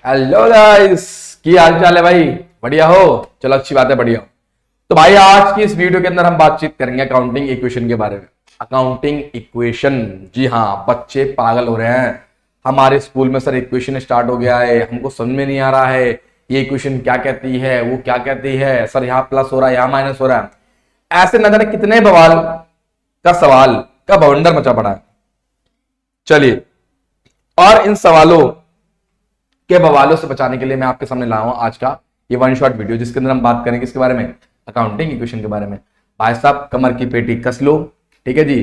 Hello guys, की हाल चाल है भाई? बढ़िया हो? चलो अच्छी बात है, बढ़िया हो। तो भाई आज की इस वीडियो के अंदर हम बातचीत करेंगे अकाउंटिंग इक्वेशन के बारे में। अकाउंटिंग इक्वेशन, जी हाँ, बच्चे पागल हो रहे हैं। हमारे स्कूल में सर इक्वेशन स्टार्ट हो गया है, हमको समझ में नहीं आ रहा है ये इक्वेशन क्या कहती है, वो क्या कहती है, सर यहाँ प्लस हो रहा है, यहाँ माइनस हो रहा है। ऐसे न जाने कितने बवाल का सवाल का बवंडर मचा पड़ा है। चलिए, और इन सवालों के बवालों से बचाने के लिए मैं आपके सामने लाया हूं आज का ये वन शॉट वीडियो, जिसके अंदर हम बात करेंगे इसके बारे में, अकाउंटिंग इक्वेशन के बारे में। भाई साहब, कमर की पेटी कस लो, ठीक है जी।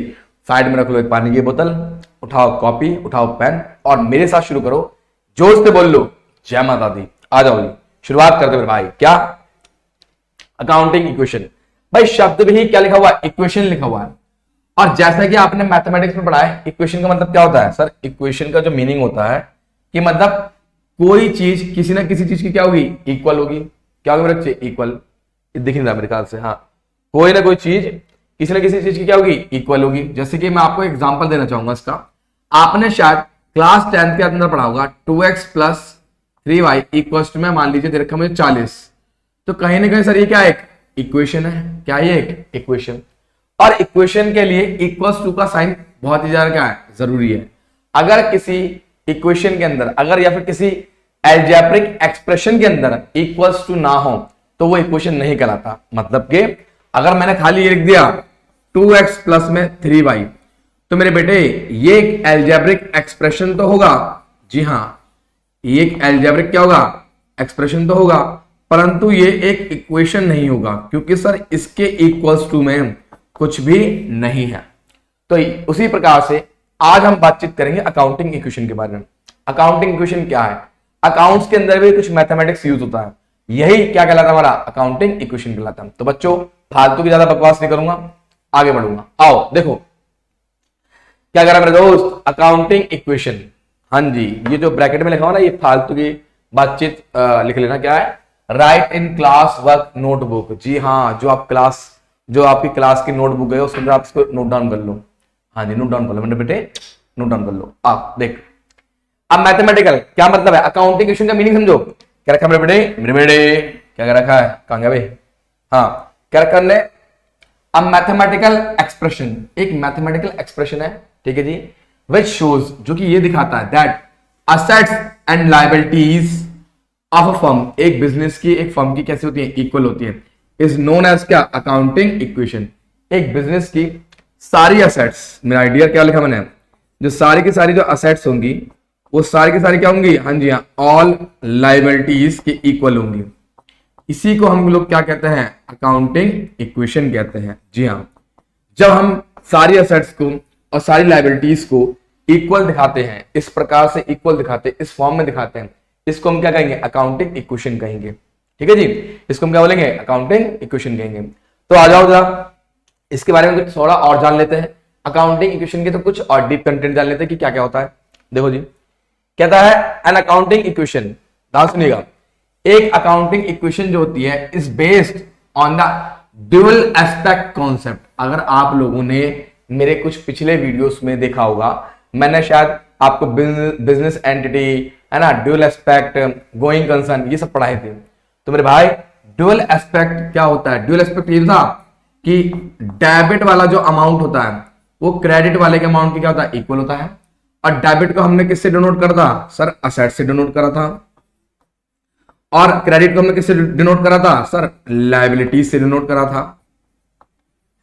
साइड में रख लो एक पानी की बोतल, उठाओ कॉपी, उठाओ पेन और मेरे साथ शुरू करो। जोर से बोल लो जय माता दी। आ जाओ जी, शुरुआत करते मेरे भाई। क्या? Accounting equation. भाई शब्द भी क्या लिखा हुआ है? इक्वेशन लिखा हुआ है। और जैसा कि आपने मैथमेटिक्स में पढ़ा है, इक्वेशन का मतलब क्या होता है? सर इक्वेशन का जो मीनिंग होता है कि मतलब कोई चीज किसी ना किसी चीज की क्या होगी? इक्वल होगी। क्या होगी मेरे बच्चे? इक्वल। दिख नहीं रहा मेरे ख्याल से, हाँ। कोई ना कोई चीज किसी ना किसी चीज की क्या होगी? इक्वल होगी। जैसे कि मैं आपको एग्जांपल देना चाहूंगा इसका। आपने शायद क्लास 10 के अंदर पढ़ा होगा 2x plus 3y equal to में मान लीजिए दे रखा मुझे 40। तो कहीं ना कहीं सर ये क्या एक इक्वेशन है? क्या ये एक इक्वेशन? और इक्वेशन के लिए इक्वल्स टू का साइन बहुत ही ज्यादा क्या है? जरूरी है। अगर किसी इक्वेशन के अंदर, अगर या फिर किसी एल्जेब्रिक एक्सप्रेशन के अंदर इक्वल्स टू ना हो तो वो इक्वेशन नहीं कहलाता। मतलब कि अगर मैंने खाली ये लिख दिया 2x प्लस में 3y, तो मेरे बेटे ये एक एल्जेब्रिक एक्सप्रेशन तो होगा, जी हां, ये एक एल्जेब्रिक क्या होगा? एक्सप्रेशन तो होगा, परंतु ये एक इक्वेशन नहीं होगा, क्योंकि सर इसके इक्वल्स टू में कुछ भी नहीं है। तो उसी प्रकार से आज हम बातचीत करेंगे अकाउंटिंग इक्वेशन के बारे में। अकाउंटिंग इक्वेशन क्या है? अकाउंट्स के अंदर भी कुछ मैथमेटिक्स यूज होता है, यही क्या कहलाता है? हमारा अकाउंटिंग इक्वेशन कहलाता है। तो बच्चों, फालतू की ज्यादा बकवास नहीं करूंगा, आगे बढ़ूंगा। आओ देखो क्या करा मेरे दोस्त, अकाउंटिंग इक्वेशन। हाँ जी, ये जो ब्रैकेट में लिखा हुआ ना, ये फालतू की बातचीत लिख लेना। क्या है? Write in class work notebook. जी हाँ, जो आपकी क्लास की नोटबुक है उसके अंदर आप इसको नोट डाउन कर लो। हाँ जी, नोट डाउन कर लो मेरे बेटे, नोट डाउन कर लो। आप देख, अब मैथमेटिकल क्या मतलब है? अकाउंटिंग इक्वेशन का मीनिंग समझो। क्या रखा मेरे बेटे? मेरे बेटे क्या कर रखा है? कहां गया भाई? हाँ, क्या रखा हमने? अब मैथमेटिकल एक्सप्रेशन, एक मैथमेटिकल एक्सप्रेशन है, ठीक है जी, विच शोज, जो कि ये दिखाता है that assets and liabilities of a firm, एक बिजनेस की, एक फर्म की कैसी होती है? इक्वल होती है। इज नोन एज क्या? Accounting equation. एक बिजनेस की सारी असेट्स, मेरा आइडिया क्या लिखा मैंने, जो सारी की सारी जो असेट्स होंगी वो सारी की सारी क्या होंगी? हाँ जी हाँ, ऑल लायबिलिटीज के इक्वल होंगी। इसी को हम लोग क्या कहते हैं? अकाउंटिंग इक्वेशन कहते हैं। जी हाँ, जब हम सारी असेट्स को और सारी लायबिलिटीज को इक्वल दिखाते हैं, इस प्रकार से इक्वल दिखाते हैं, इस फॉर्म में दिखाते हैं, इसको हम क्या कहेंगे? अकाउंटिंग इक्वेशन कहेंगे। ठीक है जी, इसको हम क्या बोलेंगे? अकाउंटिंग इक्वेशन कहेंगे। तो आ जाओ जरा इसके बारे में कुछ थोड़ा और जान लेते हैं। अकाउंटिंग इक्वेशन के तो कुछ और डीप कंटेंट जान लेते हैं कि क्या क्या होता है। देखो जी, कहता है एन अकाउंटिंग इक्वेशन, ध्यान सुनिएगा, एक अकाउंटिंग इक्वेशन जो होती है is based on the dual aspect concept. अगर आप लोगों ने मेरे कुछ पिछले वीडियोस में देखा होगा, मैंने शायद आपको बिजनेस एंटिटी, है ना, ड्यूअल एस्पेक्ट, गोइंग कंसर्न, ये सब पढ़ाए थे। तो मेरे भाई, ड्यूअल एस्पेक्ट क्या होता है? ड्यूअल एस्पेक्ट ये था कि डेबिट वाला जो अमाउंट होता है वो क्रेडिट वाले के अमाउंट की क्या होता है? इक्वल होता है। और डेबिट को हमने किससे डिनोट करा था? सर असेट से डिनोट करा था। और क्रेडिट को हमने किससे डिनोट करा था? सर लायबिलिटीज से डिनोट करा था।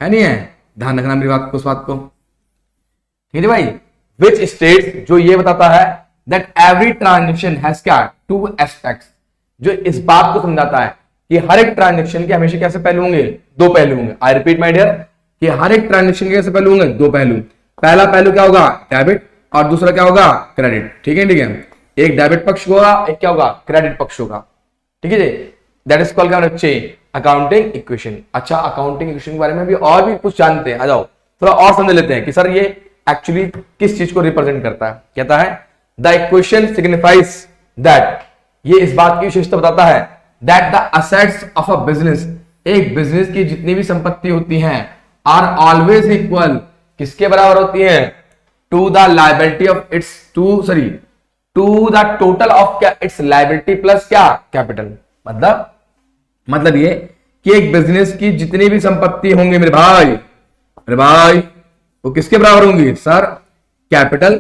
है नहीं है? ध्यान रखना मेरी बात को, उस बात को, ठीक है भाई। विच स्टेट, जो ये बताता है दैट एवरी ट्रांजेक्शन हैज क्या? टू एस्पेक्ट्स, जो इस बात को समझाता है कि हर एक ट्रांजेक्शन के हमेशा कैसे पहलू होंगे? दो पहलू होंगे। आई रिपीट माय डियर, कि हर एक ट्रांजेक्शन के कैसे पहलू होंगे? दो पहलू। पहला पहलू क्या होगा? डेबिट, और दूसरा क्या होगा? क्रेडिट। ठीक है, ठीक है, एक डेबिट पक्ष होगा, एक क्या होगा? क्रेडिट पक्ष होगा। ठीक है जी, दैट इज कॉल्ड क्या बच्चे? Accounting equation. अच्छा, अकाउंटिंग इक्वेशन के बारे में भी और भी कुछ जानते हैं। आ जाओ थोड़ा और समझ लेते हैं कि सर ये एक्चुअली किस चीज को रिप्रेजेंट करता है। कहता है द इक्वेशन सिग्निफाइज दैट, ये इस बात की विशेषता बताता है that the assets of a business, एक बिजनेस की जितनी भी संपत्ति होती हैं, आर ऑलवेज इक्वल, किसके बराबर होती है? To the liability of its, to to the total of क्या इट्स लायबिलिटी प्लस क्या कैपिटल। मतलब ये कि एक बिजनेस की जितनी भी संपत्ति होंगे मेरे भाई वो किसके बराबर होंगी सर, कैपिटल।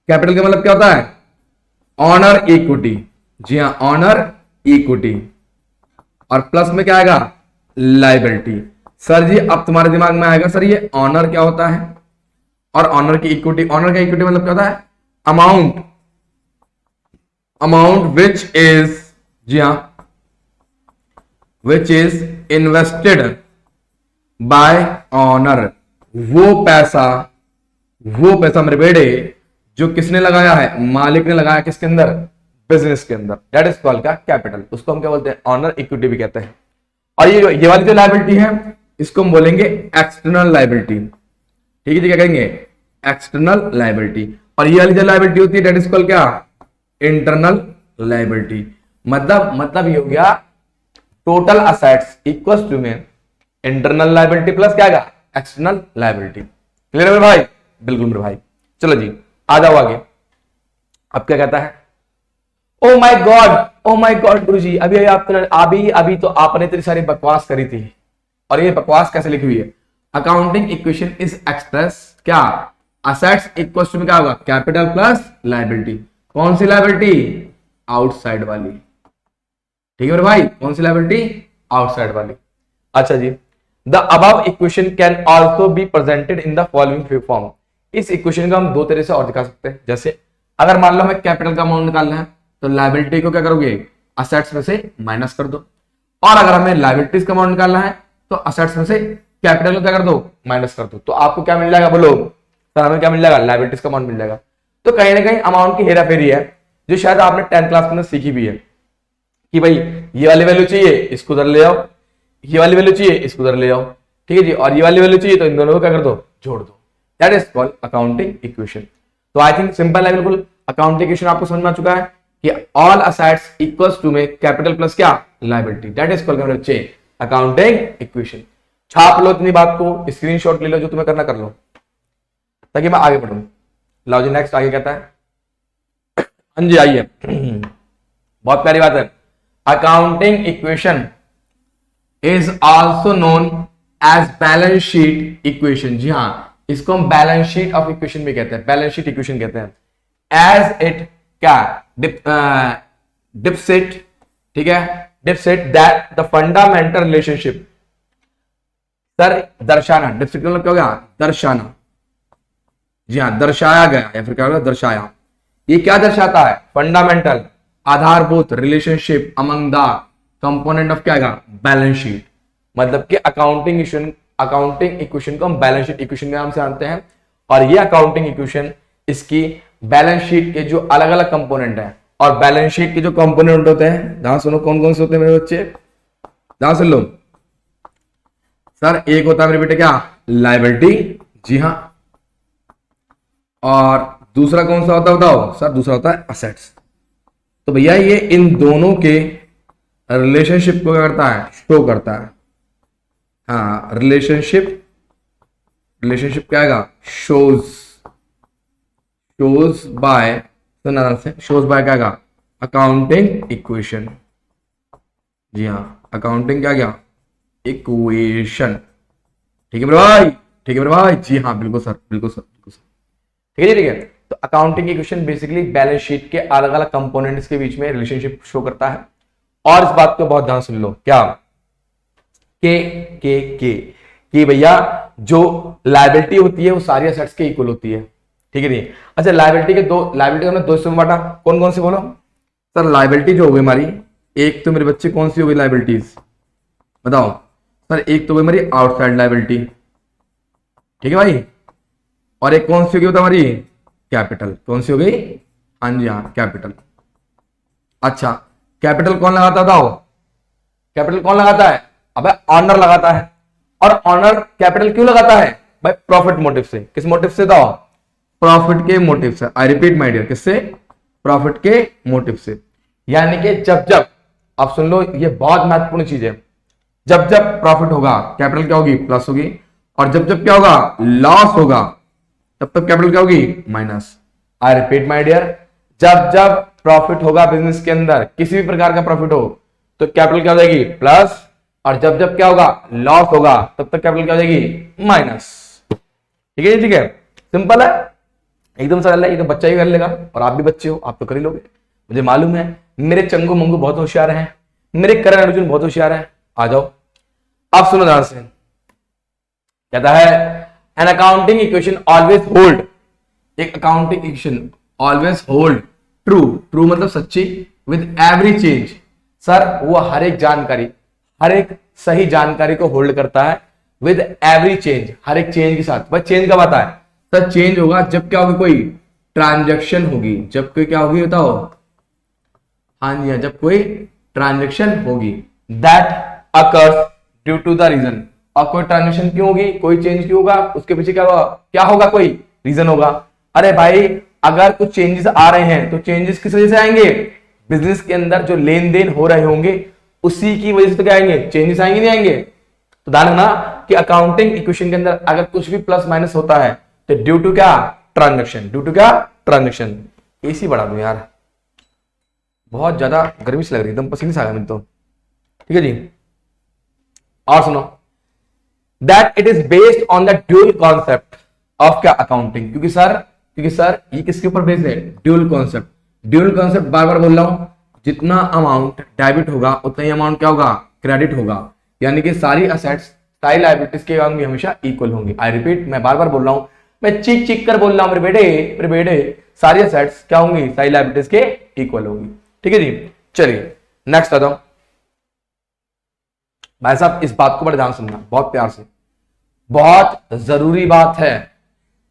कैपिटल का मतलब क्या होता है, ऑनर इक्विटी। जी हाँ, ऑनर इक्विटी। और प्लस में क्या आएगा, लायबिलिटी। सर जी अब तुम्हारे दिमाग में आएगा सर ये ऑनर क्या होता है और ऑनर की इक्विटी। ऑनर का इक्विटी मतलब क्या होता है, अमाउंट विच इज, जी हाँ, which is invested bye honour. वो पैसा मेरे बेटे जो किसने लगाया है, मालिक ने लगाया, किसके अंदर, बिजनेस के अंदर। दैट इज कॉल्ड का कैपिटल। उसको हम क्या बोलते हैं, ऑनर इक्विटी भी कहते हैं। और ये वाली जो लायबिलिटी है इसको हम बोलेंगे एक्सटर्नल लायबिलिटी। ठीक है जी, क्या कहेंगे, एक्सटर्नल लायबिलिटी। और ये वाली जो लायबिलिटी होती है दैट इज कॉल्ड क्या, इंटरनल लायबिलिटी। मतलब ये हो गया टोटल असेट्स इक्वल्स टू में इंटरनल लायबिलिटी प्लस क्या आएगा, एक्सटर्नल लायबिलिटी। क्लियर है मेरे भाई, बिल्कुल मेरे भाई। चलो जी आ जाओ आगे। अब क्या कहता है, ओ माय गॉड गुरुजी, अभी तो आपने इतनी सारी बकवास करी थी। और ये बकवास कैसे लिखी हुई है, अकाउंटिंग इक्वेशन इज एक्सप्रेस क्या, असेट्स इक्वल टू में क्या होगा, कैपिटल प्लस लायबिलिटी। कौन सी लायबिलिटी, आउटसाइड वाली। ठीक है मेरे भाई, कौन सी लायबिलिटी, आउटसाइड वाली। अच्छा जी, the above equation can also be presented in the following form. इस इक्वेशन को हम दो तरह से और दिखा सकते हैं। जैसे अगर मान लो हमें कैपिटल का अमाउंट निकालना है तो लायबिलिटी को क्या करोगे, असेट्स में से माइनस कर दो। और अगर हमें लायबिलिटीज का अमाउंट निकालना है तो असेट्स में से कैपिटल को क्या कर दो, माइनस कर दो। तो आपको क्या मिल जाएगा, बोलो सर हमें क्या मिल जाएगा, लायबिलिटीज का अमाउंट मिल जाएगा। तो कहीं ना कहीं अमाउंट की हेरा फेरी है जो शायद आपने 10th क्लास में सीखी भी है कि भाई ये वाली वैल्यू चाहिए इसको उधर ले आओ, ये वाली वैल्यू चाहिए इसको उधर ले आओ। ठीक है जी, और ये वाली वैल्यू चाहिए तो इन दोनों को क्या कर दो, जोड़ दो। That is called accounting equation. तो आई थिंक सिंपल है बिल्कुल। अकाउंटिंग इक्वेशन आपको समझ में आ चुका है कि ऑल असेट्स इक्वल्स टू में कैपिटल प्लस क्या, लायबिलिटी। दैट इज कॉल्ड बच्चे अकाउंटिंग इक्वेशन। छाप लो इतनी बात को, स्क्रीनशॉट ले लो, जो तुम्हें करना कर लो ताकि मैं आगे बढ़ूं। लाओ जी नेक्स्ट आगे कहता है, हाँ जी आइए बहुत प्यारी बात है। Accounting equation is also known as balance sheet equation. जी हाँ, इसको हम बैलेंस शीट ऑफ इक्वेशन भी कहते हैं, बैलेंस शीट इक्वेशन कहते हैं। एज इट क्या, डिपसेट, ठीक है, depicts that the fundamental relationship. Sir दर्शाना, डिपसेट मतलब क्या हो गया, दर्शाना। जी हाँ, दर्शाया गया या फिर क्या होगा, दर्शाया। ये क्या दर्शाता है, फंडामेंटल, आधारभूत relationship among the component of क्या आएगा, बैलेंस शीट। मतलब कि अकाउंटिंग इक्वेशन को हम बैलेंस शीट इक्वेशन के नाम से जानते हैं। और ये अकाउंटिंग इक्वेशन इसकी बैलेंस शीट के जो अलग अलग कंपोनेंट हैं, और बैलेंस शीट के जो कंपोनेंट होते हैं, ध्यान सुनो कौन कौन से होते हैं मेरे बच्चे, ध्यान सुन लो। सर एक होता है मेरे बेटे क्या, लायबिलिटी। जी हाँ, और दूसरा कौन सा होता है बताओ सर, दूसरा होता है असेट्स। तो भैया ये इन दोनों के रिलेशनशिप को क्या करता है, शो करता है। हाँ, रिलेशनशिप क्या आएगा, शोज बाय, शोज बाय क्या आएगा, अकाउंटिंग इक्वेशन। जी हाँ, अकाउंटिंग क्या गया, इक्वेशन। ठीक है मेरे भाई, ठीक है मेरे भाई। जी हाँ बिल्कुल सर, बिल्कुल सर, बिल्कुल सर। ठीक है जी, ठीक है। तो accounting equation basically balance sheet के अलग अलग कंपोनेंट्स के बीच में रिलेशनशिप शो करता है। और इस बात को बहुत ध्यान सुन लो, क्या कि भैया जो लायबिलिटी होती है वो सारी असेट्स के इक्वल होती है। ठीक है जी। अच्छा, लायबिलिटी को हमने दो हिस्सों में बांटा, कौन कौन सी बोलो सर। लायबिलिटी जो हो गई हमारी, एक तो मेरे बच्चे कौन सी हो गई लायबिलिटीज, बताओ सर। एक तो हो गई हमारी आउटसाइड लायबिलिटी, ठीक है भाई। और एक कौन सी हो गई बता हमारी, कैपिटल। कौन सी हो गई, हाँ जी हाँ, कैपिटल। अच्छा, कैपिटल कौन लगाता है बताओ, कैपिटल कौन लगाता है, अबे ऑनर लगाता है। और ऑनर कैपिटल क्यों लगाता है भाई, प्रॉफिट मोटिव से। किस मोटिव से बताओ, प्रॉफिट के मोटिव से। आई रिपीट माय डियर, किससे, प्रॉफिट के मोटिव से। यानी कि जब आप सुन लो, ये बहुत महत्वपूर्ण चीज है, जब प्रॉफिट होगा कैपिटल क्या होगी, प्लस होगी। और जब क्या होगा, लॉस होगा, तब कैपिटल क्या होगी, minus. I repeat my dear, जब जब प्रॉफिट होगा बिजनेस के अंदर, किसी भी प्रकार का प्रॉफिट हो, तो कैपिटल क्या हो जाएगी प्लस, और जब जब क्या होगा लॉस होगा तब तक कैपिटल क्या हो जाएगी माइनस। ठीक है, ठीक है, सिंपल है, एकदम सरल है, ये तो बच्चा ही कर लेगा, और आप भी बच्चे हो, आप तो कर ही लोगे, मुझे मालूम है। मेरे चंगू मंगू बहुत होशियार हैं, मेरे करण अर्जुन बहुत होशियार हैं। आ जाओ, आप सुनो ध्यान से, कहता है an accounting equation always hold, एक accounting equation always hold true, true मतलब सच्ची, विद एवरी चेंज। सर वो हर एक जानकारी, हर एक सही जानकारी को होल्ड करता है विद एवरी चेंज, हर एक चेंज के साथ। भाई चेंज कब आता है सर? चेंज होगा जब क्या होगी, कोई ट्रांजैक्शन होगी, जब कोई क्या होगी बताओ, हाँ जी हाँ, जब कोई ट्रांजैक्शन होगी, that occurs due to the reason. और कोई ट्रांजैक्शन क्यों होगी, कोई चेंज क्यों होगा, उसके पीछे क्या होगा, क्या होगा, कोई रीजन होगा। अरे भाई अगर कुछ चेंजेस आ रहे हैं तो चेंजेस किस वजह से आएंगे, बिजनेस के अंदर जो लेन देन हो रहे होंगे उसी की वजह से तो क्या आएंगे, चेंजेस आएंगे नहीं आएंगे। तो ध्यान रखना कि अकाउंटिंग इक्वेशन के अंदर अगर कुछ भी प्लस माइनस होता है तो ड्यू टू क्या, ट्रांजैक्शन, ड्यू टू क्या, ट्रांजैक्शन। एसी बढ़ा दूं यार, बहुत ज्यादा गर्मी से लग रही है, एकदम पसीने से आ गया मुझे तो। ठीक है जी, और सुनो, that it is based on the dual concept of क्या, अकाउंटिंग। क्योंकि सर ये किसके ऊपर बेस्ड है, ड्यूल कॉन्सेप्ट। ड्यूल कॉन्सेप्ट बार बार बोल रहा हूं, जितना अमाउंट डेबिट होगा उतना ही अमाउंट क्या होगा, क्रेडिट होगा। यानी कि सारी असेट्स सारी लायबिलिटीज के होंगी हमेशा इक्वल होंगी। आई रिपीट, मैं बार बार बोल रहा हूं, मैं चीख चीख कर बोल रहा हूं मेरे बेटे, सारी असेट्स क्या होंगी, सारी लायबिलिटीज के इक्वल होंगी। ठीक है जी, चलिए नेक्स्ट आता हूं। भाई साहब इस बात को बड़े ध्यान सुनना, बहुत प्यार से, बहुत जरूरी बात है,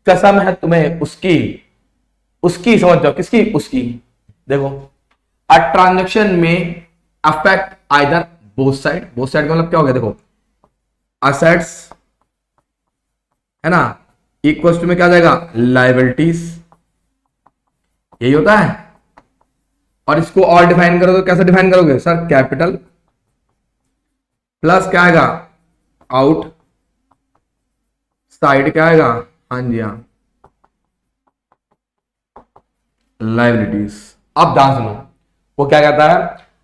कसम है तुम्हें उसकी, उसकी समझ जाओ, किसकी, उसकी। देखो, अ ट्रांजैक्शन में affect either both side, both side का मतलब क्या हो गया, देखो असेट्स है ना, इक्वल टू में क्या आ जाएगा, लायबिलिटीज, यही होता है। और इसको और डिफाइन करो तो कैसे डिफाइन करोगे सर, कैपिटल प्लस क्या आएगा, आउट साइड क्या आएगा, हाँ जी हाँ, लायबिलिटीज। अब ध्यान सुनो, वो क्या कहता है,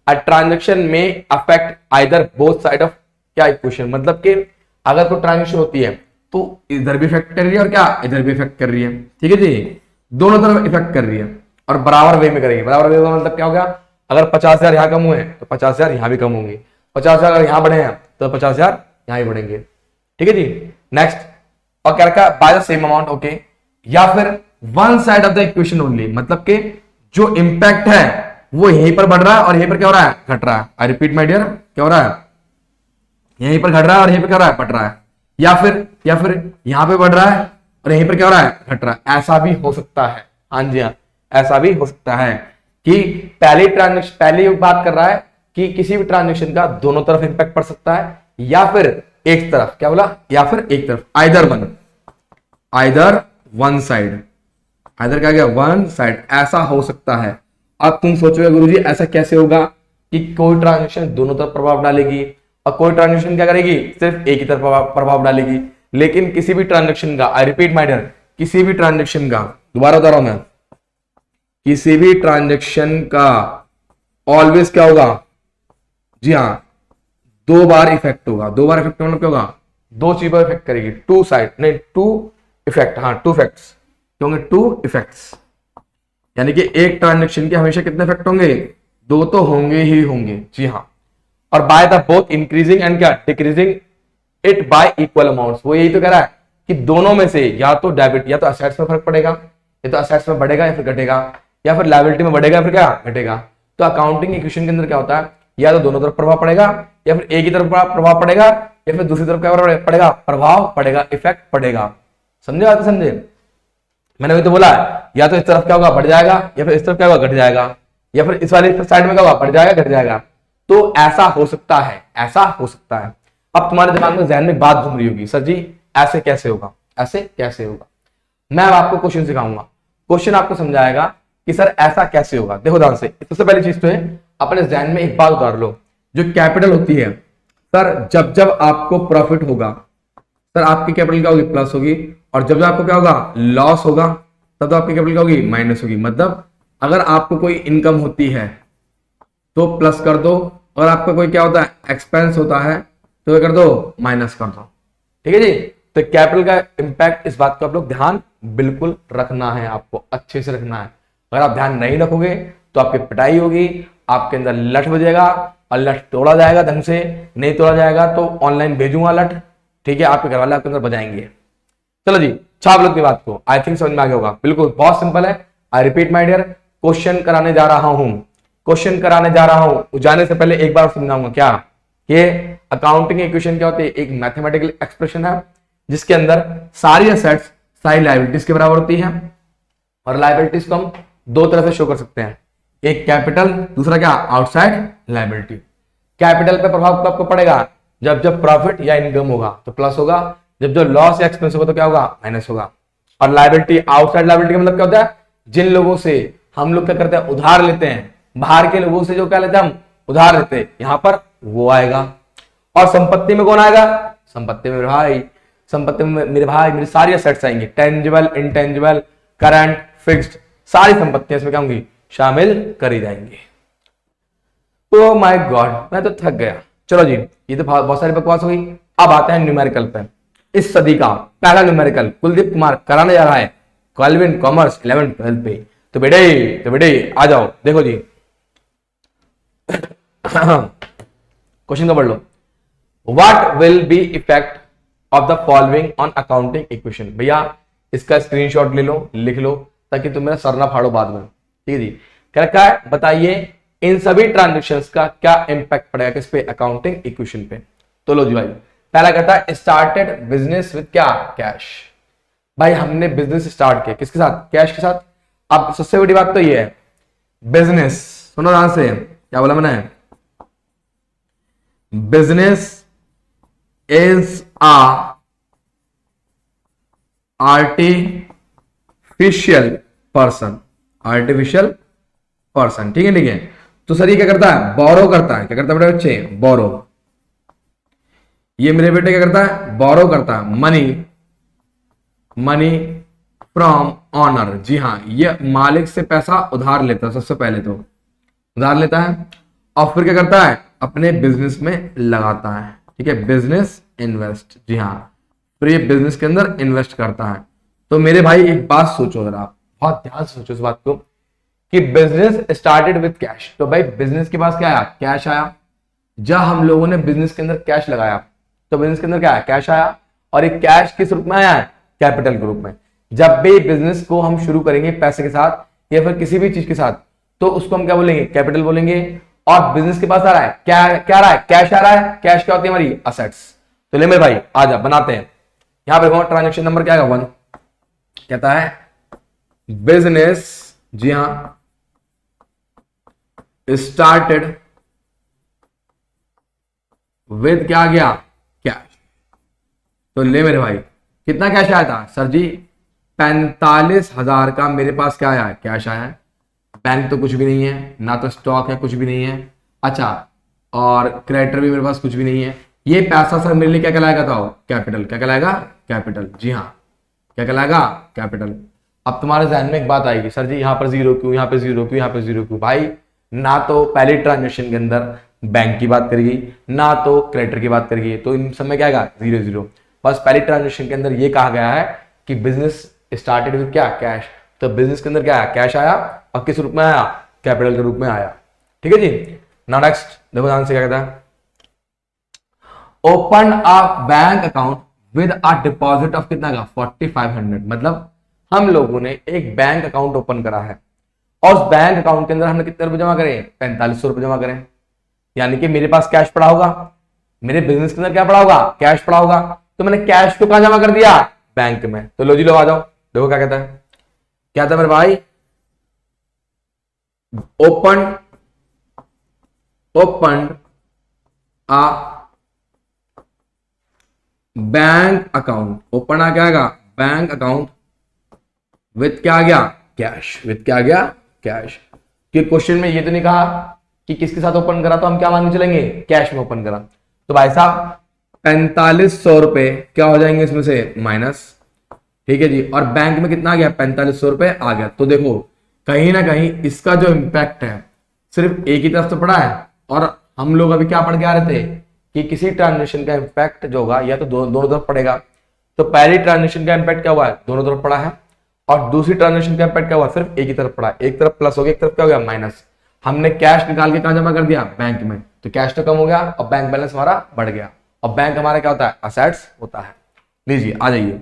अ ट्रांजैक्शन में affect either both side of क्या इक्वेशन, मतलब कि अगर कोई ट्रांजैक्शन होती है तो इधर भी इफेक्ट कर रही है और क्या इधर भी इफेक्ट कर रही है। ठीक है जी, दोनों तरफ इफेक्ट कर रही है और बराबर वे में करेगी। बराबर वे का मतलब क्या हो गया, अगर 50,000 यहां कम हुए तो 50,000 यहां भी कम होंगे, 50,000 अगर यहां बढ़े हैं तो 50,000 यहां ही बढ़ेंगे। ठीक है जी, नेक्स्ट, और क्या रखा, by the same amount, okay, या फिर one side of the equation only, मतलब कि जो इंपैक्ट है वो यहीं पर बढ़ रहा है और यहीं पर क्या हो रहा है, घट रहा है। आई रिपीट माय डियर, क्या हो रहा है, यहीं पर घट रहा है और यहीं पर क्या हो रहा है, बढ़ रहा है। या फिर यहां पे बढ़ रहा है और यहीं पर क्या हो रहा है, घट रहा है। ऐसा भी हो सकता है, हाँ जी हाँ, ऐसा भी हो सकता है कि पहले बात कर रहा है कि किसी भी ट्रांजेक्शन का दोनों तरफ इंपैक्ट पड़ सकता है, या फिर एक तरफ, क्या बोला, या फिर एक तरफ, आइदर वन साइड, आइदर क्या गया, वन साइड, ऐसा हो सकता है। अब तुम सोचोगे गुरुजी ऐसा कैसे होगा कि कोई ट्रांजेक्शन दोनों तरफ प्रभाव डालेगी और कोई ट्रांजेक्शन क्या करेगी, सिर्फ एक ही तरफ प्रभाव डालेगी। लेकिन किसी भी ट्रांजेक्शन का, आई रिपीट माय डियर, किसी भी ट्रांजेक्शन का, दोबारा बता रहा हूं मैं, किसी भी ट्रांजेक्शन का ऑलवेज क्या होगा, जी हाँ, दो बार इफेक्ट होगा। दो बार इफेक्ट मतलब क्या होगा, दो चीजों इफेक्ट करेगी, टू साइड नहीं, टू इफेक्ट, हाँ टू इफेक्ट्स होंगे, टू इफेक्ट्स, यानी कि एक ट्रांजेक्शन के हमेशा कितने इफेक्ट होंगे, दो तो होंगे ही होंगे, जी हाँ। और by the both increasing and क्या decreasing it by equal amounts, वो यही तो कह रहा है कि दोनों में से या तो डेबिट या तो असेट्स में फर्क पड़ेगा, या तो असेट्स में बढ़ेगा या फिर घटेगा, या फिर लायबिलिटी में बढ़ेगा या फिर क्या घटेगा। तो अकाउंटिंग इक्वेशन के अंदर क्या होता है, या तो दोनों तरफ प्रभाव पड़ेगा, या फिर एक ही तरफ प्रभाव पड़ेगा, या फिर दूसरी तरफ क्या पड़ेगा, प्रभाव पड़ेगा, इफेक्ट पड़ेगा। समझे बात, समझे, मैंने अभी तो बोला या तो इस तरफ क्या होगा, बढ़ जाएगा, या फिर इस तरफ क्या होगा, घट जाएगा, या फिर इस वाली साइड में क्या होगा, बढ़ जाएगा, घट जाएगा। तो ऐसा हो सकता है, ऐसा हो सकता है। अब तुम्हारे दिमाग में, जहन में बात घूम रही होगी, सर जी ऐसे कैसे होगा, ऐसे कैसे होगा। मैं अब आपको क्वेश्चन सिखाऊंगा, क्वेश्चन आपको समझाएगा कि सर ऐसा कैसे होगा। देखो ध्यान से, सबसे पहली चीज तो है अपने जहन में एक बात उतार लो, जो कैपिटल होती है, सर जब जब आपको प्रॉफिट होगा, सर आपकी कैपिटल क्या होगी, प्लस होगी, और जब जब आपको क्या होगा, लॉस होगा, तब तो आपकी कैपिटल क्या होगी, माइनस होगी। मतलब अगर आपको कोई इनकम होती है तो प्लस कर दो, और आपका कोई क्या होता है, एक्सपेंस होता है, तो क्या कर दो, माइनस कर दो। ठीक है जी। तो कैपिटल का इंपैक्ट, इस बात को आप लोग ध्यान बिल्कुल रखना है, आपको अच्छे से रखना है। अगर आप ध्यान नहीं रखोगे तो आपकी पिटाई होगी, आपके अंदर लठ बजेगा, और लठ तोड़ा जाएगा ढंग से, नहीं तोड़ा जाएगा तो ऑनलाइन भेजूंगा लठ। ठीक है, आपके घर वाले आपके अंदर बजाएंगे। चलो जी, छाप लो अपनी बात को, आई थिंक समझ में आ गया होगा। बिल्कुल बहुत सिंपल है। I repeat my dear, question कराने जा रहा हूं, क्वेश्चन कराने जा रहा हूं। जाने से पहले एक बार समझाऊंगा क्या, कि अकाउंटिंग इक्वेशन क्या होती है, एक मैथमेटिकल एक्सप्रेशन है जिसके अंदर सारी एसेट्स सारी लायबिलिटीज के बराबर होती है, और लायबिलिटीज को हम दो तरह से शो कर सकते हैं, एक कैपिटल, दूसरा क्या, आउटसाइड लायबिलिटी। कैपिटल पे प्रभाव कब आपको पड़ेगा, जब जब प्रॉफिट या इनकम होगा तो प्लस होगा, जब जो लॉस या एक्सपेंस होगा तो क्या होगा, माइनस होगा। और लायबिलिटी, आउटसाइड लायबिलिटी का मतलब क्या होता है, जिन लोगों से हम लोग क्या करते हैं, उधार लेते हैं, बाहर के लोगों से जो क्या लेते हैं हम, उधार लेते हैं, यहां पर वो आएगा। और संपत्ति में कौन आएगा, संपत्ति में मेरे भाई, संपत्ति में मेरे भाई मेरी सारी एसेट्स आएंगी, टेंजिबल, इंटेंजिबल, करंट, फिक्स्ड, सारी संपत्तियां इसमें क्या होंगी, शामिल करी जाएंगी। ओ माय गॉड, मैं तो थक गया। चलो जी, ये तो बहुत सारी बकवास हो गई। अब आते हैं न्यूमेरिकल पे। इस सदी का पहला न्यूमेरिकल कुलदीप कुमार कराने जा रहा है कॉल्विन कॉमर्स 11 12 पे। तो बेटे आ जाओ, देखो जी क्वेश्चन का पढ़ लो। What will be effect of the following on accounting equation. भैया इसका स्क्रीनशॉट ले लो, लिख लो, ताकि तुम मेरा सर ना फाड़ो बाद में। ठीक है जी, क्या रखा है, बताइए इन सभी ट्रांजेक्शन्स का क्या इंपैक्ट पड़ेगा किस पे, अकाउंटिंग इक्वेशन पे। तो लो जी भाई, पहला कहता है स्टार्टेड बिजनेस विद क्या, कैश। भाई हमने बिजनेस स्टार्ट किया किसके साथ, कैश के साथ। अब सबसे बड़ी बात तो ये है, बिजनेस, सुनो ध्यान से, क्या बोला मैंने, business is artificial person, artificial person. ठीक है, ठीक है। तो सर ये क्या करता है, बोरो करता है, क्या करता है बेटे बच्चे, बोरो। ये मेरे बेटे क्या करता है, बोरो करता है, मनी फ्रॉम ऑनर। जी हाँ, ये मालिक से पैसा उधार लेता है, सबसे पहले तो उधार लेता है, और फिर क्या करता है, अपने बिजनेस में लगाता है। ठीक है, बिजनेस इन्वेस्ट, जी हाँ, फिर ये बिजनेस के अंदर इन्वेस्ट करता है। तो मेरे भाई एक बात सोचो जरा, आप बहुत ध्यान से सोचो इस बात को, कि बिजनेस स्टार्टेड विद कैश। तो भाई बिजनेस के पास क्या आया, कैश आया। जब हम लोगों ने बिजनेस के अंदर कैश लगाया तो बिजनेस के अंदर क्या आया, कैश आया। और एक कैश किस रूप में आया है, कैपिटल के रूप में। जब भी बिजनेस को हम शुरू करेंगे पैसे के साथ या फिर किसी भी चीज के साथ, तो उसको हम क्या बोलेंगे, कैपिटल बोलेंगे। और बिजनेस के पास आ रहा है क्या, क्या आ रहा है, कैश आ रहा है। कैश क्या होती है हमारी, असेट्स। तो ले मेरे भाई आ जा, बनाते हैं। यहां पर ट्रांजेक्शन नंबर क्या है, 1 कहता है बिजनेस, जी हाँ, स्टार्टेड विद क्या आ गया, कैश। तो ले मेरे भाई, कितना कैश आया था सर जी, 45,000 का मेरे पास क्या आया है, कैश आया है। बैंक तो कुछ भी नहीं है, ना तो स्टॉक है, कुछ भी नहीं है। अच्छा, और क्रेडिटर भी मेरे पास कुछ भी नहीं है। ये पैसा सर मेरे लिए क्या कहलाएगा, था कैपिटल। क्या कहलाएगा, कैपिटल। जी हाँ, क्या कहलाएगा, कैपिटल। अब तुम्हारे जहन में एक बात आएगी, सर जी यहाँ पर जीरो क्यों, यहाँ पे जीरो क्यों, यहाँ पे जीरो क्यों। भाई ना तो पहली ट्रांजेक्शन के अंदर बैंक की बात करेगी, ना तो क्रेडिटर की बात करेगी, तो इन सब में क्या आएगा, 0 0। बस पहली ट्रांजेक्शन के अंदर ये कहा गया है कि बिजनेस स्टार्टेड विद क्या, कैश। तो बिजनेस के अंदर क्या है, कैश आया, और किस रूप में आया, कैपिटल के रूप में आया। ठीक है जी। नाउ नेक्स्ट देखो ध्यान से, क्या कहता है, open a bank account with a deposit of कितना का, 4500। मतलब हम लोगों ने एक बैंक अकाउंट ओपन करा है, और उस बैंक अकाउंट के अंदर हमने कितने रुपए जमा करें, 4500 रुपए जमा करें। यानी कि मेरे पास कैश पड़ा होगा, मेरे बिजनेस के अंदर क्या पड़ा होगा, कैश पड़ा होगा। तो मैंने कैश को कहां जमा कर दिया, बैंक में। तो लो जी लो आ जाओ, देखो क्या कहता है, क्या था मेरे भाई, ओपन आ बैंक अकाउंट, ओपन आ क्या आएगा, बैंक अकाउंट विथ क्या आ गया, कैश। विथ क्या आ गया, कैश। कि क्वेश्चन में ये तो नहीं कहा कि किसके साथ ओपन करा, तो हम क्या मान के चलेंगे, कैश में ओपन करा। तो भाई साहब 4500 रुपए क्या हो जाएंगे इसमें से, माइनस, ठीक है जी। और बैंक में कितना आ गया, 4500 रुपए आ गया। तो देखो कहीं ना कहीं इसका जो इम्पैक्ट है सिर्फ एक ही तरफ से पड़ा है, और हम लोग अभी क्या पढ़ के आ रहे थे कि किसी ट्रांजेक्शन का इम्पैक्ट जो होगा या तो दोनों तरफ पड़ेगा। तो पहली ट्रांजेक्शन का इम्पैक्ट क्या हुआ है, दोनों तरफ पड़ा है, और दूसरी ट्रांजेक्शन का इम्पैक्ट क्या हुआ, सिर्फ एक ही तरफ पड़ा। एक तरफ प्लस हो गया, एक तरफ क्या हो गया, माइनस। हमने कैश निकाल के कहां जमा कर दिया, बैंक में, तो कैश तो कम हो गया और बैंक बैलेंस हमारा बढ़ गया। और बैंक हमारा क्या होता है, असेट्स होता है। लीजिए आ जाइए,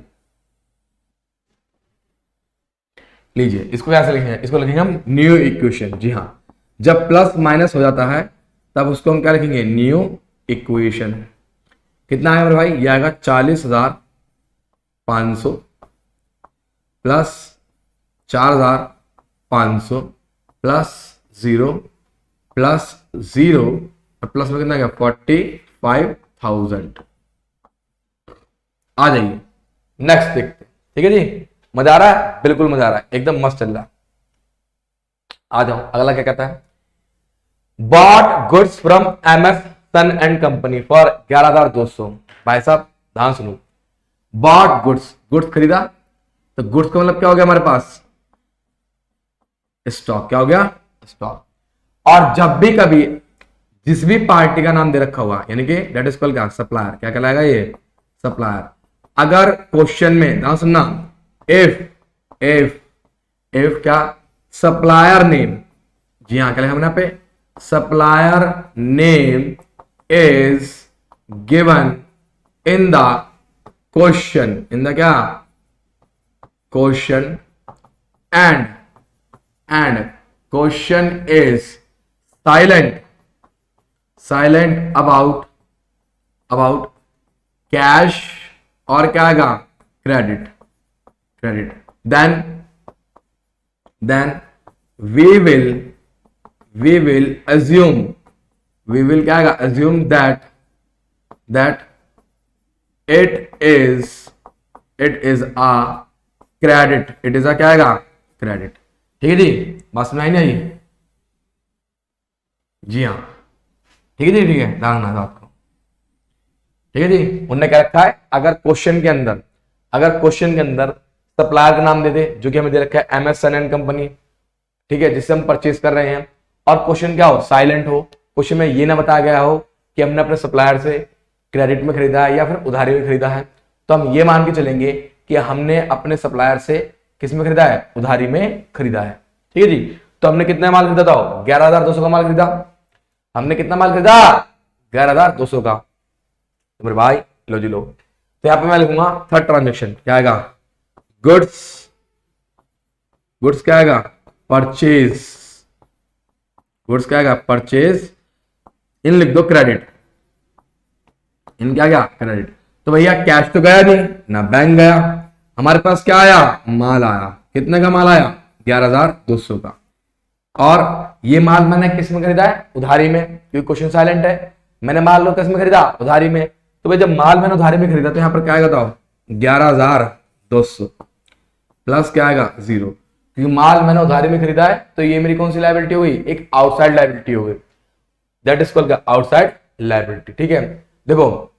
लीजिए इसको कैसे लिखेंगे, इसको लिखेंगे हम न्यू इक्वेशन। जी हाँ, जब प्लस माइनस हो जाता है तब उसको हम क्या लिखेंगे, न्यू इक्वेशन। कितना है मेरे भाई, ये आएगा 40,500 प्लस 4,500 प्लस 0 प्लस 0 और प्लस में कितना गया, 45,000। आ जाइए नेक्स्ट देखते, ठीक है जी। मजा आ रहा है, बिल्कुल मजा आ रहा है, एकदम मस्त चल रहा है। आ जाओ अगला क्या कहता है, bought goods from MF son and company for 11,200। भाई साहब ध्यान सुनो, बॉट गुड्स, गुड्स खरीदा, तो गुड्स का मतलब क्या हो गया हमारे पास, स्टॉक। क्या हो गया, स्टॉक। और जब भी कभी जिस भी पार्टी का नाम दे रखा हुआ, यानी कि दैट इज कॉल्ड क्या, सप्लायर। क्या कहलाएगा ये, सप्लायर। अगर क्वेश्चन में ध्यान सुनना, इफ क्या, सप्लायर नेम, जी हाँ क्या लिखा हमने यहाँ पे, supplier name is given in the question, in the क्या, question, and question is silent about cash और क्या आएगा, credit, then we will assume क्या आएगा, assume that it is a credit, it is a क्या आएगा, क्रेडिट। ठीक है जी, बात समझ आई नहीं, जी हाँ ठीक है जी, ठीक है, ध्यान रखना बात को। ठीक है जी, उन्होंने क्या रखा है, अगर क्वेश्चन के अंदर सप्लायर का नाम दे दे, जो कि हमें दे रखा है एमएस सन एंड कंपनी, ठीक है, जिससे हम परचेज कर रहे हैं, और क्वेश्चन क्या हो, साइलेंट हो, क्वेश्चन में ये ना बताया गया हो कि हमने अपने सप्लायर से क्रेडिट में खरीदा है या फिर उधारी में खरीदा है, तो हम ये मान के चलेंगे कि हमने अपने सप्लायर से किस में खरीदा है, उधारी में खरीदा है। ठीक है जी, तो हमने कितना माल खरीदा था, 11,200 का माल खरीदा। हमने कितना माल खरीदा, 11,200 का। तो मेरे भाई लो जी लो, तो यहां पे मैं लिखूंगा थर्ड ट्रांजेक्शन, क्या आएगा, गुड्स क्या आएगा, परचेज, गुड्स क्या आएगा, परचेज, इन लिख दो क्रेडिट, इन क्या गया, क्रेडिट। तो भैया कैश तो गया नहीं ना, बैंक गया, हमारे पास क्या आया, माल आया। कितने का माल आया, 11,200 का। और ये माल मैंने किस में खरीदा है, उधारी में, क्योंकि क्वेश्चन साइलेंट है। मैंने माल लो किस में खरीदा, उधारी में। तो भाई जब माल मैंने उधारी में खरीदा तो यहां पर क्या आएगा, बताओ, 11,200 प्लस क्या आएगा, 0, क्योंकि माल मैंने उधारी में खरीदा है, तो ये मेरी कौन सी लायबिलिटी हुई, एक आउटसाइड लायबिलिटी हो गई, that is called outside liability. ठीक है, देखो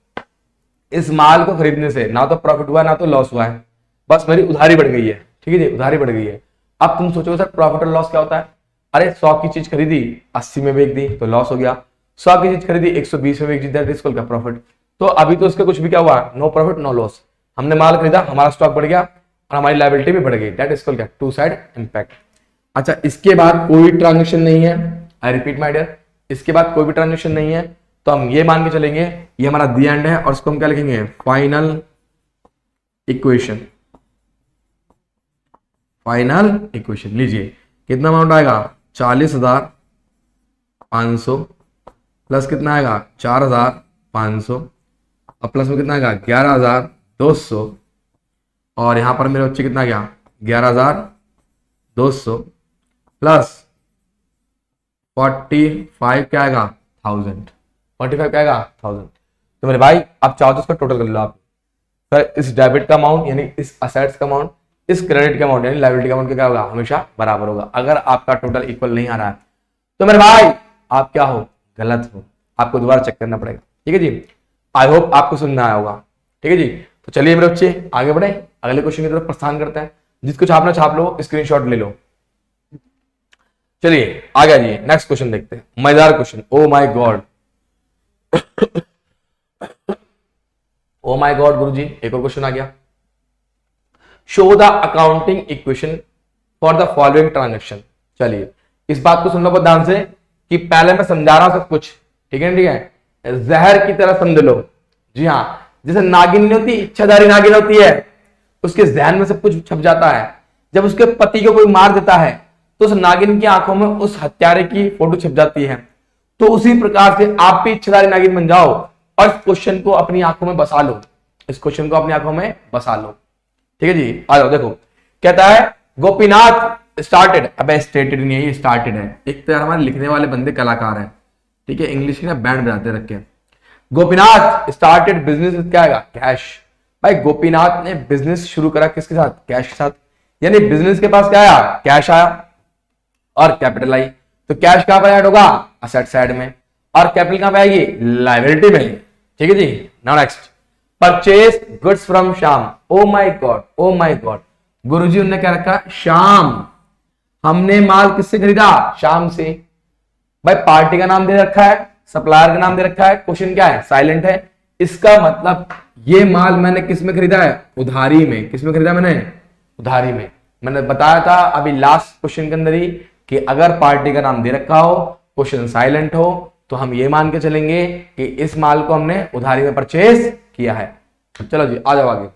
इस माल को खरीदने से ना तो प्रॉफिट हुआ ना तो लॉस हुआ है, बस मेरी उधारी बढ़ गई है। ठीक है जी, उधारी बढ़ गई है। अब तुम सोचो सर प्रॉफिट और लॉस क्या होता है, अरे 100 की चीज खरीदी 80 में बेच दी तो लॉस हो गया, 100 की चीज खरीदी 120 में बेच दी, दैट इज कॉल्ड प्रॉफिट। तो अभी तो इसका कुछ भी क्या हुआ, नो प्रॉफिट नो लॉस। हमने माल खरीदा, हमारा स्टॉक बढ़ गया और हमारी लायबिलिटी भी बढ़ गई, that is called two side impact. अच्छा, इसके बाद कोई ट्रांजेक्शन नहीं है, आई रिपीट माय डियर, इसके बाद कोई भी ट्रांजेक्शन नहीं है, तो हम ये मान के चलेंगे ये हमारा दी एंड है, और इसको हम क्या लिखेंगे, फाइनल इक्वेशन। फाइनल इक्वेशन लीजिए, कितना अमाउंट आएगा, 40,500 प्लस कितना आएगा, 4,500 और प्लस में कितना आएगा, 11,200, और यहां पर मेरे बच्चे कितना गया, 11,200 प्लस 45 क्या आएगा, 1000, 45 क्या आएगा, 1000। तो मेरे भाई आप चाहो तो इसका टोटल कर लो आप, सर इस डेबिट का अमाउंट यानी इस असेट्स का अमाउंट, इस क्रेडिट का अमाउंट यानी लायबिलिटी का अमाउंट क्या होगा, हमेशा बराबर होगा। अगर आपका टोटल इक्वल नहीं आ रहा है तो मेरे भाई आप क्या हो, गलत हो, आपको दोबारा चेक करना पड़ेगा। ठीक है जी, आई होप आपको समझ में आया होगा। ठीक है जी, तो चलिए मेरे बच्चे आगे बढ़े, अगले क्वेश्चन की तरफ प्रस्थान करते हैं। जिसको छापना छाप लो, स्क्रीनशॉट ले लो। चलिए आगे आइए, नेक्स्ट क्वेश्चन देखते हैं, मजेदार question. Oh my god, oh my god गुरुजी, एक और क्वेश्चन आ गया। Show the accounting equation for the following transaction. चलिए इस बात को सुन लो बहुत ध्यान से कि पहले मैं समझा रहा हूं सब कुछ, ठीक है ठीक है, जहर की तरह समझ लो। जी हाँ, जैसे नागिन नहीं होती, इच्छाधारी नागिन होती है, उसके जहन में सब कुछ छप जाता है। जब उसके पति को कोई मार देता है तो उस नागिन की आंखों में उस हत्यारे की फोटो छिप जाती है। तो उसी प्रकार से आप भी इच्छाधारी नागिन बन जाओ और इस क्वेश्चन को अपनी आंखों में बसा लो, इस क्वेश्चन को अपनी आंखों में बसा लो। ठीक है जी, आ जाओ। देखो कहता है गोपीनाथ स्टार्टेड, अब स्टेटेड नहीं है, ये स्टार्टेड है। एक तो हमारे लिखने वाले बंदे कलाकार हैं, ठीक है, इंग्लिश की ना बैंड बजाते रखे। गोपीनाथ स्टार्टेड बिजनेस क्या आएगा, कैश। भाई गोपीनाथ ने बिजनेस शुरू करा किसके साथ, कैश के साथ, यानी बिजनेस के पास क्या आया, कैश आया और कैपिटल आई। तो कैश कहां पर ऐड होगा, असेट साइड में, और कैपिटल कहां पे आएगी, लायबिलिटी में। ठीक है जी, now next, purchase goods from Shyam. Oh my god, oh my god, गुरुजी उन्होंने क्या रखा, श्याम। हमने माल किससे खरीदा, श्याम से। भाई पार्टी का नाम दे रखा है, सप्लायर का नाम दे रखा है, क्वेश्चन क्या है, साइलेंट है। इसका मतलब ये माल मैंने किस में खरीदा है, उधारी में। किस में खरीदा मैंने, उधारी में। मैंने बताया था अभी लास्ट क्वेश्चन के अंदर ही कि अगर पार्टी का नाम दे रखा हो, क्वेश्चन साइलेंट हो, तो हम ये मान के चलेंगे कि इस माल को हमने उधारी में परचेज किया है। चलो जी आ जाओ आगे।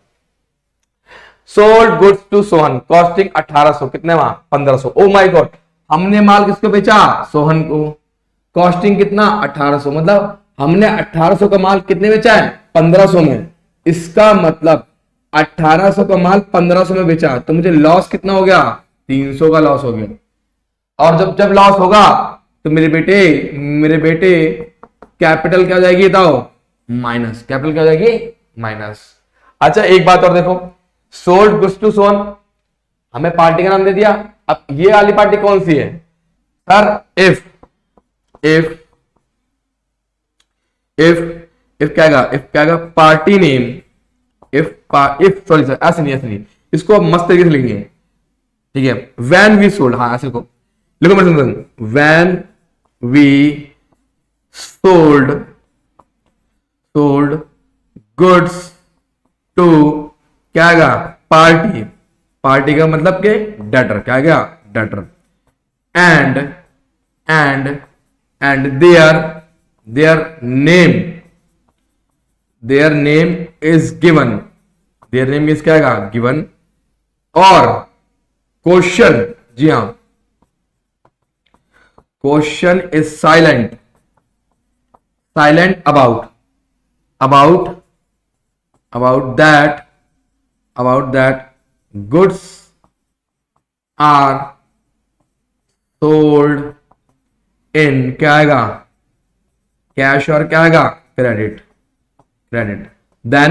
Sold goods to Sohan costing 1800, कितने वहां 1500। ओ माय गॉड, हमने माल किसको बेचा, सोहन को। कॉस्टिंग कितना 1800, मतलब हमने 1800 का माल कितने बेचा है, 1500 में। इसका मतलब 1800 का माल 1500 में बेचा, तो मुझे लॉस कितना हो गया, 300 का लॉस हो गया। और जब लॉस होगा तो मेरे बेटे कैपिटल क्या हो जाएगी बताओ, माइनस। कैपिटल क्या हो जाएगी, माइनस। अच्छा एक बात और देखो, सोल्ड गुड्स टू सोहन, हमें पार्टी का नाम दे दिया। अब ये वाली पार्टी कौन सी है सर, इफ क्या आएगा, party name. If sorry sir, ऐसे नहीं, इसको अब मस्त तरीके से लिखेंगे, ठीक है। व्हेन वी सोल्ड, हाँ ऐसे लिखो मेरे साथ, when we sold goods to क्या आएगा, पार्टी का मतलब के डेटर, क्या आएगा, debtor. And their name is given, their name is क्या आएगा, गिवन। और क्वेश्चन, जी हाँ, question is silent about that goods are sold in क्या आएगा, कैश और क्या आएगा, क्रेडिट। then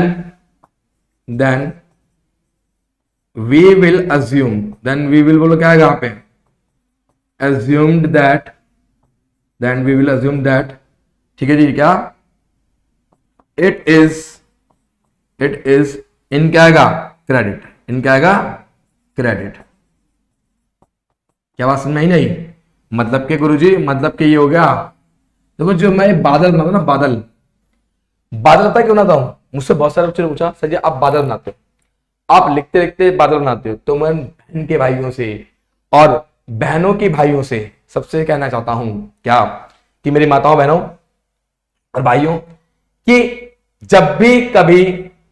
we will बोलो क्या आएगा यहाँ पे, assumed that, ठीक है जी, क्या it is इन क्या आएगा, क्रेडिट। क्या बात समझ में आई नहीं, मतलब के गुरुजी, मतलब के ये हो गया। देखो जो मैं बादल बनाता ना, बादल पता क्यों बनाता हूं, मुझसे बहुत सारे बच्चों ने पूछा सर जी आप बादल बनाते हो, आप लिखते लिखते बादल बनाते हो। तो मैं बहन के भाइयों से और बहनों की भाइयों से सबसे कहना चाहता हूं क्या, कि मेरी माताओं, बहनों और भाइयों, कि जब भी कभी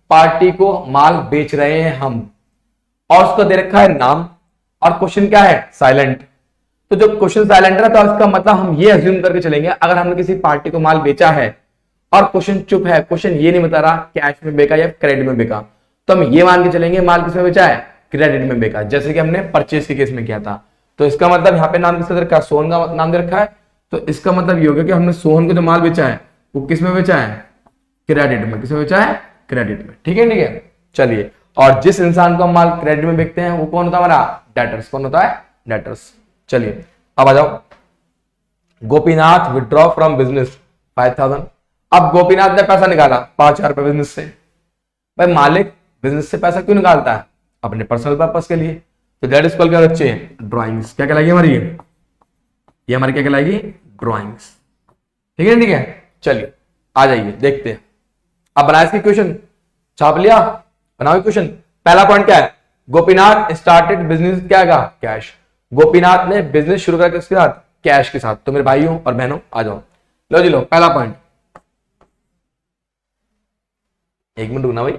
पार्टी को माल बेच रहे हैं हम और उसको दे रखा है नाम और क्वेश्चन क्या है, साइलेंट, तो जो क्वेश्चन साइलेंट है तो इसका मतलब हम ये अज्यूम करके चलेंगे, अगर हमने किसी पार्टी को माल बेचा है और क्वेश्चन चुप है, क्वेश्चन ये नहीं बता रहा कैश में बेचा या क्रेडिट में बेचा, तो हम ये मान के चलेंगे माल किसमें बेचा है, क्रेडिट में बेचा, जैसे कि हमने परचेज के केस में किया था। तो इसका मतलब यहाँ पे नाम किसका दे रखा है, सोहन का नाम दे रखा है। तो इसका मतलब ये हो गया कि हमने सोहन को जो माल बेचा है वो किस में बेचा है, क्रेडिट में। किसमें बेचा है, क्रेडिट में। ठीक है चलिए, और जिस इंसान को हम माल क्रेडिट में बेचते हैं वो कौन होता है हमारा, डेटर्स। कौन होता है, डेटर्स। चलिए अब आ जाओ, गोपीनाथ विड्रॉ फ्रॉम बिजनेस 5000। अब गोपीनाथ ने पैसा निकाला 5000 रुपए बिजनेस से, भाई मालिक बिजनेस से पैसा क्यों निकालता है? अपने पर्सनल पर्पस के लिए। तो दैट इज कॉल्ड क्या बच्चे? ड्राइंग्स। क्या कहलाएगी हमारी? ये हमारी क्या कहलाएगी? ड्राइंग्स। ठीक है, ठीक है। चलिए आ जाइए देखते हैं। अब बनाया इसकी क्वेश्चन, छाप लिया, बनाओ क्वेश्चन। पहला पॉइंट क्या है? गोपीनाथ स्टार्टेड बिजनेस क्या है? कैश। गोपीनाथ ने बिजनेस शुरू किया किसके साथ? कैश के साथ। तो मेरे भाइयों और बहनों आ जाओ, लो जी लो पहला पॉइंट। एक मिनट रुकना भाई,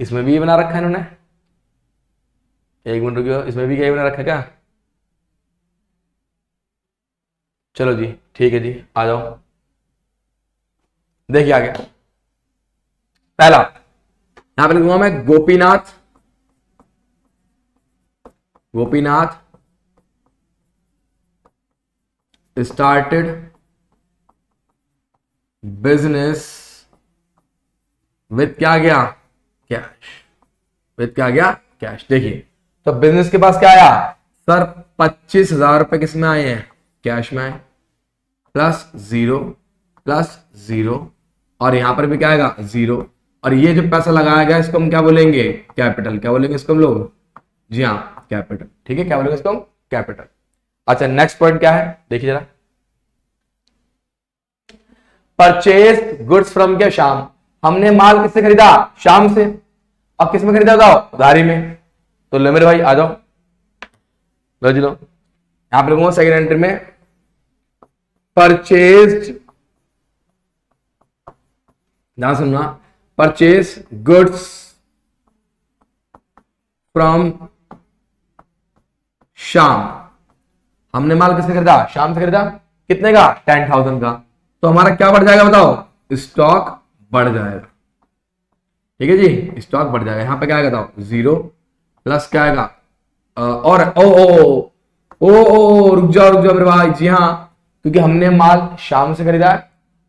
इसमें भी ये बना रखा है इन्होंने। एक मिनट रुकियो, इसमें भी क्या बना रखा है क्या? चलो जी ठीक है जी, आ जाओ। देखिए आ गया पहला, यहां पे लिखूंगा मैं गोपीनाथ स्टार्टेड बिजनेस विथ क्या गया? कैश। विथ क्या गया? कैश। देखिए तो बिजनेस के पास क्या आया सर? 25,000 रुपए किस में आए हैं? कैश में आए, प्लस जीरो, और यहां पर भी क्या आएगा? जीरो। और ये जो पैसा लगाया गया इसको हम क्या बोलेंगे? कैपिटल। क्या बोलेंगे इसको हम लोग? जी हाँ कैपिटल। ठीक है, क्या बोलेंगे इसको हम? कैपिटल। अच्छा नेक्स्ट पॉइंट क्या है देखिए जरा। परचेज गुड्स फ्रॉम क्या? शाम। हमने माल किससे खरीदा? शाम से। अब किस में खरीदा था? उधारी में। तो लो मेरे भाई आ जाओ, लो जी लो। यहां पर लिखूंगा सेकेंड एंट्री में परचेज, ध्यान सुनना, परचेज गुड्स फ्रॉम शाम। हमने माल किससे खरीदा? शाम से खरीदा। कितने का? 10,000 का। तो हमारा क्या बढ़ जाएगा बताओ? स्टॉक बढ़ जाएगा। ठीक है जी, स्टॉक बढ़ जाएगा। यहां पे क्या आएगा बताओ? जीरो, प्लस क्या आएगा? और ओ रुक जाओ रुक जाओ मेरे भाई। जी हाँ, क्योंकि हमने माल शाम से खरीदा है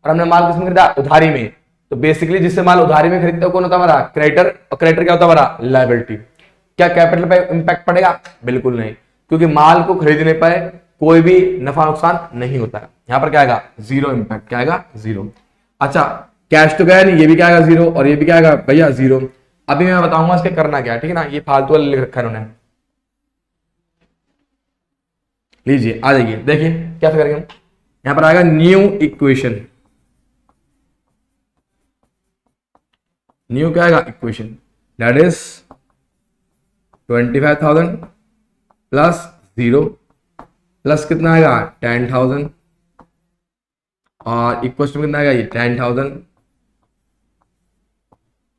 और हमने माल किसमें खरीदा? उधारी में। तो बेसिकली जिससे माल उधारी में खरीदते हो कौन होता है हमारा? क्रेडिटर। और क्रेडिटर क्या होता है हमारा? लायबिलिटी। क्या कैपिटल पे इंपैक्ट पड़ेगा? बिल्कुल नहीं, क्योंकि माल को खरीदने पर कोई भी नफा नुकसान नहीं होता है। यहां पर क्या आएगा? Zero impact. क्या आएगा? जीरो। अच्छा कैश तो गया नहीं, ये भी क्या आएगा? जीरो, और ये भी क्या आएगा भैया? जीरो। अभी मैं बताऊंगा इसके करना क्या, ठीक है ना? ये फालतू वाला लिख रखा है उन्होंने। लीजिए आ जाइए, देखिए क्या करेंगे हम। यहां पर आएगा न्यू इक्वेशन। न्यू क्या आएगा? Equation. That is 25,000 plus zero, plus कितना आएगा? 10,000, और इक्वल टू कितना आएगा? ये 10,000,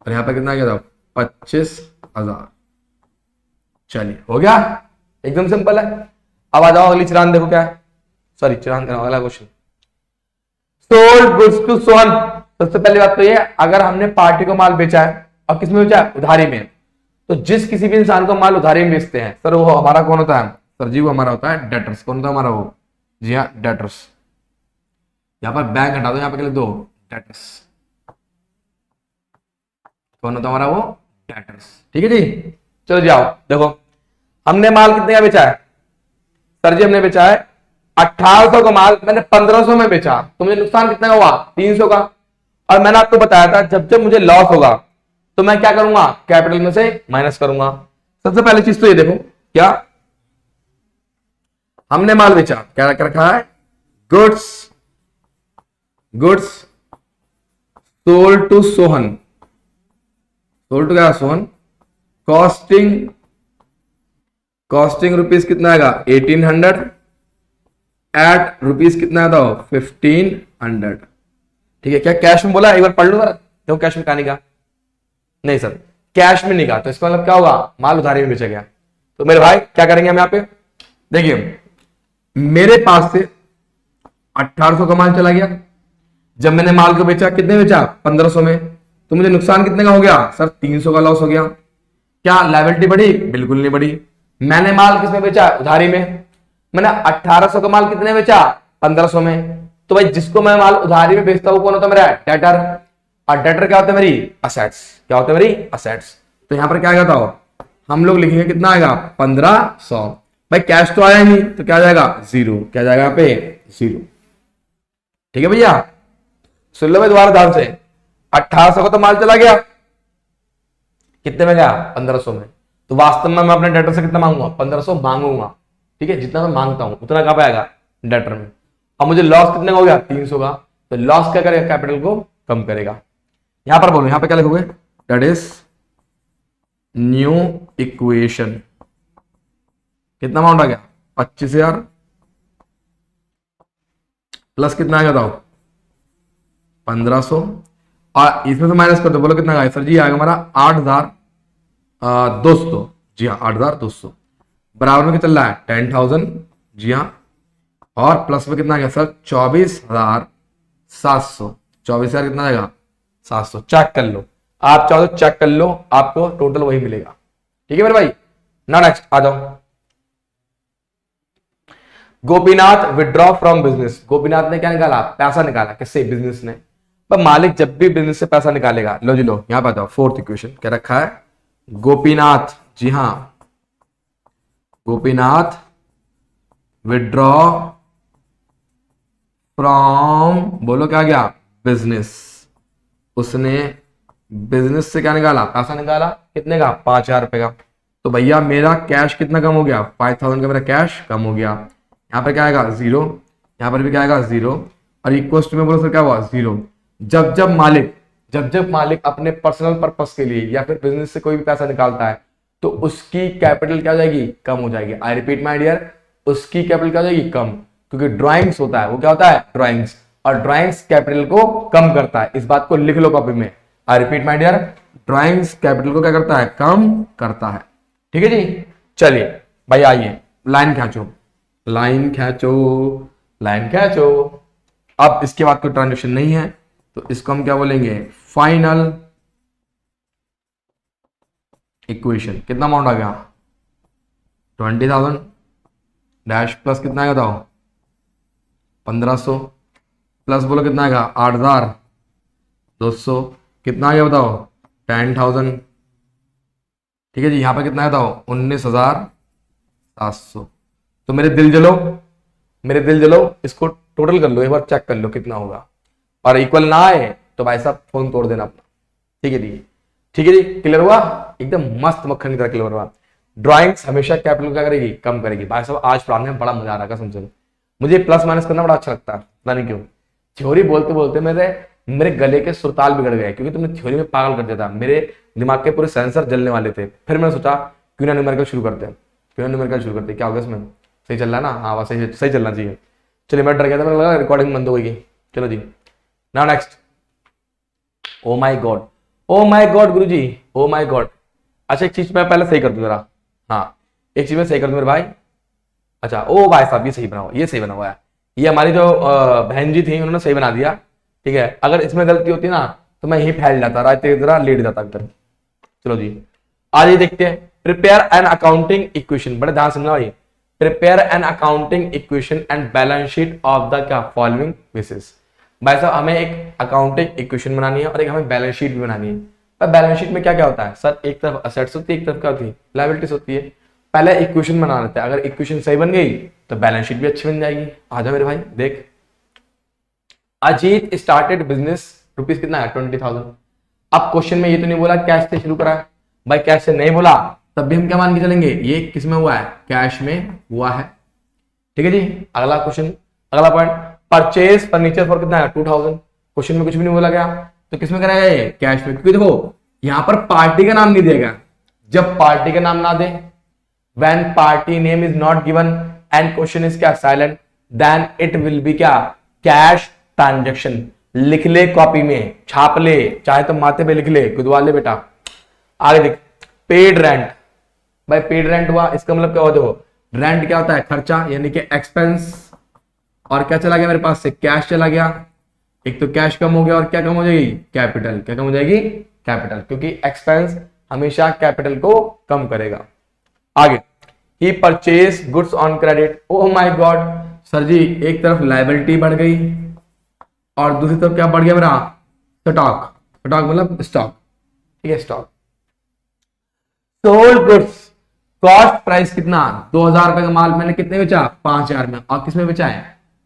और यहां पर कितना आ गया था? 25,000। चलिए हो गया, एकदम सिंपल है। अब आ जाओ अगली चिरान, देखो क्या है। सॉरी चिरान का अगला question, sold goods to Sohan. सबसे पहली बात तो ये, अगर हमने पार्टी को माल बेचा है और किसमें बेचा है? उधारी में। तो जिस किसी भी इंसान को माल उधारी में बेचते हैं सर, वो हमारा कौन होता है? सर जी वो हमारा होता है डेटर्स। कौन होता है हमारा? वो जी हाँ डेटर्स। यहां पर बैंक हटा दो, यहां पर लिख दो डेटर्स। कौन होता है हमारा? वो डेटर्स। ठीक है जी, चलो जाओ देखो हमने माल कितने का बेचा है? सर जी हमने बेचा है 1800 का माल, मैंने 1500 में बेचा, तो मुझे नुकसान कितना का हुआ? 300 का। और मैंने आपको बताया था जब जब मुझे लॉस होगा तो मैं क्या करूंगा? कैपिटल में से माइनस करूंगा। सबसे पहली चीज तो ये देखो, क्या हमने माल बेचा, क्या रखा है? Goods sold to Sohan. Sold to क्या? सोहन। कॉस्टिंग रुपीज कितना आएगा? 1800। एट रुपीज कितना आता हो? 1500। ठीक है, क्या कैश में बोला? एक बार पढ़ लो जरा, देखो कैश में कहां नहीं कहा? नहीं सर कैश में नहीं कहा, तो इसका मतलब क्या होगा? माल उधारी में बेचा गया। तो मेरे भाई क्या करेंगे हम यहां पे? देखिए मेरे पास से 1800 का माल चला गया, जब मैंने माल को बेचा कितने बेचा? 1500 में। तो मुझे नुकसान कितने का हो गया? सर 300 का लॉस हो गया। क्या लायबिलिटी बढ़ी? बिल्कुल नहीं बढ़ी। मैंने माल किसमें बेचा? उधारी में। मैंने 1800 का माल कितने बेचा? 1500 में। तो भाई जिसको मैं माल उधारी में बेचता हूं कौन होता है मेरा? डेटर। और डेटर क्या होता है? मेरी असेट्स। क्या होता है? मेरी असेट्स। तो यहां पर क्या आएगा था? हम लोग लिखेंगे कितना आएगा? 1500। भाई कैश तो आया नहीं, तो क्या जाएगा? जीरो। क्या जाएगा यहाँ पे? जीरो। ठीक है भैया, सुन लो मैं दोबारा ध्यान से। 1800 का तो माल चला गया, कितने में गया 1500 में। तो वास्तव में मैं अपने डेटर से कितना मांगूंगा 1500 मांगूंगा, ठीक है, जितना मैं मांगता हूं उतना कब आएगा डेटर में। अब मुझे लॉस कितने का हो गया 300 का, तो लॉस क्या करेगा कैपिटल को कम करेगा। यहां पर बोलो, यहां पर क्या लिखोगे, दैट इज न्यू इक्वेशन, कितना अमाउंट आ गया 25,000 प्लस कितना आएगा बताओ 1500, और इसमें से माइनस कर दो, बोलो कितना आएगा सर जी, आएगा हमारा 8,200, जी हाँ 8,200, बराबर में क्या चल रहा है 10,000, जी हाँ, और प्लस में कितना आ गया सर 24,700, 24,000 कितना आएगा 700, चेक कर लो, आप चाहो तो चेक कर लो, आपको टोटल वही मिलेगा, ठीक है मेरे भाई। ना नेक्स्ट आ जाओ, Gopinath withdraw from business, Gopinath ने क्या निकाला पैसा निकाला, किससे बिजनेस ने। पर मालिक जब भी बिजनेस से पैसा निकालेगा, लो जी लो यहां पर बताओ फोर्थ इक्वेशन क्या रखा है, गोपीनाथ, जी हां गोपीनाथ विड्रॉ फ्रॉम, बोलो क्या गया बिजनेस, उसने बिजनेस से क्या निकाला पैसा निकाला, कितने का 5,000 रुपए का। तो भैया मेरा कैश कितना कम हो गया 5,000 का, मेरा कैश कम हो गया। यहाँ पर क्या आएगा 0, यहाँ पर भी क्या आएगा 0, और इक्वल टू में बोलो सर क्या हुआ 0। जब जब मालिक अपने पर्सनल पर्पस के लिए या फिर बिजनेस से कोई भी पैसा निकालता है तो उसकी कैपिटल क्या हो जाएगी कम हो जाएगी। आई रिपीट माय डियर, उसकी कैपिटल क्या हो जाएगी कम, क्योंकि ड्राइंग्स होता है, वो क्या होता है ड्राइंग्स, और ड्राइंग्स कैपिटल को कम करता है। इस बात को लिख लो कॉपी में, I repeat my dear, drawings capital को क्या करता है कम करता है, ठीक है जी। चलिए भाई आइए लाइन खींचो, लाइन खींचो, लाइन खींचो। अब इसके बाद कोई ट्रांजेक्शन नहीं है तो इसको हम क्या बोलेंगे फाइनल इक्वेशन। कितना अमाउंट आ गया 20,000 डैश प्लस कितना आएगा बताओ 1,500 प्लस बोलो कितना आएगा 8,200, कितना आ गया बताओ 10,000, ठीक है जी। यहां पर कितना है बताओ 19,700। तो मेरे दिल जलो, इसको टोटल कर लो एक बार, चेक कर लो कितना होगा, और इक्वल ना आए तो भाई साहब फोन तोड़ देना अपना, ठीक है जी, ठीक है जी। क्लियर हुआ, एकदम मस्त मक्खन की तरह क्लियर हुआ। ड्राइंग्स हमेशा कैपिटल क्या करेगी कम करेगी। भाई साहब आज पढ़ाने में बड़ा मजा आ रहा है कसम से, मुझे प्लस माइनस करना बड़ा अच्छा लगता है, पता नहीं क्यों। थ्योरी बोलते बोलते मेरे गले के सुरताल बिगड़ गए, क्योंकि तुमने थ्योरी में पागल कर दिया था, मेरे दिमाग के पूरे सेंसर जलने वाले थे। फिर मैंने सोचा क्यों ना न्यूमेरिकल शुरू करते हैं, क्या होगा इसमें, सही चल रहा है ना, हाँ बस सही चलना चाहिए। चलिए मैं डर गया था, मेरे लगा रिकॉर्डिंग बंद हो गई। चलो जी now next. Oh my god गुरुजी, ओ माय गॉड। अच्छा एक चीज मैं पहले सही कर दूं जरा, हाँ एक चीज मैं सही कर दूं मेरे भाई। अच्छा ओ भाई साहब ये सही बना हुआ, ये सही बना हुआ है, ये हमारी जो बहन जी थी उन्होंने सही बना दिया, ठीक है। अगर इसमें गलती होती ना तो मैं यही फैल जाता, रास्ते की तरह लेट जाता अंदर। चलो जी आइए देखते हैं, प्रिपेयर एन अकाउंटिंग इक्वेशन, बड़े ध्यान समझना भाई, prepare an accounting equation and balance sheet of the क्या फॉलोइंग बेसिस। भाई साहब हमें एक अकाउंटिंग इक्वेशन बनानी है और एक हमें बैलेंस शीट भी बनानी है। पर बैलेंस शीट में क्या क्या होता है सर, एक तरफ असेट्स होती है, एक तरफ क्या होती है लायबिलिटीज होती है। पहले इक्वेशन बना लेते हैं, अगर इक्वेशन सही बन गई तो बैलेंस शीट भी अच्छी बन जाएगी। आजा मेरे भाई देख, अजीत स्टार्टेड बिजनेस, रुपीज कितना है 20,000। अब क्वेश्चन में ये तो नहीं बोला कैश से शुरू करा है, भाई कैश से नहीं बोला तब भी हम क्या मान के चलेंगे ये किस में हुआ है कैश में हुआ है, ठीक है जी। अगला क्वेश्चन, अगला पॉइंट, परचेज फर्नीचर फॉर कितना है 2,000। क्वेश्चन में कुछ भी नहीं बोला गया तो किस में कराया ये कैश में, क्योंकि देखो यहां पर पार्टी का नाम नहीं दिया गया। जब पार्टी का नाम ना दे, when party name is not given and question is क्या silent, then it will be क्या कैश ट्रांजेक्शन। लिख ले कॉपी में, छाप ले, चाहे तो माथे पे लिख ले, गुदवा ले बेटा। आगे देख, पेड रेंट, भाई पेड रेंट हुआ इसका मतलब क्या हुआ, देखो रेंट क्या होता है खर्चा यानी कि एक्सपेंस, और क्या चला गया मेरे पास से कैश चला गया। एक तो कैश कम हो गया और क्या कम हो जाएगी कैपिटल, क्या कम हो जाएगी कैपिटल, क्योंकि एक्सपेंस हमेशा कैपिटल को कम करेगा। आगे, he purchase goods on credit. Oh my god sir जी, एक तरफ लायबिलिटी बढ़ गई और दूसरी तरफ क्या बढ़ गया मेरा स्टॉक, स्टॉक मतलब स्टॉक, ठीक है stock. Sold goods, cost price कितना 2,000 रुपए का माल मैंने कितने बेचा 5,000 में, और किसमें बेचा है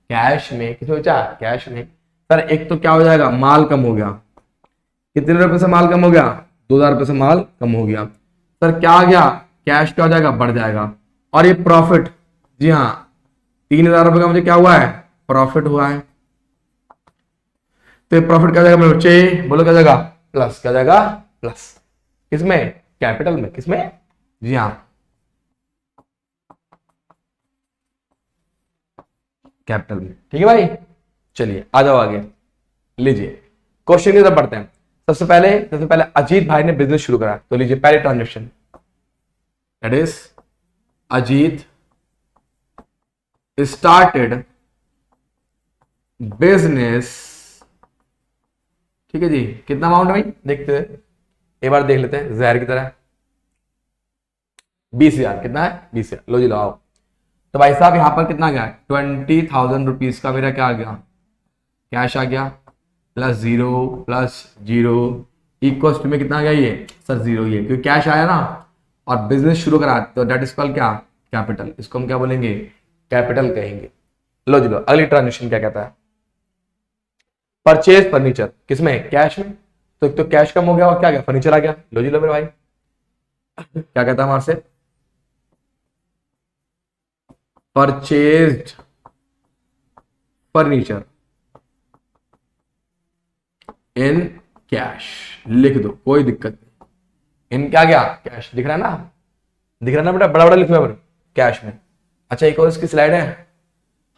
कैश में, किसमें बेचा कैश में। सर एक तो क्या हो जाएगा माल कम हो गया, कितने रुपए से माल कम हो गया 2,000 रुपए से माल कम हो गया। सर क्या आ गया, कैश क्या हो जाएगा, बढ़ जाएगा। और ये प्रॉफिट, जी हाँ 3,000 रुपए का मुझे क्या हुआ है, प्रॉफिट हुआ है। तो ये प्रॉफिट क्या जाएगा मेरे बच्चे, बोलो क्या जाएगा, प्लस। क्या जाएगा, प्लस। किसमें, कैपिटल में। किसमें, जी हाँ कैपिटल में। ठीक है भाई, चलिए आ जाओ आगे। लीजिए क्वेश्चन की तरफ बढ़ते हैं। सबसे पहले अजीत भाई ने बिजनेस शुरू करा, तो लीजिए पहले transaction, that is Ajit started business. ठीक है जी, कितना अमाउंट है भाई, देखते हैं एक बार, देख लेते हैं जहर की तरह। 20,000, कितना है, 20,000। लो जी लो आओ। तो भाई साहब यहां पर कितना गया, 20,000 रुपीज का मेरा क्या आ गया, कैश आ गया, प्लस जीरो इक्वल्स टू में कितना आ गया, ये सर जीरो, ये क्योंकि कैश आया ना और बिजनेस शुरू करा, तो डेट इज कॉल्ड क्या, कैपिटल। इसको हम क्या बोलेंगे, कैपिटल कहेंगे। लो जी लो, अगली ट्रांजेक्शन क्या कहता है, परचेज फर्नीचर। किसमें, कैश में। तो एक तो कैश कम हो गया और क्या गया, फर्नीचर आ गया। लो जी लो मेरे भाई, क्या कहता है हमारे से, परचेज्ड फर्नीचर इन कैश, लिख दो कोई दिक्कत नहीं। इन क्या गया, कैश। दिख रहा है ना, दिख रहा है ना बेटा, बड़ा बड़ा लिखना है कैश में। अच्छा एक और इसकी स्लाइड है,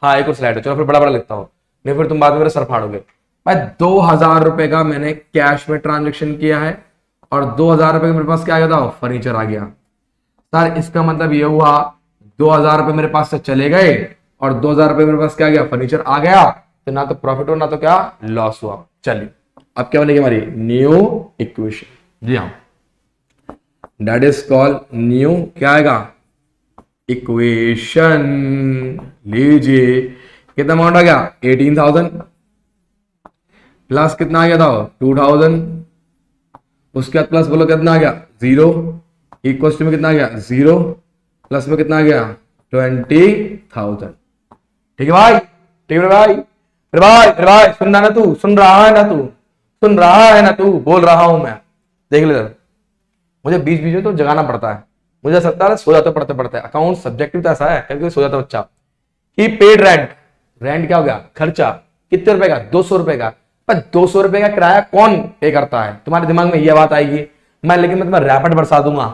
हाँ एक और स्लाइड है, चलो फिर बड़ा बड़ा लिखता हूं, नहीं फिर तुम बाद में मेरे सर फाड़ोगे। भाई 2,000 रुपए का मैंने कैश में ट्रांजेक्शन किया है और 2,000 रुपए का मेरे पास क्या आ गया था, फर्नीचर आ गया। सर इसका मतलब ये हुआ 2,000 रुपए मेरे पास से चले गए और 2,000 रुपए मेरे पास क्या गया, फर्नीचर आ गया। तो ना तो प्रॉफिट हुआ ना तो क्या लॉस हुआ। चलिए अब क्या बनेगी हमारी न्यू इक्वेशन, जी हाँ दैट इज कॉल्ड न्यू क्या आएगा, इक्वेशन। लीजिए कितना अमाउंट आ गया, 18,000 प्लस कितना आ गया था, 2,000। उसके बाद प्लस बोलो कितना आ गया, 0 इक्वल टू में कितना आ गया, 0 प्लस में कितना आ गया, 20,000। ठीक है भाई, ठीक है भाई, मेरे भाई, मेरे भाई सुन रहा ना तू, सुन रहा है ना तू, सुन रहा है ना तू, बोल रहा हूं मैं। देख ले मुझे बीच बीच में तो जगाना पड़ता है, मुझे लगता है सो जाते पढ़ते पढ़ते। अकाउंट सब्जेक्टिव तो ऐसा है क्योंकि सो जाता बच्चा। ही पेड रेंट, रेंट क्या हो गया, खर्चा। कितने रुपए का, 200 रुपए का। पर 200 रुपए का किराया कौन पे करता है, तुम्हारे दिमाग में यह बात आएगी। लेकिन मैं तुम्हें रैपिड बरसा दूंगा,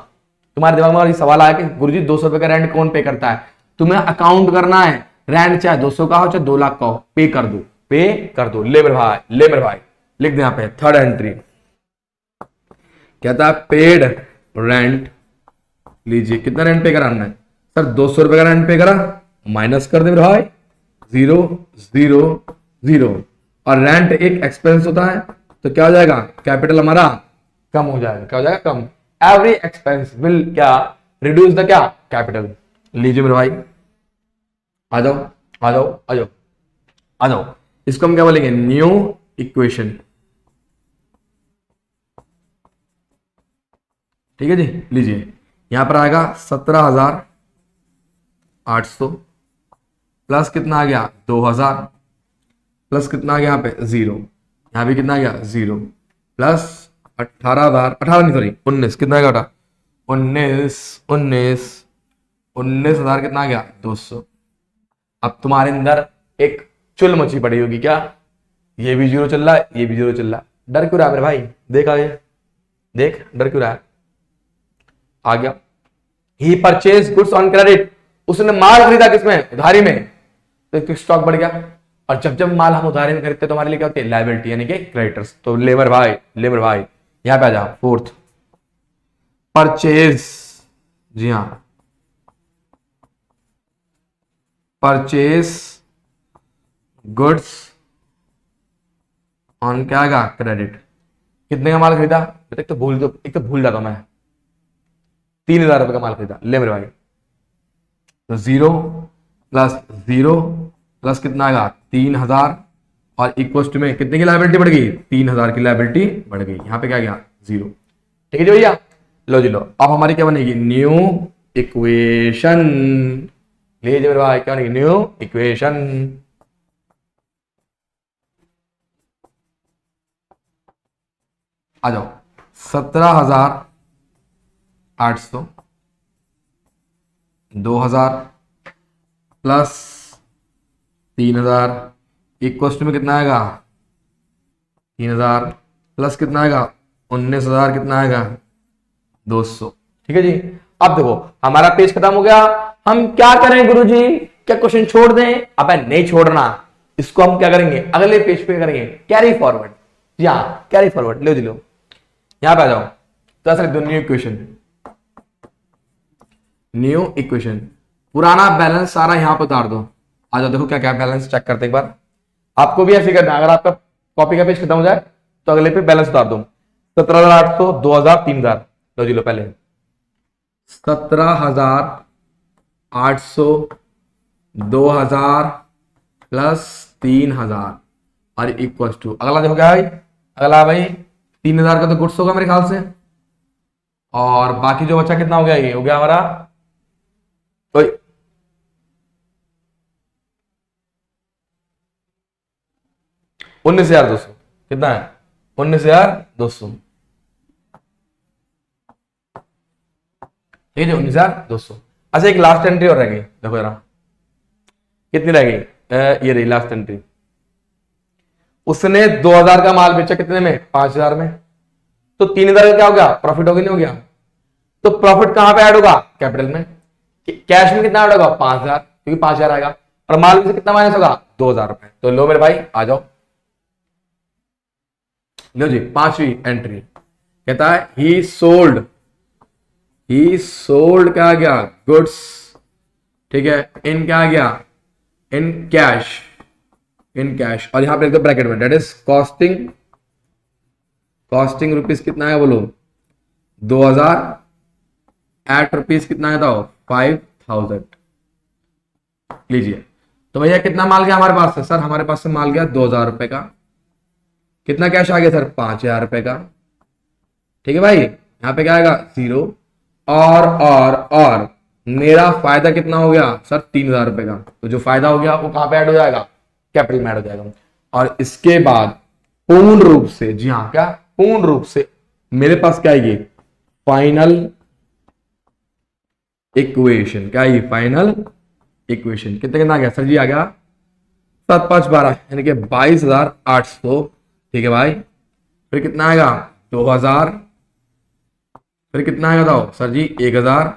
तुम्हारे दिमाग में सवाल आया कि गुरुजी 200 रुपए का रेंट कौन पे करता है। तुम्हें अकाउंट करना है, रेंट चाहे 200 का हो चाहे 2 लाख का हो, पे कर दो, पे कर दो। ले मेरे भाई, ले मेरे भाई, लिख दे यहां पे थर्ड एंट्री, कहता है पेड रेंट। लीजिए कितना रेंट पे कराना है, सर 200 रुपए का रेंट पे करा, माइनस कर दे मेरे भाई, 0 0 0। और रेंट एक एक्सपेंस होता है तो क्या हो जाएगा, कैपिटल हमारा कम हो जाएगा। क्या हो जाएगा, कम। एवरी एक्सपेंस विल क्या, रिड्यूस द क्या, कैपिटल। लीजिए मेरे भाई, आ जाओ आ जाओ आ जाओ आ जाओ। इसको हम क्या बोलेंगे, न्यू इक्वेशन। ठीक है जी, लीजिए यहां पर आएगा 17,800 प्लस कितना आ गया, 2,000 प्लस कितना आ गया यहाँ पे 0, यहाँ भी कितना आ गया 0 प्लस 18,000, 18 नहीं सॉरी 19, कितना आ गया बेटा 19,000 कितना आ गया 200। अब तुम्हारे अंदर एक चुल मची पड़ी होगी, क्या ये भी 0 चल रहा है, ये भी 0 चल रहा है, डर क्यों रहा है मेरे भाई, देख आगे, देख डर क्यों रहा है। आ गया, ही परचेज गुड्स ऑन क्रेडिट, उसने माल खरीदा किसमें, उधारी में, तो स्टॉक बढ़ गया। और जब जब माल हम उधारी में खरीदते तो हमारे लिए क्या होती है, लायबिलिटी यानी कि क्रेडिटर्स। तो लेबर भाई, लेबर भाई यहां पे आ जा, फोर्थ परचेज, जी हां परचेज गुड्स ऑन क्या आएगा, क्रेडिट। कितने का माल खरीदा, एक तो भूल जाता हूं मैं, 3,000 रुपए का माल खरीदा, ले मेरे भाई। तो 0 प्लस 0 प्लस कितना आएगा 3,000 और इक्वल टू में कितने की लायबिलिटी बढ़ गई, 3,000 की लायबिलिटी बढ़ गई। यहां पे क्या गया 0। ठीक है जी भैया, लो जी लो, अब हमारी क्या बनेगी, न्यू इक्वेशन। लीजिए मेरे भाई, क्या बनेगी, न्यू इक्वेशन। आ जाओ, 17,800, 2,000 प्लस 3,000 इक्वल टू में कितना आएगा 3,000 प्लस कितना आएगा 19,000 कितना आएगा 200। ठीक है जी। अब देखो हमारा पेज खत्म हो गया। हम क्या करें गुरुजी, क्या क्वेश्चन छोड़ दें? अब नहीं छोड़ना, इसको हम क्या करेंगे अगले पेज पे करेंगे कैरी फॉरवर्ड। जी हाँ कैरी फॉरवर्ड, लो जी लो, यहां पे आ जाओ। तो ऐसा लिख दो न्यू इक्वेशन, न्यू इक्वेशन, पुराना बैलेंस सारा यहां पे उतार दो। आ जाओ देखो क्या क्या बैलेंस चेक करते एक बार। आपको भी ऐसे करना है, अगर आपका कॉपी का पेज खत्म हो जाए तो अगले पे बैलेंस उतार दो। 17,800, 2,000, 3,000, लो जी लो पहले 17,800, 2,000 प्लस 3,000 और इक्वल टू अगला देखो क्या है, अगला भाई 3,000 का तो गुड्स होगा मेरे ख्याल से, और बाकी जो बचा कितना हो गया, ये हो गया हमारा 19,200। कितना है 19,200, ठीक है 19,200। अच्छा एक लास्ट एंट्री और रह गई, देखो जरा कितनी रह गई, ये रही लास्ट एंट्री। उसने 2,000 का माल बेचा कितने में, 5,000 में। तो 3,000 का क्या हो गया, प्रॉफिट हो गया नहीं हो गया? तो प्रॉफिट कहां पे ऐड होगा, कैपिटल में। कैश में कितना ऐड होगा 5,000, क्योंकि 5,000 आएगा, और माल में से कितना माइनस होगा 2,000 रुपए। तो लो मेरे भाई आ जाओ, लो जी पांचवी एंट्री कहता है ही सोल्ड क्या आ गया गुड्स, ठीक है, इन क्या आ गया इन कैश, और यहां पे लिख दो ब्रैकेट में दैट इज कॉस्टिंग रुपीज कितना है बोलो 2,000 एट रुपीज कितना है बताओ 5,000। लीजिए तो भैया कितना माल गया हमारे पास से, सर हमारे पास से माल गया 2,000 रुपए का। कितना कैश आ गया सर 5,000 रुपए का। ठीक है भाई, यहां पे क्या आएगा 0, और मेरा फायदा कितना हो गया सर 3,000 रुपए का। तो जो फायदा हो गया वो कहां पे ऐड हो जाएगा, कैपिटल में ऐड हो जाएगा। और इसके बाद पूर्ण रूप से, जी हाँ क्या पूर्ण रूप से मेरे पास क्या आएगी फाइनल इक्वेशन। क्या आएगी फाइनल इक्वेशन। कितना आ गया सर जी, आ गया 7, 5, 12 यानी कि 22,800। ठीक है भाई, फिर कितना आएगा 2,000, फिर कितना आएगा बताओ सर जी 1,000,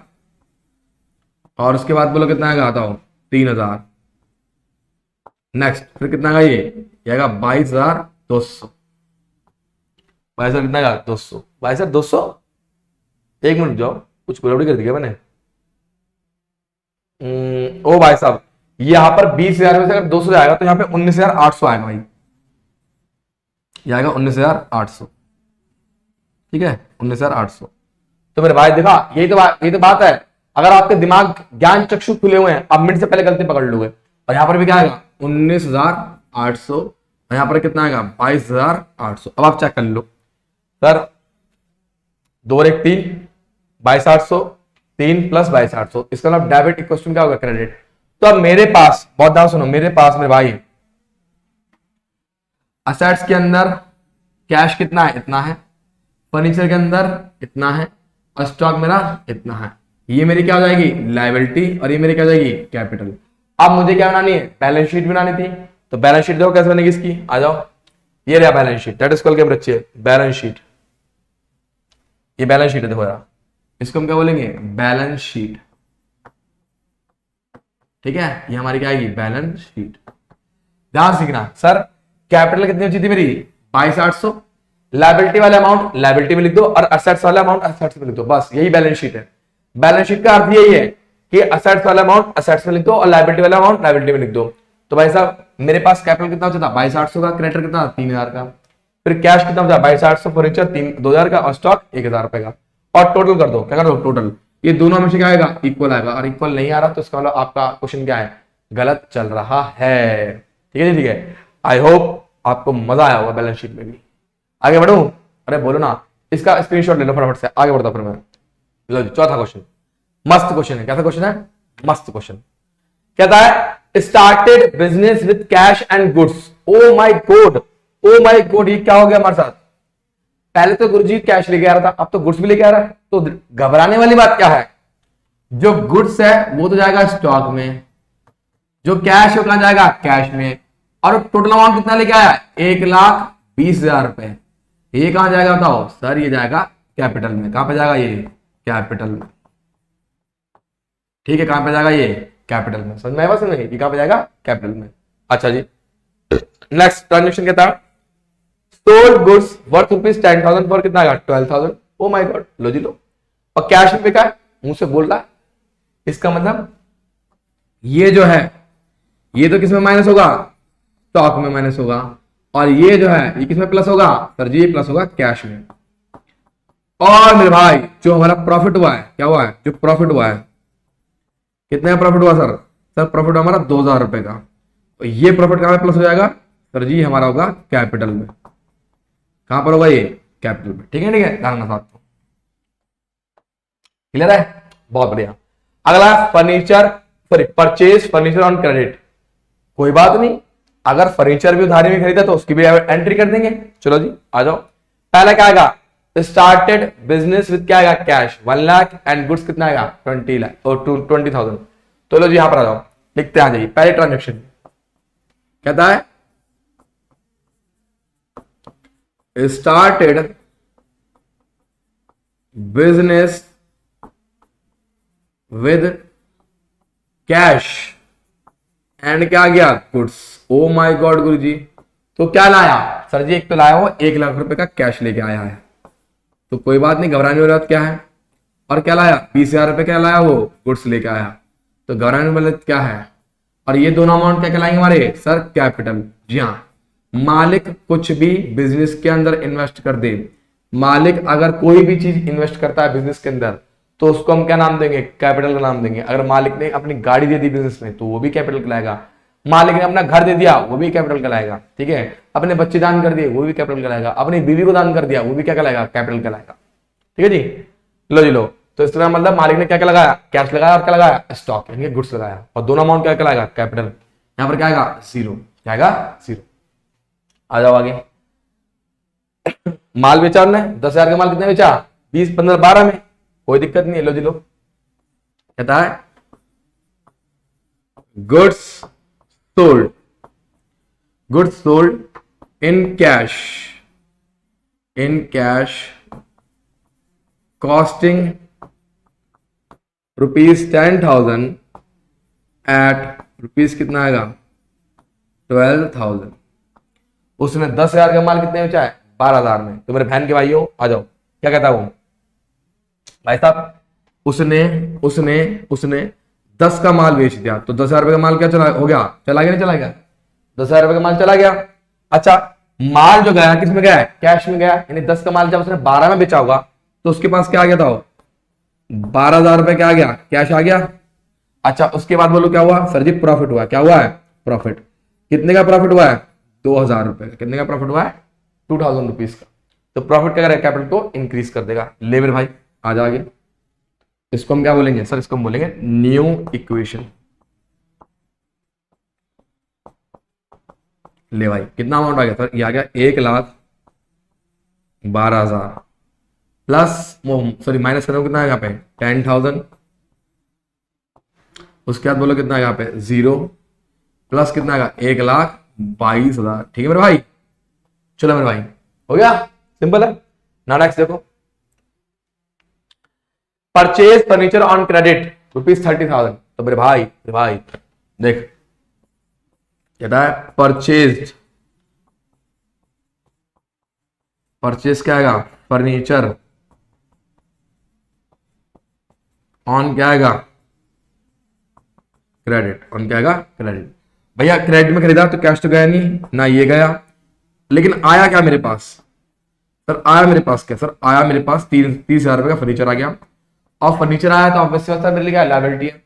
और उसके बाद बोलो कितना आएगा बताओ 3,000। नेक्स्ट फिर कितना आएगा ये आएगा 22,200। भाई साहब कितना आएगा 200, भाई साहब 200। एक मिनट जाओ, कुछ गड़बड़ी कर दी क्या मैंने? ओ भाई साहब यहां पर 20,000 में से अगर 200 आएगा तो यहां पे 19,800 आएगा भाई, ये आएगा 19,800। ठीक है 19,800। तो मेरे भाई देखा यही तो बात है। अगर आपके दिमाग ज्ञान चक्षु खुले हुए हैं, आप मिनट से पहले गलती पकड़ लोगे। और यहां पर भी क्या आएगा 19,800, और यहां पर कितना आएगा 22,800। अब आप चेक कर लो सर, 2 और 1 3, 22,800, 3 प्लस 22,800, इसका मतलब डेबिट इक्वल टू क्या होगा क्रेडिट। तो अब मेरे पास बहुत ध्यान सुनो, मेरे पास मेरे भाई असेट्स के अंदर कैश कितना है, इतना है, फर्नीचर के अंदर इतना है, और स्टॉक मेरा इतना है। ये मेरी क्या हो जाएगी लायबिलिटी, और ये मेरी क्या हो जाएगी कैपिटल। अब मुझे क्या बनानी है, बैलेंस शीट बनानी थी। तो बैलेंस शीट देखो कैसे बनेगी इसकी, आ जाओ, ये रहा balance sheet, that is called के बच्चे बैलेंस शीट। ये बैलेंस शीट है देखो यार, इसको हम क्या बोलेंगे बैलेंस शीट। ठीक है, ये हमारी क्या आएगी बैलेंस शीट। ध्यान सीखना सर, कैपिटल कितनी बची थी मेरी 22,800, लायबिलिटी वाला अमाउंट लायबिलिटी में लिख दो, और असेट्स वाला अमाउंट असेट्स में लिख दो, बस यही बैलेंस शीट है। बैलेंस शीट का अर्थ यही है कि असेट्स वाला अमाउंट असेट्स में लिख दो और लायबिलिटी वाला अमाउंट लायबिलिटी में लिख दो। तो भाई साहब मेरे पास कैपिटल कितना बचा था 22,800 का, क्रेडिटर कितना 3,000 का, फिर कैश कितना बचा 22,800, फर्नीचर 2,000 का, और स्टॉक 1,000 रुपए का। और टोटल कर दो, क्या कर दो टोटल, ये दोनों में से क्या आएगा इक्वल आएगा, और इक्वल नहीं आ रहा तो इसका मतलब आपका क्वेश्चन क्या है गलत चल रहा है। ठीक है जी, ठीक है। आई होप आपको मजा आया होगा बैलेंस शीट में भी। आगे बढ़ू, अरे बोलो ना, इसका स्क्रीनशॉट ले लो फटाफट से, आगे बढ़ता फिर मैं। लो जी चौथा क्वेश्चन, मस्त क्वेश्चन है। कैसा क्वेश्चन है, मस्त क्वेश्चन। कहता है started business with cash and goods. O my god, oh my God, ये क्या हो गया हमारे साथ। पहले तो गुरुजी कैश लेके आ रहा था, अब तो गुड्स भी लेके आ रहा है, तो घबराने वाली बात क्या है? जो गुड्स है वो तो जाएगा स्टॉक में, जो कैश है वो कहां जाएगा? कैश में। और टोटल अमाउंट कितना लेके आया? 1,20,000 रुपए। ये कहां जाएगा बताओ? सर ये जाएगा कैपिटल में। कहां पे जाएगा ये? कैपिटल में। ठीक है, कहां पे जाएगा ये? कैपिटल में। समझ में आया? समझ में? कहां पे जाएगा? कैपिटल में। अच्छा जी, नेक्स्ट ट्रांजेक्शन क्या था? सोल्ड गुड्स वर्थ ₹10,000 फॉर कितना आएगा? 12,000। ओ माय गॉड, लो जी लो। और कैश में बिका है, मुंह से बोल रहा है। इसका मतलब ये जो है ये तो किसमें माइनस होगा? स्टॉक में माइनस होगा। और ये जो है ये किसमें प्लस होगा? सर जी ये प्लस होगा कैश में। और मेरे भाई जो हमारा प्रॉफिट हुआ है, क्या हुआ है? जो प्रॉफिट हुआ है, कितने का प्रॉफिट हुआ सर? सर प्रॉफिट हमारा 2,000 रुपए का। तो ये प्रॉफिट कहां पे प्लस हो जाएगा? सर जी हमारा होगा कैपिटल में। कहां पर होगा ये? कैपिटल में। ठीक है, ठीक है, ध्यान साथ को। क्लियर है? बहुत बढ़िया। अगला furniture, sorry purchase furniture on credit. कोई बात नहीं, अगर फर्नीचर भी उधारी में खरीदा तो उसकी भी एंट्री कर देंगे। चलो जी आ जाओ। पहला क्या आएगा? स्टार्टेड बिजनेस विद क्या आएगा? कैश 1 लाख एंड गुड्स कितना आएगा? 20 लाख और 20,000। तो लो जी यहां पर आ जाओ, लिखते आ जाइए। पहले ट्रांजेक्शन कहता है started business with cash and क्या आ गया? गुड्स। ओ माय गॉड गुरुजी, तो क्या लाया? सर जी एक तो लाया वो 1 लाख रुपए का कैश लेके आया है, तो कोई बात नहीं, घबराने वाली बात क्या है? और क्या लाया? 20,000 रुपए क्या लाया? वो गुड्स लेके आया, तो घबराने वाली बात क्या है? और ये दोनों अमाउंट क्या कहलाएंगे हमारे? Sir capital. जी हाँ, मालिक कुछ भी बिजनेस के अंदर इन्वेस्ट कर दे, मालिक अगर कोई भी चीज इन्वेस्ट करता है बिजनेस के अंदर तो उसको हम क्या नाम देंगे? कैपिटल का नाम देंगे। अगर मालिक ने अपनी गाड़ी दे दी बिजनेस में तो वो भी कैपिटल कहलाएगा। मालिक ने अपना घर दे दिया वो भी कैपिटल कहलाएगा। ठीक है, अपने बच्चे दान कर दिए वो भी कैपिटल कहलाएगा, अपनी बीवी को दान कर दिया वो भी क्या कहलाएगा? कैपिटल कहलाएगा। ठीक है जी, लो जी लो। तो इस तरह मतलब मालिक ने क्या क्या लगाया? कैश लगाया और क्या लगाया? स्टॉक यानी गुड्स लगाया, और दोनों अमाउंट क्या कहलाएगा? कैपिटल। यहां पर क्या आएगा? 0। क्या आएगा? 0। आ जाओ आगे। माल बेचा हमने 10,000 का माल कितने बेचा? 20, 15, 12 में। कोई दिक्कत नहीं है, लो जी लो। कहता है goods sold, goods sold in cash, in cash costing ₹10,000 at rupees कितना आएगा? 12,000। उसने 10,000 का माल कितने बेचा है? 12,000 में। तो मेरे बहन के भाइयों आ जाओ, क्या कहता हूं भाई साहब? उसने उसने उसने 10 का माल बेच दिया, तो 10,000 रुपए का माल क्या चला हो गया? चला गया नहीं चला गया? 10,000 रुपए का माल चला गया। अच्छा, माल जो गया किस में गया? कैश में गया। यानी 10 का माल जब उसने 12 में बेचा होगा तो उसके पास क्या आ गया था? 12,000 रुपए क्या आ गया? कैश आ गया। अच्छा, उसके बाद बोलो क्या हुआ? सर जी प्रॉफिट हुआ। क्या हुआ है? प्रॉफिट। कितने का प्रॉफिट हुआ है? 2,000 रुपए का। कितने का प्रॉफिट हुआ है? 2,000 रुपीज का। तो प्रॉफिट क्या करेगा? कैपिटल को इंक्रीज कर देगा। ले मेरे भाई आ जा आगे। इसको हम क्या बोलेंगे? सर इसको हम बोलेंगे न्यू इक्वेशन। ले भाई कितना अमाउंट आ गया? सर ये आ गया 1,12,000 प्लस सॉरी माइनस करो कितना है यहाँ पे? 10,000। उसके बाद बोलो कितना है यहाँ पे? 0 प्लस कितना आएगा? 1,22,000। ठीक है मेरे भाई, चलो मेरे भाई हो गया, सिंपल है ना। नेक्स्ट देखो, परचेज फर्नीचर ऑन क्रेडिट ₹30,000। तो मेरे भाई देख कहता है परचेज, परचेज क्या आएगा? फर्नीचर ऑन क्या आएगा? क्रेडिट। ऑन क्या आएगा? क्रेडिट। भैया क्रेडिट में खरीदा तो कैश तो गया नहीं ना, ये गया, लेकिन आया क्या मेरे पास? सर आया मेरे पास क्या? सर आया मेरे पास 30,000 रुपए का फर्नीचर आ गया। और फर्नीचर आया तो ऑब्वियस बात है मेरे लिए क्या? लायबिलिटी है।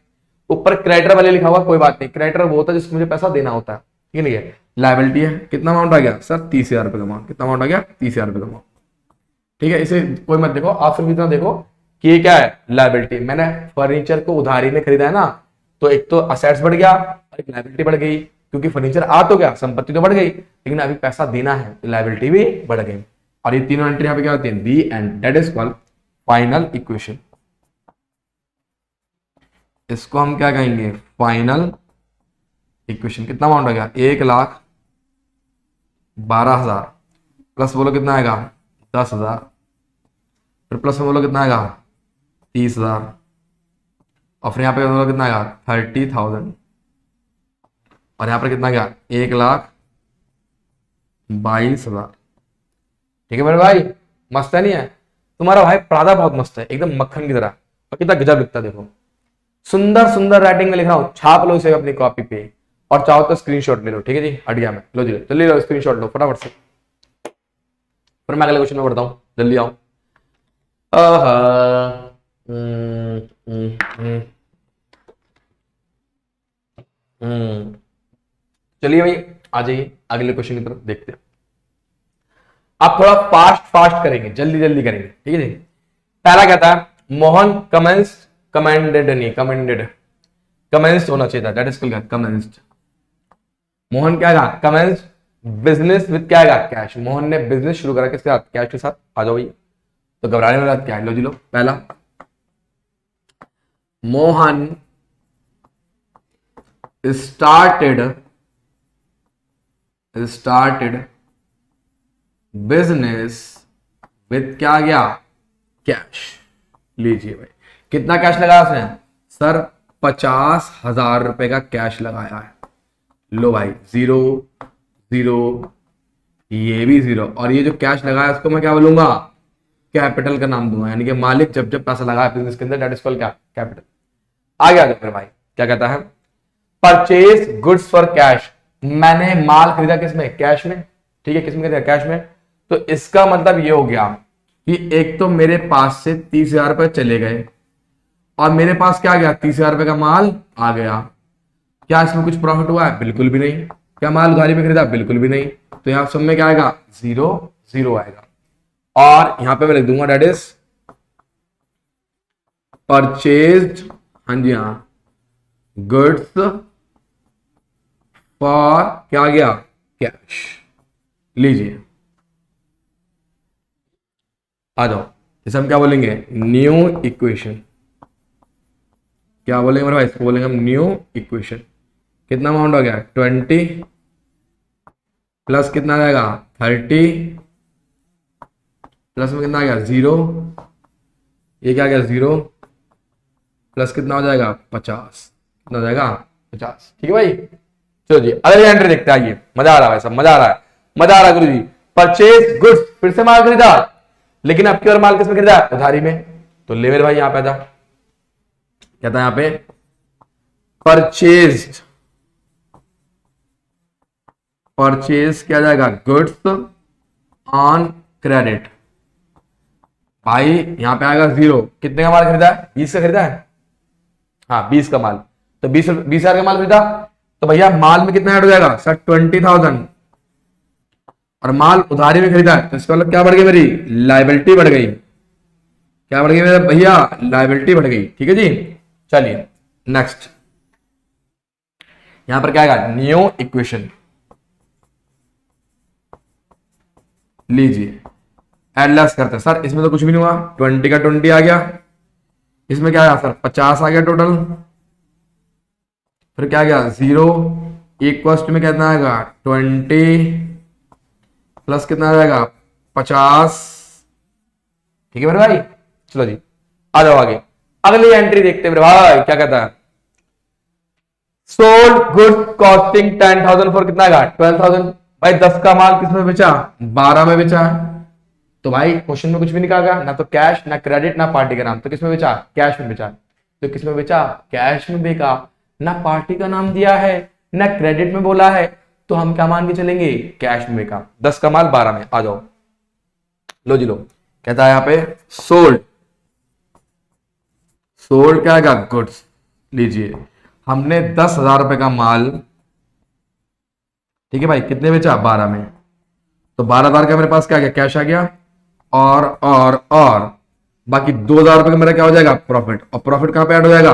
ऊपर क्रेडिटर वाले लिखा हुआ, कोई बात नहीं, क्रेडिटर वो होता है जिसको मुझे पैसा देना होता है। ठीक है, लायबिलिटी है। कितना अमाउंट आ गया? सर 30,000 रुपए का अमाउंट। कितना अमाउंट आ गया? 30,000 रुपए का अमाउंट। ठीक है, इसे कोई मत देखो, आप सिर्फ इतना देखो कि ये क्या है? लायबिलिटी। मैंने फर्नीचर को उधारी में खरीदा है ना, तो एक तो असेट्स बढ़ गया और एक लायबिलिटी बढ़ गई, क्योंकि फर्नीचर आ तो गया, संपत्ति तो बढ़ गई, लेकिन अभी पैसा देना है, लायबिलिटी भी बढ़ गई। और ये तीनों एंट्री यहाँ पे क्या होती है, the end, that is called final equation. इसको हम क्या कहेंगे, फाइनल इक्वेशन। कितना अमाउंट हो गया, 1,12,000 प्लस बोलो कितना आएगा 10,000, फिर प्लस में बोलो कितना आएगा 30,000, और फिर यहाँ पे बोलो कितना आएगा 30,000, और यहाँ पर कितना गया 1,22,000। ठीक है मेरे भाई, मस्त है नहीं है? तुम्हारा भाई प्रादा बहुत मस्त है, एकदम मक्खन की तरह, और कितना गजब लिखता है देखो, सुंदर सुंदर राइटिंग में लिख रहा हूं। छाप लो इसे अपनी कॉपी पे, और चाहो तो स्क्रीनशॉट ले लो। ठीक है जी, हट गया मैं, लो जी जल्दी लो स्क्रीनशॉट लो फटाफट से, फिर मैं अगले क्वेश्चन में बढ़ता हूं, जल्दी आओ। चलिए भाई आ जाइए अगले क्वेश्चन की तरफ देखते हैं। आप थोड़ा फास्ट फास्ट करेंगे, जल्दी जल्दी करेंगे। ठीक है जी, पहला कहता है मोहन कमेंस्ड होना चाहिए था, दैट इज कमेंस्ड। मोहन क्या था, कमेंस्ड बिजनेस विद क्या आएगा, कैश। मोहन ने बिजनेस शुरू करा किसके साथ, कैश के साथ। आ जाओ भैया, तो घबराने वाला क्या है, लो जी लो। पहला, मोहन स्टार्टेड बिजनेस विद क्या गया, कैश। लीजिए भाई, कितना कैश लगाया उसने, सर 50,000 रुपए का कैश लगाया है। लो भाई, 0 0, ये भी 0, और ये जो कैश लगाया उसको मैं क्या बोलूंगा, कैपिटल का नाम दूंगा, यानी कि मालिक जब जब पैसा लगाया बिजनेस के अंदर, दैट इज कॉल्ड क्या, कैपिटल। आगे आगे फिर भाई क्या कहता है, परचेज गुड्स फॉर कैश। मैंने माल खरीदा किसमें, कैश में। ठीक है, किसमें खरीदा, कैश में। तो इसका मतलब ये हो गया कि एक तो मेरे पास से 30,000 रुपए चले गए, और मेरे पास क्या गया, 30,000 रुपए का माल आ गया। क्या इसमें कुछ प्रॉफिट हुआ है, बिल्कुल भी नहीं। क्या माल उधारी में खरीदा, बिल्कुल भी नहीं। तो यहां सब में क्या आएगा, 0 0 आएगा। और यहां पे मैं लिख दूंगा दैट इज परचेज्ड, हाँ जी हाँ, गुड्स फॉर क्या गया, कैश। लीजिए आ जाओ, इसे हम क्या बोलेंगे, न्यू इक्वेशन। क्या बोलेंगे मेरे भाई, इसको बोलेंगे हम न्यू इक्वेशन। कितना अमाउंट हो गया, 20 प्लस कितना आ जाएगा 30, प्लस में कितना आ गया 0, ये क्या आ गया 0, प्लस कितना हो जाएगा 50, कितना हो जाएगा 50। ठीक है भाई, चलो जी अगली एंट्री देखते हैं। आइए, मजा आ रहा है, सब मजा आ रहा है, मजा आ रहा है गुरु जी। परचेज गुड्स, फिर से माल खरीदा, लेकिन अब की बार माल किसमें खरीदा, उधारी में। तो ले मेरे भाई यहां पे था, कहता है यहां पे परचेज क्या जाएगा, गुड्स ऑन क्रेडिट। भाई यहां पे आएगा 0, कितने का माल खरीदा है, 20 का खरीदा है, हाँ 20 का माल। तो 20,000 का माल खरीदा, तो भैया माल में कितना ऐड हो जाएगा सर, 20,000, और माल उधारी में खरीदा है, तो इसका मतलब क्या बढ़ गई, मेरी लायबिलिटी बढ़ गई। क्या बढ़ गई मेरे भैया, लायबिलिटी बढ़ गई। ठीक है जी, चलिए नेक्स्ट, यहां पर क्या आएगा, न्यू इक्वेशन। लीजिए एड लेस करते हैं। सर इसमें तो कुछ भी नहीं हुआ, 20 का 20 आ गया, इसमें क्या आया सर 50 आ गया टोटल, फिर क्या गया 0, इक्वल में कितना आएगा 20 प्लस कितना आ जाएगा 50। ठीक है मेरे भाई, चलो जी आ जाओ आगे, अगली एंट्री देखते हैं मेरे भाई। क्या कहता है, सोल्ड गुड्स कॉस्टिंग 10,000 फॉर कितना आएगा 12,000। भाई 10 का माल किसमें बेचा, 12 में बेचा है। तो भाई क्वेश्चन में कुछ भी नहीं कहा गया, ना तो कैश, ना क्रेडिट, ना पार्टी का नाम। तो किसमें बेचा, कैश में बेचा। तो किसमें बेचा, कैश में बेचा, ना पार्टी का नाम दिया है, ना क्रेडिट में बोला है, तो हम क्या मान के चलेंगे, कैश में बेचा। 10 का माल 12 में। आ जाओ, लो जी लो, कहता है यहां पे सोल्ड क्या आएगा, गुड्स। लीजिए हमने 10,000 रुपए का माल, ठीक है भाई, कितने बेचा, 12 में। तो 12,000 का मेरे पास क्या आ गया, कैश आ गया, और बाकी 2,000 रुपए का मेरा क्या हो जाएगा, प्रॉफिट। और प्रॉफिट कहां पे ऐड हो जाएगा,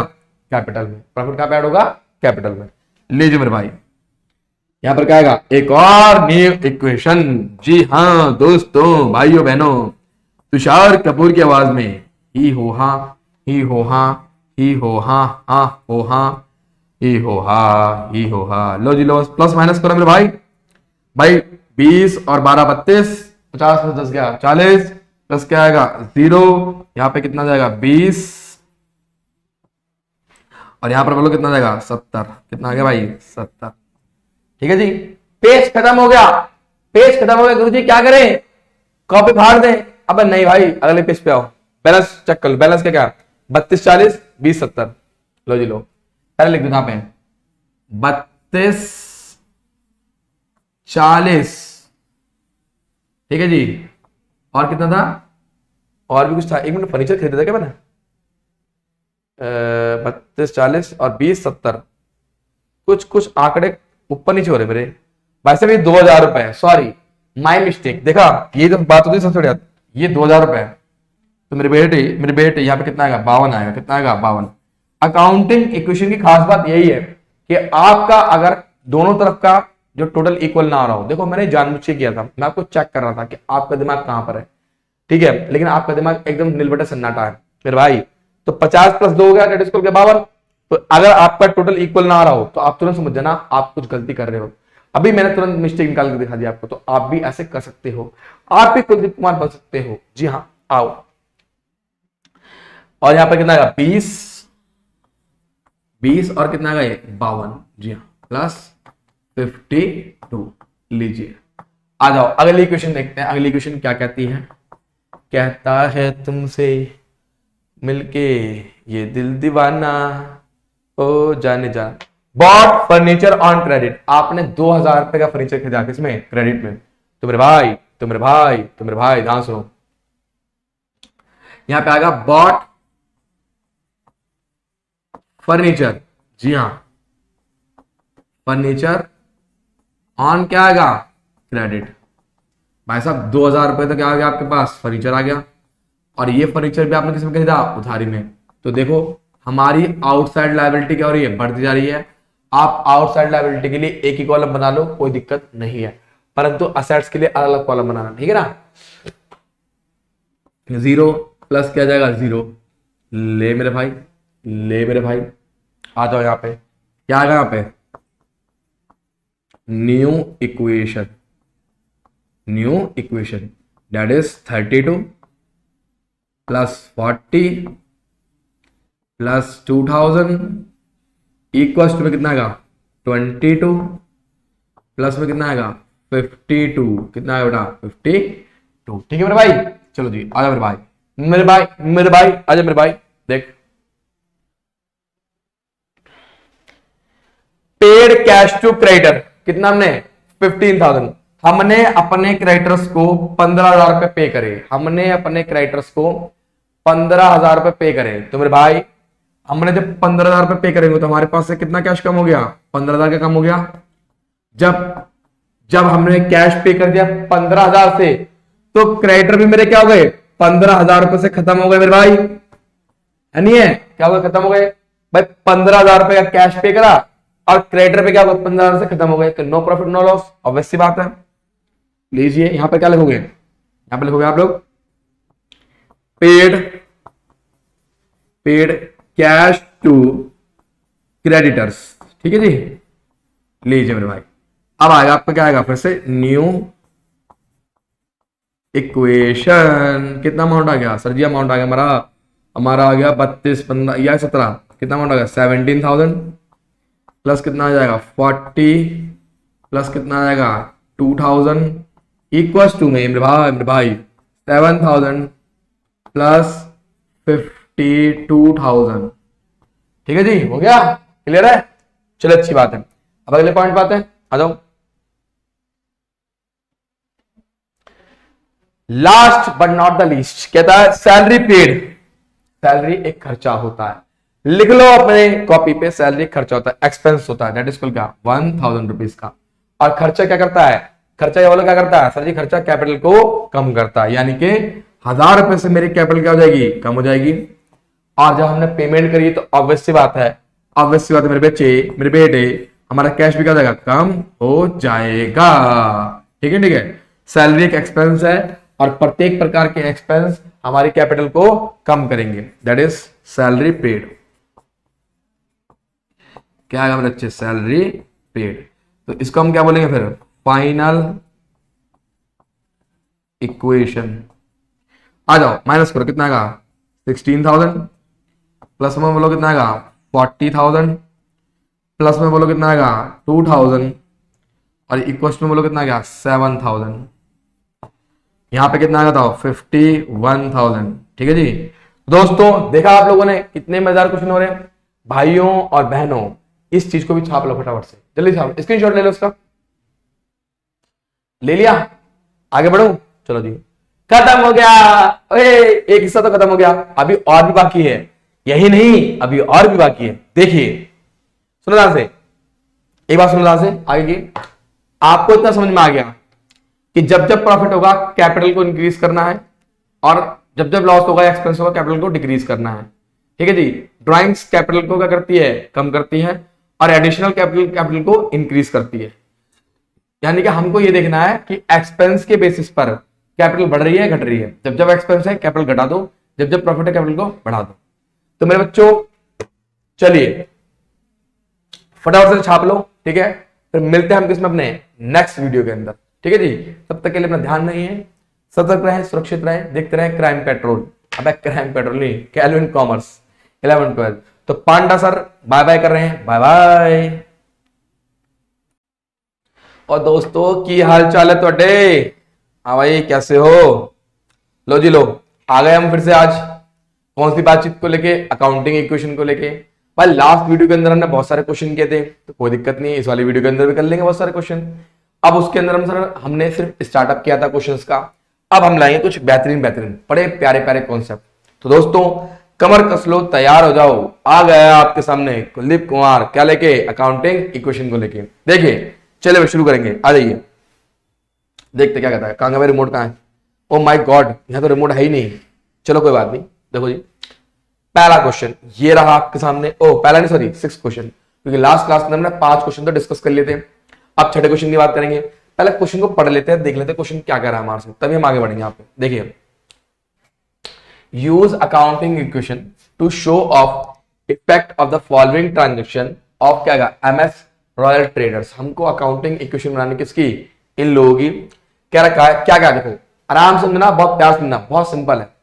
कैपिटल में। प्रॉफिट कहां पे ऐड होगा, कैपिटल में। लीजिए मेरे भाई, यहां पर क्या आएगा, एक और न्यू इक्वेशन। जी हाँ दोस्तों, भाइयों बहनों, तुषार कपूर की आवाज में ही हो हा, ही हो हा, ही हो हा हो हा, ही हो हा, ही हो हा। लो जी लो, प्लस माइनस करो मेरे भाई। भाई 20 और 12 32, 50 प्लस 10 गया 40, प्लस क्या आएगा 0, यहाँ पे कितना जाएगा 20, और यहां पर बोलो कितना जाएगा 70। कितना आ गया भाई 70। ठीक है जी, पेज खत्म हो गया, पेज खत्म हो गया। गुरु जी क्या करें, कॉपी फाड़ दें? अब नहीं भाई, अगले पेज पे आओ, बैलेंस चेक कर लो। बैलेंस क्या क्या, 32 40 20 70। लो जी लो, पहले लिख दो यहाँ पे 32 40। ठीक है जी, और कितना था, और भी कुछ था, एक मिनट, फर्नीचर खरीदा था क्या मैंने? 32 40 और 20 70, कुछ कुछ आंकड़े ऊपर नीचे हो रहे मेरे। वैसे भी 2000 रुपए, सॉरी माई मिस्टेक। देखा, ये तो बात होती है सबसे बढ़िया, ये 2000 रुपए है। तो मेरे बेटे यहाँ पे कितना आएगा 52 आएगा। कितना आएगा 52। अकाउंटिंग इक्वेशन की खास बात यही है कि आपका अगर दोनों तरफ का जो टोटल इक्वल ना आ रहा हो, देखो मैंने जानबूझ के किया था, मैं आपको चेक कर रहा था कि आपका दिमाग कहां पर है। ठीक है, लेकिन आपका दिमाग एकदम नीलबटा सन्नाटा है मेरे भाई। तो 50 प्लस 2 हो गया, डेट इज इक्वल टू 52। तो अगर आपका टोटल इक्वल ना आ रहा हो तो आप तुरंत समझ जाना आप कुछ गलती कर रहे हो। अभी मैंने तुरंत मिस्टेक निकाल के दिखा दिया आपको, तो आप भी ऐसे कर सकते हो, आप भी कुलदीप कुमार बन सकते हो। जी हाँ, आओ। और यहां पर कितना आएगा 20, 20 और कितना आएगा 52। जी हाँ, प्लस 52। लीजिए, आ जाओ अगली इक्वेशन देखते हैं। अगली इक्वेशन क्या कहती है, कहता है तुमसे मिलके ये दिल दीवाना ओ जाने जा। बॉट फर्नीचर ऑन क्रेडिट, आपने 2000 रुपए का फर्नीचर खरीदा किसमें, क्रेडिट में। तो मेरे भाई, तो मेरे भाई, तो मेरे भाई ध्यान सुनो, यहां पे आएगा बॉट फर्नीचर। जी हां, फर्नीचर ऑन क्या आएगा, क्रेडिट। भाई साहब 2000 रुपए तक आ गया आपके पास, फर्नीचर आ गया। और ये फर्नीचर भी आपने किसमें खरीदा, उधारी में। तो देखो हमारी आउटसाइड लायबिलिटी क्या हो रही है, बढ़ती जा रही है। आप आउटसाइड लायबिलिटी के लिए एक ही कॉलम बना लो, कोई दिक्कत नहीं है, परंतु असेट्स के लिए अलग अलग कॉलम बनाना, ठीक है ना। 0 प्लस क्या जाएगा 0। ले मेरे भाई, ले मेरे भाई, आ जाओ यहाँ पे, क्या आएगा यहाँ पे, new equation. New equation that is 32 plus 40 plus 2000 equals to में कितना आएगा 22 प्लस में कितना आएगा 52। कितना आएगा बेटा 52। ठीक है मेरे भाई, चलो जी आजा मेरे भाई, मेरे भाई, मेरे भाई आजा मेरे भाई। देख, पेड कैश टू क्रेडिटर कितना, हमने 15,000। हमने अपने क्रेडिटर्स को 15,000 रुपए पे करे। हमने अपने क्रेडिटर्स को 15,000 रुपए पे करे। तो मेरे भाई हमने जब 15,000 रुपए पे करेंगे तो हमारे पास से कितना कैश कम हो गया, 15,000 का कम हो गया। जब हमने कैश पे कर दिया 15,000 से, तो क्रेडिटर भी मेरे क्या हो गए 15,000 रुपए से खत्म हो गए मेरे भाई, है नहीं है, क्या हो गए खत्म हो गए भाई। 15,000 रुपए का कैश पे करा और क्रेडिटर पे क्या हुआ 15,000 से खत्म हो गए, तो no profit no loss, obvious सी बात है। लीजिए यहां पर क्या लिखोगे, यहां पर लिखोगे आप लोग पेड कैश टू क्रेडिटर्स। ठीक है जी, लीजिए मेरे भाई। अब आएगा आपका क्या आएगा फिर से न्यू इक्वेशन। कितना अमाउंट आ गया सर जी, अमाउंट आ गया हमारा आ गया 32 15 या 17। कितना अमाउंट आ गया 17,000 प्लस कितना आ जाएगा 40 प्लस कितना आ जाएगा 2000 इक्वल्स टू में मेरे भाई 7,000 प्लस 52,000। ठीक है जी, हो गया, क्लियर है। चलो अच्छी बात है, अब अगले पॉइंट पे आते हैं, आ जाओ। Last but not the least कहता है सैलरी पेड। सैलरी एक खर्चा होता है, लिख लो अपने कॉपी पे, सैलरी खर्चा होता है, एक्सपेंस होता है, दैट इज क्या 1,000 रुपीज का। और खर्चा क्या करता है, खर्चा ये वाला क्या करता है सर जी, खर्चा कैपिटल को कम करता है, यानी कि 1,000 रुपए से मेरी कैपिटल क्या हो जाएगी, कम हो जाएगी। और जब हमने पेमेंट करी तो ऑब्वियस सी बात है, ऑब्वियस सी बात है मेरे बच्चे, मेरे बेटे, हमारा कैश भी क्या हो जाएगा, कम हो जाएगा। ठीक है, ठीक है। सैलरी एक एक्सपेंस है और प्रत्येक प्रकार के एक्सपेंस हमारी कैपिटल को कम करेंगे, दैट इज सैलरी पेड। क्या है हमारे बच्चे, सैलरी पेड। तो इसको हम क्या बोलेंगे फिर, फाइनल इक्वेशन। आ जाओ माइनस करो, कितना आएगा 16,000, प्लस में बोलो कितना आएगा 40,000, प्लस में बोलो कितना आएगा 2,000 और इक्वल में बोलो कितना आएगा 7,000। यहां पे कितना आएगा था 51,000। ठीक है जी दोस्तों, देखा आप लोगों ने कितने मजेदार क्वेश्चन हो रहे हैं। भाइयों और बहनों, इस चीज को भी छाप लो फटाफट से, जल्दी छाप, स्क्रीनशॉट ले लो उसका। ले लिया, आगे बढ़ो, चलो जी। खत्म हो गया, एक हिस्सा तो खत्म हो गया, अभी और भी बाकी है। यही नहीं, अभी और भी बाकी है। देखिए सुनो ध्यान से, एक बात सुनो ध्यान से आगे की। आपको इतना समझ में आ गया कि जब जब प्रॉफिट होगा कैपिटल को इंक्रीज करना है, और जब जब लॉस होगा एक्सपेंस होगा कैपिटल को डिक्रीज करना है। ठीक है जी। ड्राइंग्स कैपिटल को क्या करती है, कम करती है, और एडिशनल कैपिटल को इंक्रीज करती है। यानी कि हमको ये देखना है कि एक्सपेंस के बेसिस पर कैपिटल बढ़ रही है घट रही है। जब जब एक्सपेंस है कैपिटल घटा दो, जब जब प्रॉफिट है कैपिटल को बढ़ा दो। तो मेरे बच्चों चलिए फटाफट से छाप लो। ठीक है, फिर मिलते हैं हम किसमें, अपने नेक्स्ट वीडियो के अंदर। ठीक है जी, तब तक के लिए अपना ध्यान रखिए, सतर्क रहें, सुरक्षित रहें, देखते रहें क्राइम पेट्रोल। अब क्राइम पेट्रोल नहीं, कैलविन कॉमर्स 11-12। तो पांडा सर बाय बाय कर रहे हैं, बाय बाय। और दोस्तों की हाल चाल है तोड़े, हाँ भाई कैसे हो। लो जी लो, आ गए हम फिर से आज कौन सी बातचीत को लेके, अकाउंटिंग इक्वेशन को लेके। भाई लास्ट वीडियो के अंदर हमने बहुत सारे क्वेश्चन किए थे, तो कोई दिक्कत नहीं है, इस वाली वीडियो के अंदर भी कर लेंगे बहुत सारे क्वेश्चन। अब उसके अंदर हमने सिर्फ स्टार्टअप किया था क्वेश्चंस का, अब हम लाएंगे कुछ बेहतरीन बेहतरीन बड़े प्यारे प्यारे कॉन्सेप्ट। तो दोस्तों कमर कस लो, तैयार हो जाओ, आ गया आपके सामने कुलदीप कुमार, क्या लेके, अकाउंटिंग इक्वेशन को लेके। देखिए चलिए शुरू करेंगे, आ जाइए देखते क्या कहता है। कहां गया रिमोट, कहां है, ओ माय गॉड यहां तो रिमोट है ही नहीं। चलो कोई बात नहीं, देखो जी पहला क्वेश्चन ये रहा आपके सामने। ओ पहला नहीं सॉरी 6 क्वेश्चन, क्योंकि लास्ट क्लास में हमने 5 क्वेश्चन तो डिस्कस कर लिए थे। अब छठे क्वेश्चन की बात करेंगे। पहले क्वेश्चन को पढ़ लेते हैं, देख लेते हैं क्वेश्चन क्या कह रहा है हमारे से, तभी हम आगे बढ़ेंगे। यहाँ पे देखिए, use accounting equation two show off effect of the following transaction of क्या कहा MS रॉयल ट्रेडर्स। हमको अकाउंटिंग इक्वेशन बनाने किसकी, इन लोगों की। क्या रखा है, क्या क्या, देखो आराम से समझना, बहुत प्यार समझना, बहुत सिंपल है।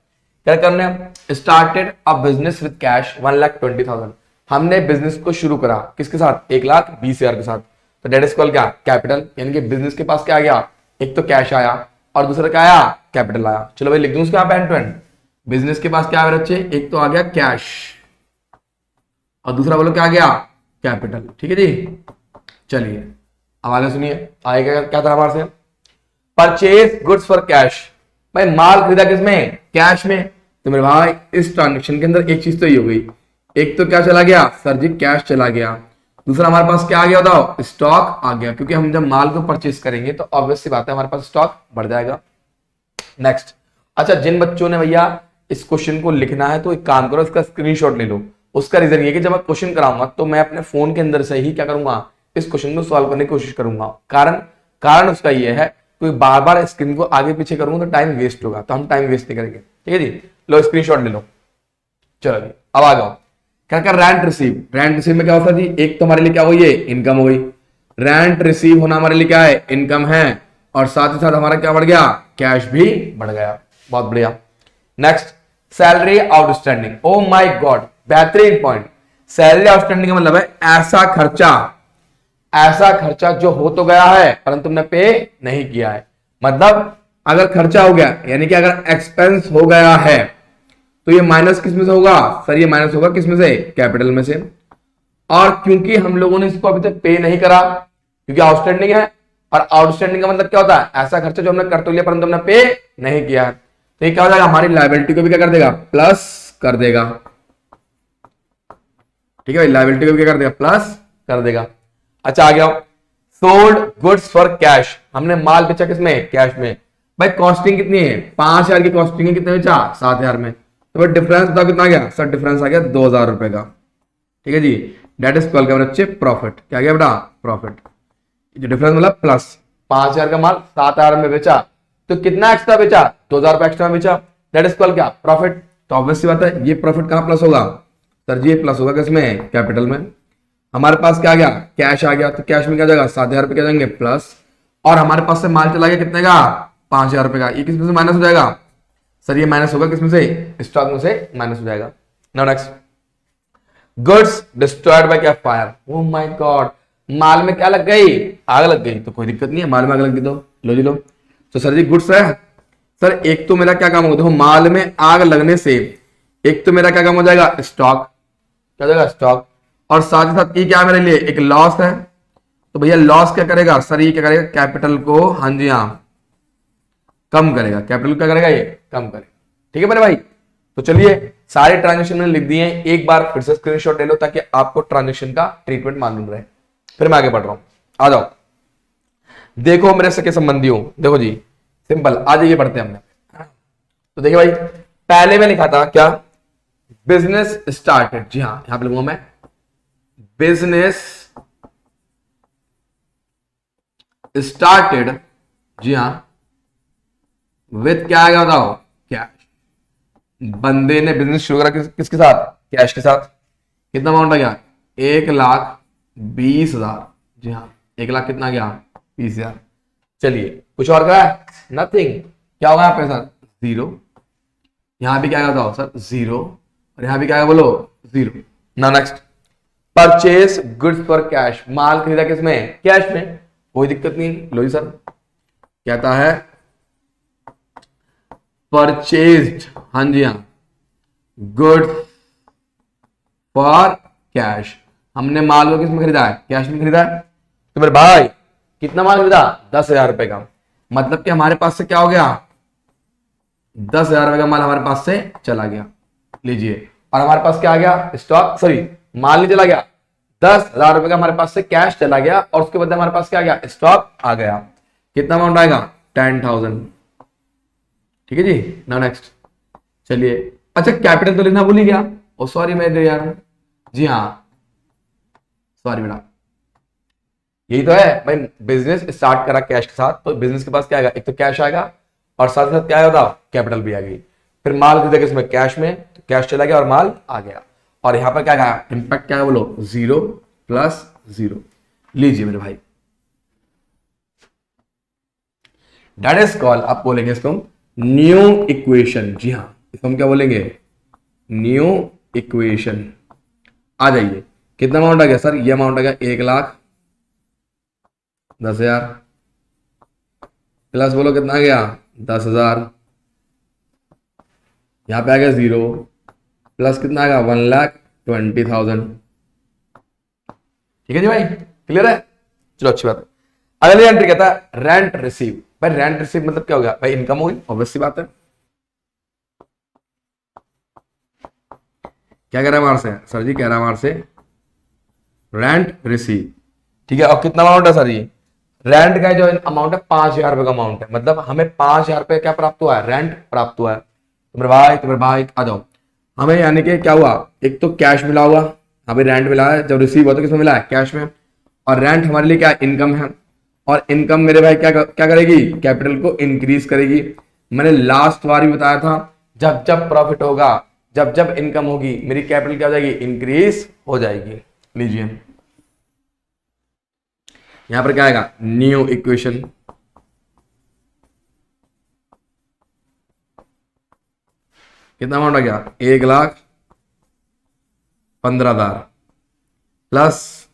क्या करना है, started a business with cash 1,20,000। हमने बिजनेस को शुरू करा किसके साथ, 1,20,000 के साथ। तो डेट इज कॉल्ड क्या, कैपिटल। यानी कि बिजनेस के पास क्या आ गया, एक तो कैश आया और दूसरा क्या आया, कैपिटल आया। चलो भाई लिख दूं उसके एंड टू एंड। बिजनेस के पास क्या आ बच्चे, एक तो आ गया कैश और दूसरा बोलो क्या आ गया, कैपिटल। ठीक है जी, चलिए अब आगे सुनिए, आएगा क्या था हमारे से, परचेज गुड्स फॉर कैश। भाई माल खरीदा किसमें, कैश में। तो मेरे भाई इस ट्रांजेक्शन के अंदर एक चीज तो ये हो गई, एक तो क्या चला गया सर जी, कैश चला गया, दूसरा हमारे पास क्या आ गया बताओ, स्टॉक आ गया। क्योंकि हम जब माल को परचेज करेंगे तो ऑब्वियस सी बात है हमारे पास स्टॉक बढ़ जाएगा। नेक्स्ट, अच्छा जिन बच्चों ने भैया इस क्वेश्चन को लिखना है तो एक काम करो, इसका स्क्रीनशॉट ले लो। उसका रीजन ये कि जब मैं क्वेश्चन कराऊंगा तो मैं अपने फोन के अंदर से ही क्या करूंगा, इस क्वेश्चन को सॉल्व करने की कोशिश करूंगा। कारण उसका ये है, क्योंकि बार बार स्क्रीन को आगे पीछे करूंगा तो टाइम वेस्ट होगा, तो हम टाइम वेस्ट नहीं करेंगे। ठीक है जी, लो स्क्रीनशॉट ले लो। चलो जी अब आ जाओ, क्या कर, रेंट रिसीव। रेंट रिसीव में क्या होता है जी, एक तो हमारे लिए क्या हो गई, इनकम हो गई। रेंट रिसीव होना हमारे लिए क्या है, इनकम है, और साथ ही साथ हमारा क्या बढ़ गया, कैश भी बढ़ गया। बहुत बढ़िया। Next, salary outstanding. Oh my God, बेहतरीन पॉइंट। सैलरी आउटस्टैंडिंग का मतलब है ऐसा खर्चा जो हो तो गया है परंतु तुमने पे नहीं किया है। मतलब अगर खर्चा हो गया यानी कि अगर एक्सपेंस हो गया है तो ये माइनस किस में से होगा सर, ये माइनस होगा किस में से, कैपिटल में से। और क्योंकि हम लोगों ने इसको अभी तक पे नहीं करा क्योंकि आउटस्टैंडिंग है, और आउटस्टैंडिंग का मतलब क्या होता है, ऐसा खर्चा जो हमने कर तो लिया परंतु हमने पे नहीं किया है। तो ये क्या हो जाएगा, हमारी लायबिलिटी को भी क्या कर देगा, प्लस कर देगा। ठीक है भाई, लायबिलिटी को भी क्या कर देगा, प्लस कर देगा। अच्छा आ गया, सोल्ड गुड्स फॉर कैश। हमने माल बेचा किसमें, कैश में। भाई कॉस्टिंग कितनी है, 5,000 की कॉस्टिंग है, कितने बेचा, 7,000 में। तो भाई डिफरेंस बताओ कितना आ गया सर, डिफरेंस आ गया 2,000 रुपए का। ठीक है जी, डेट इज कॉल क्या बच्चे, प्रॉफिट। क्या गया बेटा, प्रॉफिट। जो डिफरेंस मतलब प्लस, 5,000 का माल 7,000 में बेचा, तो कितना एक्स्ट्रा बेचा, 2,000 रुपया एक्स्ट्रा में बेचा, दैट इज कॉल क्या, प्रॉफिट। तो ऑब्वियस सी बात है ये प्रॉफिट कहां प्लस होगा सर जी, ये प्लस होगा किसमें, कैपिटल में। हमारे पास क्या आ गया, कैश आ गया, तो कैश में क्या जाएगा, 7,000 रुपये क्या जाएंगे प्लस, और हमारे पास से माल चला गया कितने का, 5,000 रुपये का, ये किसमें से माइनस हो जाएगा सर, ये माइनस होगा किसमें से, स्टॉक में से माइनस हो जाएगा। Now next, goods destroyed by क्या, फायर। ओह माय गॉड, माल में क्या लग गई, आग लग गई, तो कोई दिक्कत नहीं है, माल में आग लग गई तो लो जी लो। तो सर जी गुड्स है सर, एक तो मेरा क्या काम होगा, देखो माल में आग लगने से एक तो मेरा क्या काम हो जाएगा, स्टॉक, क्या हो जाएगा स्टॉक, और साथ ही साथ ये क्या है मेरे लिए, एक लॉस है। तो भैया लॉस क्या करेगा सर, ये क्या करेगा, कैपिटल को, हाँ जी हाँ, कम करेगा, कैपिटल क्या करेगा, ये कम करेगा। ठीक है मेरे भाई, तो चलिए सारे ट्रांजेक्शन मैंने लिख दिए हैं, एक बार फिर से स्क्रीनशॉट ले लो ताकि आपको ट्रांजेक्शन का ट्रीटमेंट मालूम रहे। फिर मैं आगे बढ़ रहा हूं, आ जाओ। देखो मेरे सके संबंधियों, देखो जी सिंपल, आ जाइए बढ़ते हैं हमने। तो देखिए भाई, पहले में लिखा था क्या, बिजनेस स्टार्टेड, जी हाँ यहां पे लिखूंगा मैं, बिजनेस स्टार्टेड, जी हाँ, विथ क्या आएगा बताओ, कैश। बंदे ने बिजनेस शुरू करा किसके साथ, कैश के साथ। कितना अमाउंट आ गया, 1,20,000, जी हाँ 1,00,000 कितना गया, 20,000। चलिए कुछ और का है, नथिंग, क्या होगा यहाँ पे सर, जीरो, यहां भी क्या आएगा बताओ सर, जीरो, और यहां भी क्या आएगा बोलो, जीरो। ना next, purchase goods for cash, माल खरीदा किसमें, कैश में, कोई दिक्कत नहीं, लो जी सर, कहता है परचेज्ड, हाँ जी हाँ, गुड्स फॉर कैश, हमने माल को किसमें खरीदा है, कैश में खरीदा है। तो मेरे भाई कितना माल खरीदा, 10,000 रुपए का, मतलब कि हमारे पास से क्या हो गया, 10,000 रुपए का माल हमारे पास से चला गया, लीजिए। और हमारे पास क्या आ गया, स्टॉक, सॉरी माल नहीं चला गया, 10,000 रुपए का हमारे पास से कैश चला गया, और उसके बदले हमारे पास क्या आ गया, स्टॉक आ गया। कितना अमाउंट आएगा, 10,000। ठीक है जी। नाउ नेक्स्ट, चलिए अच्छा कैपिटल तो लिखना भूल ही गया, ओ सॉरी मेरे यार, जी हाँ सॉरी बेटा, यही तो है भाई, बिजनेस स्टार्ट करा कैश के साथ, तो बिजनेस के पास क्या आएगा, एक तो कैश आएगा और साथ साथ क्या आएगा, कैपिटल भी आ गई। फिर माल खरीदा इसमें कैश में, तो कैश चला गया और माल आ गया, और यहां पर क्या आया, इंपैक्ट क्या है बोलो, 0 + 0। लीजिए मेरे भाई, दैट इज कॉल, आप बोलेंगे इसको न्यू इक्वेशन, जी हाँ इसको हम क्या बोलेंगे, न्यू इक्वेशन। आ जाइए, कितना अमाउंट आ गया सर, ये अमाउंट आ गया 1,10,000 प्लस बोलो कितना आ गया, 10,000, यहां पे आ गया 0 प्लस कितना आ गया, 1,20,000। ठीक है जी भाई, क्लियर है, चलो अच्छी बात है। अगली एंट्री कहता है रेंट रिसीव। भाई रेंट रिसीव मतलब क्या हो गया, भाई इनकम होगी, ऑब्वियस सी बात है। क्या कह रहा है हमारे से सर जी, कह रहा है हमारे से रेंट रिसीव, ठीक है। और कितना अमाउंट है सर, ये रेंट का जो अमाउंट है 5,000 रुपए का अमाउंट है, मतलब हमें 5,000 रुपए क्या प्राप्त हुआ है, रेंट प्राप्त हुआ है। तुम्हारे भाई आ जाओ, हमें यानी कि क्या हुआ, एक तो कैश मिला हुआ, हमें रेंट मिला है, जब रिसीव हुआ तो किसमें मिला है, कैश में, और रेंट हमारे लिए क्या इनकम है, और इनकम मेरे भाई क्या करेगी, कैपिटल को इंक्रीज करेगी। मैंने लास्ट बार भी बताया था, जब जब प्रॉफिट होगा, जब जब इनकम होगी, मेरी कैपिटल क्या हो जाएगी, इंक्रीज हो जाएगी। लीजिए यहां पर क्या आएगा, न्यू इक्वेशन, कितना अमाउंट आ गया, 1,15,000 प्लस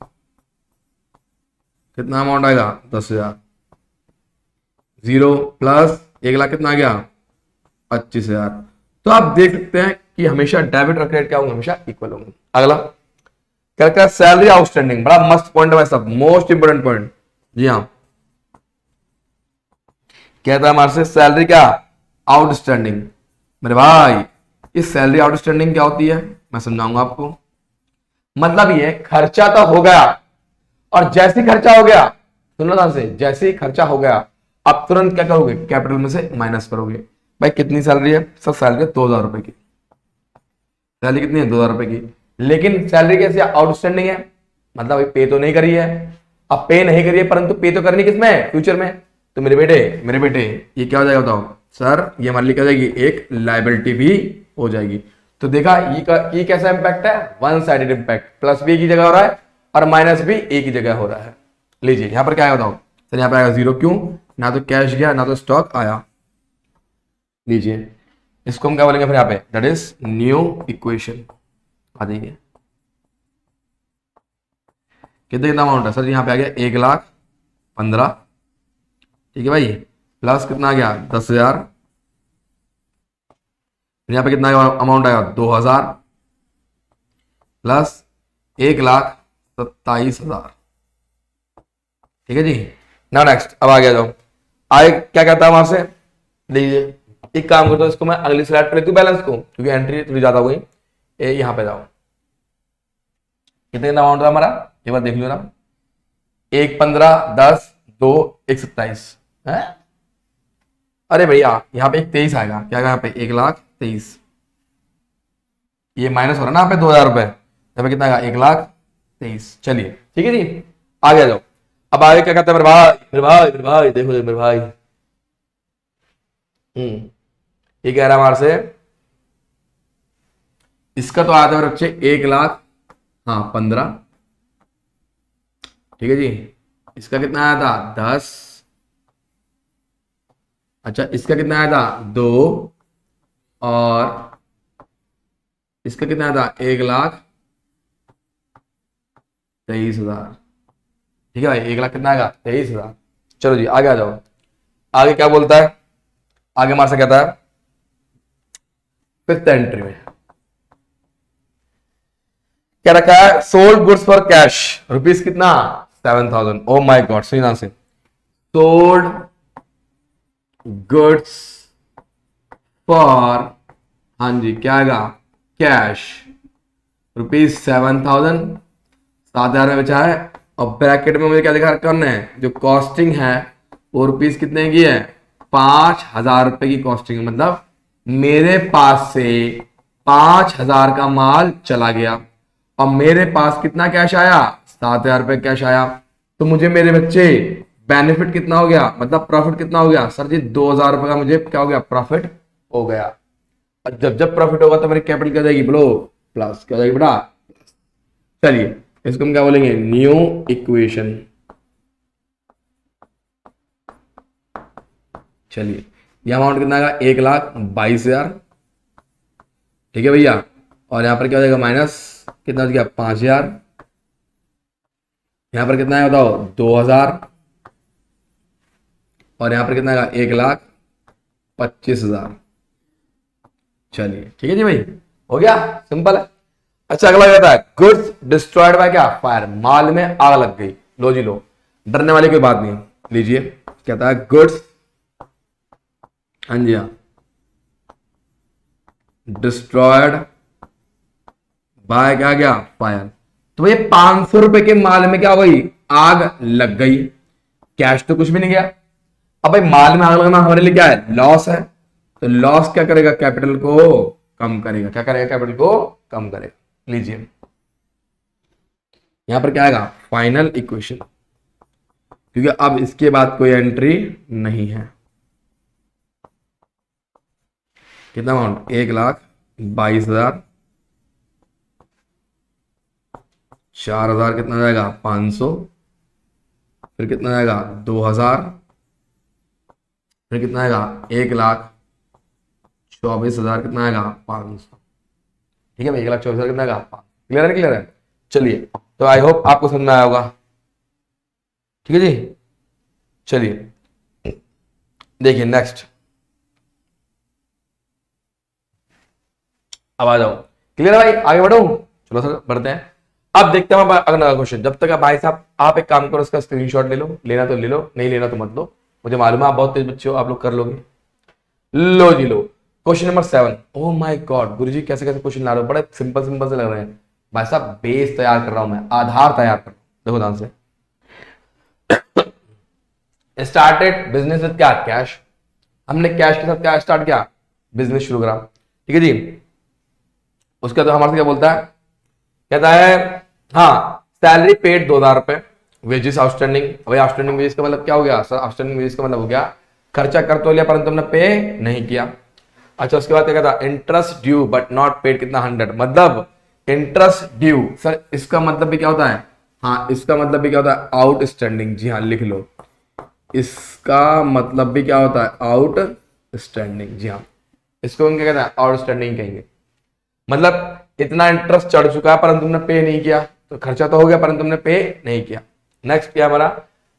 कितना अमाउंट आएगा, 10,000, 0 प्लस 1,00,000 कितना आ गया, 25,000। तो आप देख सकते हैं कि हमेशा डेबिट और क्रेडिट क्या होंगे, हमेशा इक्वल होंगे। अगला क्या, सैलरी आउटस्टैंडिंग, बड़ा मस्त पॉइंट है सब, मोस्ट इंपोर्टेंट पॉइंट, जी हाँ। कहता है हमारे से सैलरी क्या आउटस्टैंडिंग। मेरे भाई इस सैलरी आउटस्टैंडिंग क्या होती है, मैं समझाऊंगा आपको। मतलब ये खर्चा तो हो गया, और जैसे ही खर्चा हो गया, सुनना ध्यान से, जैसे ही खर्चा हो गया अब तुरंत क्या करोगे, कैपिटल में से माइनस करोगे। भाई कितनी सैलरी है सर, सैलरी है 2,000 रुपए की, सैलरी कितनी है, 2,000 रुपए की। लेकिन सैलरी कैसी आउटस्टैंडिंग है, मतलब अभी पे तो नहीं करी है। अब पे नहीं करी है परंतु पे तो करनी किसमें, फ्यूचर में। तो मेरे बेटे ये क्या हो जाएगा बताओ सर, ये हमारे लिए क्या हो जाएगी, एक लाइबिलिटी भी हो जाएगी। तो देखा ये कैसा इंपैक्ट है, वन साइडेड इंपैक्ट, प्लस भी एक ही जगह हो रहा है और माइनस भी एक ही जगह हो रहा है। लीजिए यहां पर क्या है बताओ सर, यहां पर आएगा जीरो, क्यों, ना तो कैश गया ना तो स्टॉक आया। लीजिए इसको हम क्या बोलेंगे फिर यहाँ पे, दैट इज न्यू इक्वेशन। आ जाइए, कितना अमाउंट है सर, यहाँ पे आ गया 1,15,000, ठीक है भाई, प्लस कितना आ गया 10,000, यहाँ पे कितना अमाउंट आएगा 2,000, प्लस 1,27,000, ठीक है जी। ना नेक्स्ट, अब आ गया जाओ, आगे क्या कहता है वहां से, लीजिए एक काम करता हूं, इसको मैं अगली स्लाइड पर लेती हूँ बैलेंस को, क्योंकि एंट्री थोड़ी ज्यादा हुई। यहां पे जाओ, कितने अमाउंट था हमारा, एक बार देख लो ना, 1,15,000, 10, 2, 1,27 है। अरे भैया यहाँ पे 1,23 आएगा, क्या यहाँ पे 1,23,000, ये माइनस हो रहा है ना यहाँ पे 2,000 रुपए, यहाँ पे कितना आएगा 1,23,000। चलिए ठीक है जी, आगे आ जाओ। अब आगे क्या कहते हैं मेरे भाई, मेरे भाई देखो मेरे भाई, ये कह रहा है हमारे से, इसका तो आया था मेरे बच्चे 1,00,000, हाँ 15, ठीक है जी। इसका कितना आया था 10, अच्छा इसका कितना आया था 2, और इसका कितना आया था 1,23,000, ठीक है भाई, 1,00,000 कितना आएगा 23,000। चलो जी आगे आ जाओ, आगे क्या बोलता है, आगे हमारे से कहता है फिफ्थ एंट्री में क्या रखा है, sold goods for cash rupees कितना 7,000। ओ माय गॉड, सुनिए ना से, सोल्ड गुड्स फॉर, हाँ जी क्या आएगा कैश रुपीज 7,000, 7,000 में बचा है। और ब्रैकेट में मुझे क्या दिखा करना है, जो कॉस्टिंग है वो रुपीज कितने की है, 5,000 रुपए की कॉस्टिंग है, मतलब मेरे पास से 5,000 का माल चला गया और मेरे पास कितना कैश आया, 7,000 रुपए कैश आया। तो मुझे मेरे बच्चे बेनिफिट कितना हो गया, मतलब प्रॉफिट कितना हो गया सर जी, 2,000 रुपए का मुझे क्या हो गया, प्रॉफिट हो गया। और जब प्रॉफिट होगा तो मेरी कैपिटल क्या जाएगी, बोलो प्लस, क्या जाएगी बेटा। चलिए इसको हम क्या बोलेंगे, न्यू इक्वेशन। चलिए ये अमाउंट कितना आएगा 1,22,000, ठीक है भैया, और यहां पर क्या हो जाएगा माइनस कितना हो गया 5,000, यहां पर कितना है बताओ 2,000, और यहां पर कितना आएगा 1,25,000। चलिए ठीक है जी भाई, हो गया, सिंपल है। अच्छा अगला कहता है गुड्स डिस्ट्रॉयड बाय क्या, फायर, माल में आग लग गई। लो जी लो, डरने वाली कोई बात नहीं, लीजिए कहता है गुड्स, हाँ जी हाँ, डिस्ट्रॉयड बाय क्या गया, फायर। तो ये 500 रुपए के माल में क्या हो गई, आग लग गई, कैश तो कुछ भी नहीं गया। अब भाई माल में आग लगना हमारे लिए क्या है, लॉस है। तो लॉस क्या करेगा, कैपिटल को कम करेगा, क्या करेगा, कैपिटल को कम करेगा। लीजिए यहां पर क्या आएगा, फाइनल इक्वेशन, क्योंकि अब इसके बाद कोई एंट्री नहीं है। कितना अमाउंट, 1,22,000, 4,000 कितना जाएगा 500, फिर कितना जाएगा 2,000, फिर कितना आएगा 1,24,000, कितना आएगा 500, ठीक है भाई, 1,24,000 कितना आएगा 500। क्लियर है, क्लियर है। चलिए तो आई होप आपको समझ में आया होगा, ठीक है जी। चलिए देखिए नेक्स्ट, अब आ जाओ, क्लियर है भाई, आगे बढ़ो, चलो सर बढ़ते हैं। अब देखते हैं अगला क्वेश्चन। जब तक भाई साहब आप एक काम करो, इसका स्क्रीनशॉट ले लो, लेना तो ले लो, नहीं लेना तो मत लो, मुझे मालूम है आप बहुत तेज बच्चे हो, आप लोग कर लोगे। लो जी लो, question number 7। Oh my god गुरुजी कैसे कैसे क्वेश्चन ला रहे हो, बड़े सिंपल सिंपल से लग रहे हैं भाई साहब। बेस तैयार कर रहा हूं मैं, आधार तैयार कर रहा हूं, देखो ध्यान से। स्टार्टेड बिजनेस विद क्या, कैश। हमने कैश के साथ क्या स्टार्ट किया, बिजनेस शुरू करा, ठीक है जी। उसके बाद हमारे से क्या बोलता है, कहता है हाँ सैलरी पेड 2,000 रुपए, वेजेस आउटस्टैंडिंग। भाई आउटस्टैंडिंग वेजेस का मतलब क्या हो गया सर? आउटस्टैंडिंग वेजेस का मतलब हो गया खर्चा कर तो लिया परंतु तुमने पे नहीं किया। अच्छा उसके बाद क्या कहता? Interest due but not paid, कितना 100, मतलब इंटरेस्ट ड्यू सर इसका मतलब भी क्या होता है? हाँ इसका मतलब भी क्या होता है? आउटस्टैंडिंग। जी हाँ लिख लो, इसका मतलब भी क्या होता है? आउटस्टैंडिंग। जी हाँ इसको हम क्या कहते हैं? आउटस्टैंडिंग कहेंगे। मतलब इतना इंटरेस्ट चढ़ चुका है परंतु तुमने पे नहीं किया, तो खर्चा तो हो गया परंतु तुमने पे नहीं किया। नेक्स्ट क्या हमारा?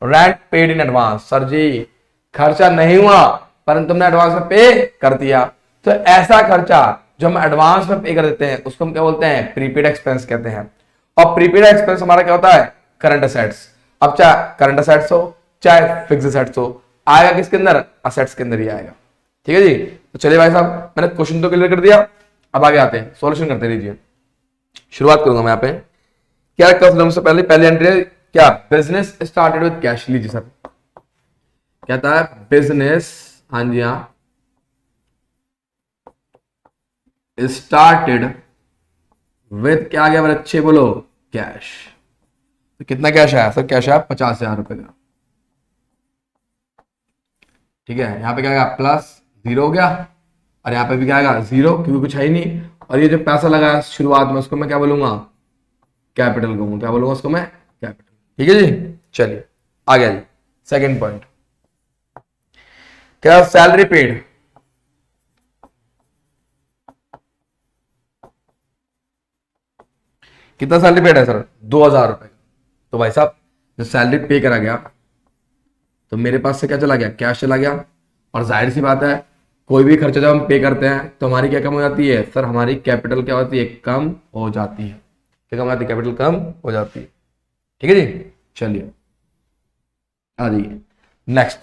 Rent paid in advance. Sir जी खर्चा नहीं हुआ परंतु तुमने एडवांस में पे कर दिया, तो ऐसा खर्चा जो हम एडवांस में पे कर देते हैं उसको हम क्या बोलते हैं? प्रीपेड एक्सपेंस कहते हैं। और प्रीपेड एक्सपेंस हमारा क्या होता है? Current assets. अब चाहे करंट असेट्स हो चाहे फिक्स असेट्स हो, आएगा किसके अंदर? असेट्स के अंदर ही आएगा। ठीक है जी, तो चलिए भाई साहब मैंने क्वेश्चन तो क्लियर कर दिया, अब आगे आते हैं सॉल्यूशन करते रहिए। शुरुआत करूंगा मैं यहाँ पे। क्या रखा फिल्म से पहले? पहले एंट्री है क्या? Business started with cash. लीजिए सर कहता है बिजनेस, हाँ जी हाँ, स्टार्टेड विद क्या आ गया मेरे अच्छे बोलो? कैश। तो कितना कैश आया सर? कैश आया 50,000 रुपए का। ठीक है यहाँ पे क्या आएगा? प्लस जीरो हो गया, और यहाँ पे भी क्या आएगा? जीरो, क्योंकि कुछ है ही नहीं। और ये जो पैसा लगा शुरुआत में उसको मैं क्या बोलूंगा? कैपिटल कहूंगा। क्या बोलूंगा उसको मैं? कैपिटल। ठीक है जी, चलिए आ गया जी सेकंड पॉइंट। क्या? Salary paid. कितना सैलरी पेड है सर? 2,000 रुपए। तो भाई साहब जब सैलरी पे करा गया तो मेरे पास से क्या चला गया? कैश चला गया। और जाहिर सी बात है कोई भी खर्चा जब हम पे करते हैं तो हमारी क्या कम हो जाती है सर? हमारी कैपिटल क्या होती है? कम हो जाती है। क्या कम हो जाती है? कैपिटल कम हो जाती है। ठीक है जी, चलिए आ जाइए नेक्स्ट।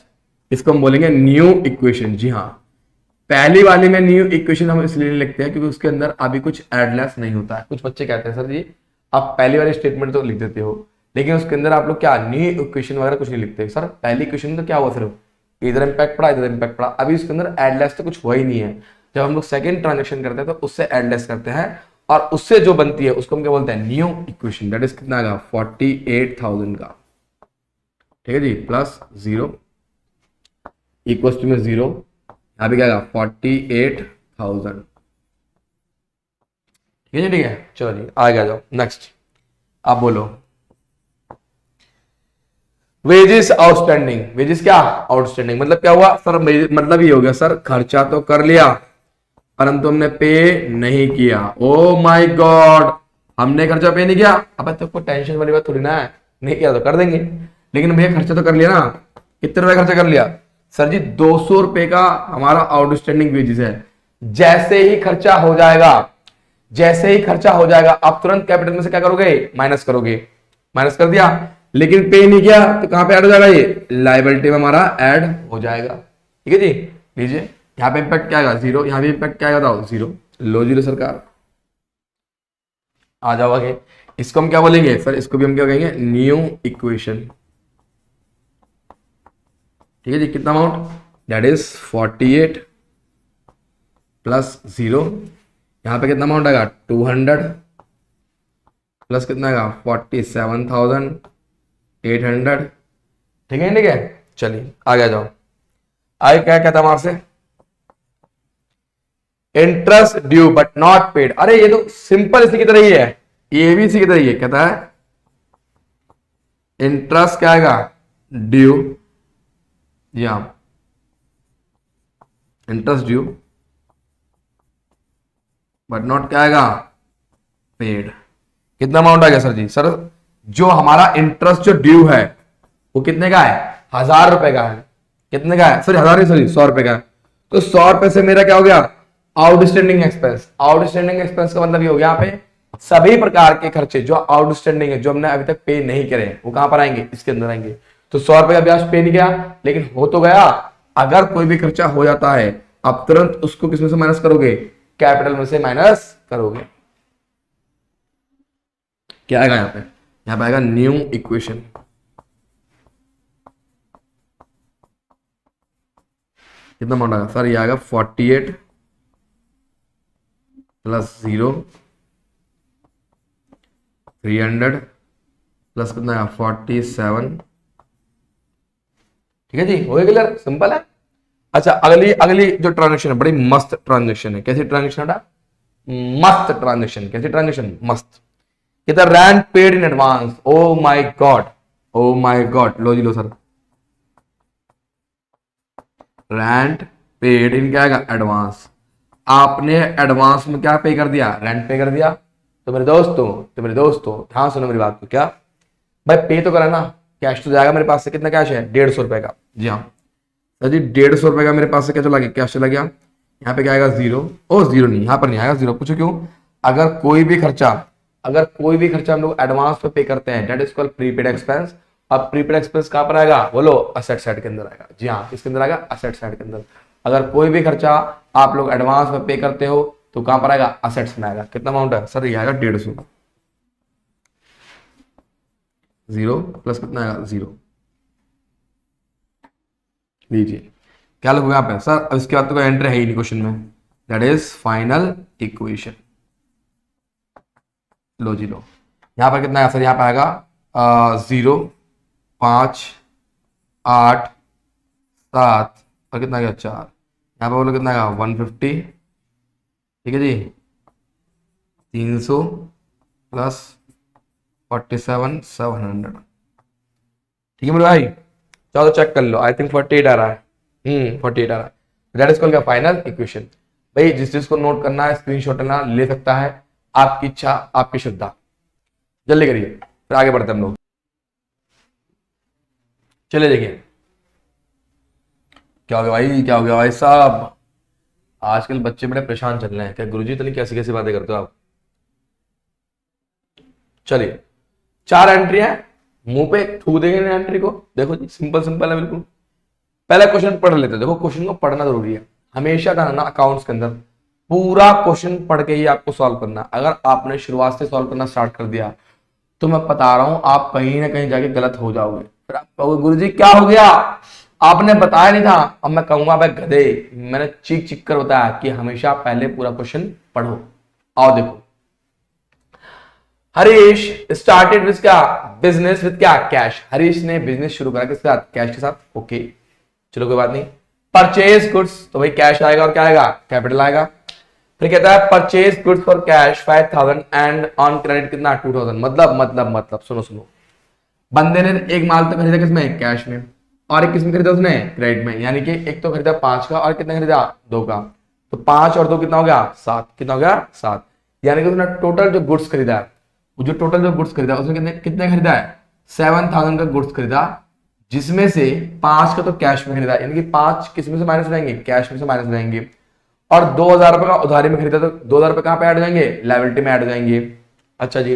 इसको हम बोलेंगे न्यू इक्वेशन। जी हाँ, पहली वाली में न्यू इक्वेशन हम इसलिए लिखते हैं क्योंकि उसके अंदर अभी कुछ एडलेस नहीं होता है। कुछ बच्चे कहते हैं सर जी आप पहली वाली स्टेटमेंट तो लिख देते हो लेकिन उसके अंदर आप लोग क्या न्यू इक्वेशन वगैरह कुछ नहीं लिखते। सर पहली इक्वेशन तो क्या हुआ? सिर्फ इधर इंपैक्ट पड़ा इधर इंपैक्ट पड़ा, अभी उसके अंदर एडलेस तो कुछ हुआ ही नहीं है। जब हम लोग सेकंड ट्रांजेक्शन करते हैं तो उससे एडलेस करते हैं और उससे जो बनती है उसको हम क्या बोलते हैं? New equation. दैट इज कितना आएगा? 48,000 का। ठीक है जी, प्लस जीरो इक्वल टू में जीरो, यहाँ पे क्या आएगा? 48,000। ठीक है जी, ठीक है, चलो जी आगे आ जाओ नेक्स्ट। आप बोलो वेजेस आउटस्टैंडिंग। वेजेस क्या? आउटस्टैंडिंग। मतलब क्या हुआ सर? मतलब ये हो गया सर खर्चा तो कर लिया परंतु हमने पे नहीं किया। ओ माय गॉड, हमने खर्चा पे नहीं किया। अब तो कोई टेंशन वाली बात थोड़ी ना है, नहीं किया तो कर देंगे, लेकिन भैया खर्चा तो कर लिया ना। कितने रुपए खर्चा कर लिया सर जी? 200 रुपए का हमारा आउटस्टैंडिंग वेजेस है। जैसे ही खर्चा हो जाएगा, जैसे ही खर्चा हो जाएगा आप तुरंत कैपिटल में से क्या करोगे? माइनस करोगे। माइनस कर दिया लेकिन पे नहीं किया तो कहां पे ऐड हो जाएगा? ये लायबिलिटी में हमारा ऐड हो जाएगा। ठीक है जी, लीजिए यहां पे इंपैक्ट क्या आएगा? जीरो। यहां भी इंपैक्ट क्या आएगा? जीरो। लो जीरो सरकार, आ जाओ आगे। इसको हम क्या बोलेंगे सर? इसको भी हम क्या कहेंगे? New equation. ठीक है जी, कितना amount? That is 48 plus zero. यहां पे कितना अमाउंट आएगा? 200 प्लस कितना आएगा? 47,800। ठीक है, ठीक है, चलिए आगे आ जाओ। आगे क्या कहता हमारे से? Interest due but not paid. अरे ये तो सिंपल इसी की तरह ही है, ये भी इसी की तरह ही है। कहता है इंटरेस्ट क्या आएगा? ड्यू, या इंटरेस्ट ड्यू बट नॉट क्या आएगा? पेड। कितना अमाउंट आ गया सर जी? सर जो हमारा इंटरेस्ट जो ड्यू है वो कितने का है? 1,000 रुपए का है। कितने का है सर? 1,000 नहीं सॉरी 100 रुपए का है। तो 100 रुपए से मेरा क्या हो गया? Outstanding expense. आउटस्टैंडिंग एक्सपेंस का मतलब ये हो गया यहाँ पे सभी प्रकार के खर्चे जो आउटस्टैंडिंग है, जो हमने अभी तक पे नहीं करे, वो कहां पर आएंगे? इसके अंदर आएंगे। तो 100 रुपए का ब्याज पे नहीं गया लेकिन हो तो गया। अगर कोई भी खर्चा हो जाता है आप तुरंत उसको किसमें से माइनस करोगे? कैपिटल में से माइनस करोगे। क्या आएगा यहाँ पे? यहाँ पे आएगा न्यू इक्वेशन। कितना अमाउंट आएगा सर? ये आएगा 48 प्लस जीरो 300 प्लस कितना है 47। ठीक है जी, हो गया क्लियर, सिंपल है। अच्छा अगली अगली जो ट्रांजेक्शन है बड़ी मस्त ट्रांजेक्शन है। कैसी ट्रांजेक्शन है? मस्त ट्रांजेक्शन। कैसी ट्रांजेक्शन? मस्त। कहता rent paid in advance. Oh my god, oh my god. लो जी लो सर, रेंट पेड इन क्या आएगा? एडवांस। आपने एडवांस में क्या पे कर दिया? रेंट पे कर दिया। तो मेरे दोस्तों ध्यान सुनो मेरी बात को। क्या भाई पे तो करा ना, कैश तो जाएगा मेरे पास से। कितना कैश है? 150 रुपए का। जी हाँ सर जी, 150 रुपए का मेरे पास से क्या चला गया? कैश चला गया। यहाँ पे क्या आएगा? जीरो। ओ जीरो नहीं, यहाँ पर नहीं आएगा जीरो। पूछो क्यों? अगर कोई भी खर्चा हम लोग एडवांस पे करते हैं, that is called prepaid expense. अब प्रीपेड एक्सपेंस कहां पर आएगा? बोलो, असेट साइड के अंदर आएगा। जी हाँ, किसके अंदर आएगा? असेट साइड के अंदर। अगर कोई भी खर्चा आप लोग एडवांस में पे करते हो तो कहां पर आएगा? असेट्स में आएगा। कितना अमाउंट है सर? ये आएगा 150। जीरो प्लस कितना आएगा? जीरो। लीजिए क्या लोग यहाँ पे सर? अब इसके बाद तो कोई एंट्री है ही नहीं क्वेश्चन में, दैट इज फाइनल इक्वेशन। लो जी लो, यहाँ पर कितना है सर? यहाँ पे आएगा 0, 5, 8, 7 और कितना गया? 4। यहाँ पे बोलो कितना आएगा? 150। ठीक है जी, 300 प्लस 47 700। ठीक है मेरे भाई, चलो चेक कर लो। आई थिंक 48 आ रहा है। 48 आ रहा है। दैट इज कॉल्ड क्या? Final equation. भाई जिस चीज को नोट करना है, स्क्रीनशॉट लेना ले सकता है, आपकी इच्छा आपकी श्रद्धा। जल्दी करिए, फिर आगे बढ़ते हम लोग। चलिए देखिए क्या हो गया भाई, क्या हो गया भाई साहब? आजकल बच्चे बड़े परेशान चल रहे हैं। क्या गुरुजी इतनी कैसी कैसी बातें करते हो आप? चलिए 4 एंट्री है, मुंह पे थूक देंगे ना एंट्री को। देखो जी, सिंपल सिंपल है बिल्कुल। पहले क्वेश्चन पढ़ लेते हैं। देखो क्वेश्चन को पढ़ना जरूरी है हमेशा का ना। अकाउंट्स के अंदर पूरा क्वेश्चन पढ़ के ही आपको सॉल्व करना। अगर आपने शुरुआत से सॉल्व करना स्टार्ट कर दिया तो मैं बता रहा हूं आप कहीं ना कहीं जाके गलत हो जाओगे। फिर आप कहोगे गुरुजी क्या हो गया, आपने बताया नहीं था। अब मैं कहूंगा भाई गधे, मैंने चीख चीख कर बताया कि हमेशा पहले पूरा क्वेश्चन पढ़ो। आओ देखो, हरीश स्टार्टेड विद क्या? बिजनेस विद क्या? कैश। हरीश ने बिजनेस शुरू करा किसके साथ? कैश के साथ। ओके चलो कोई बात नहीं। परचेज गुड्स, तो भाई कैश आएगा और क्या आएगा? कैपिटल आएगा। फिर कहता है purchase goods for cash 5000 and on credit कितना? 2000। मतलब सुनो सुनो, बंदे ने एक माल तो खरीदा किसमें? कैश में। और एक किसमें खरीदा उसने? क्रेडिट में। यानी कि एक तो खरीदा 5 का और कितना खरीदा? 2 का। तो 5 और 2 कितना हो गया? 7। कितना हो गया? 7। यानी कि उसने टोटल जो गुड्स खरीदा है, जो टोटल जो गुड्स खरीदा उसने कितने कितने खरीदा है? 7000 का गुड्स खरीदा, जिसमें से 5 का तो कैश में खरीदा। यानी कि 5 किस में से माइनस हो जाएंगे? कैश में से माइनस हो जाएंगे। और 2000 रुपए का उधारी में खरीदा, तो 2000 रुपए कहां पे ऐड हो जाएंगे? लायबिलिटी में ऐड हो जाएंगे। अच्छा जी,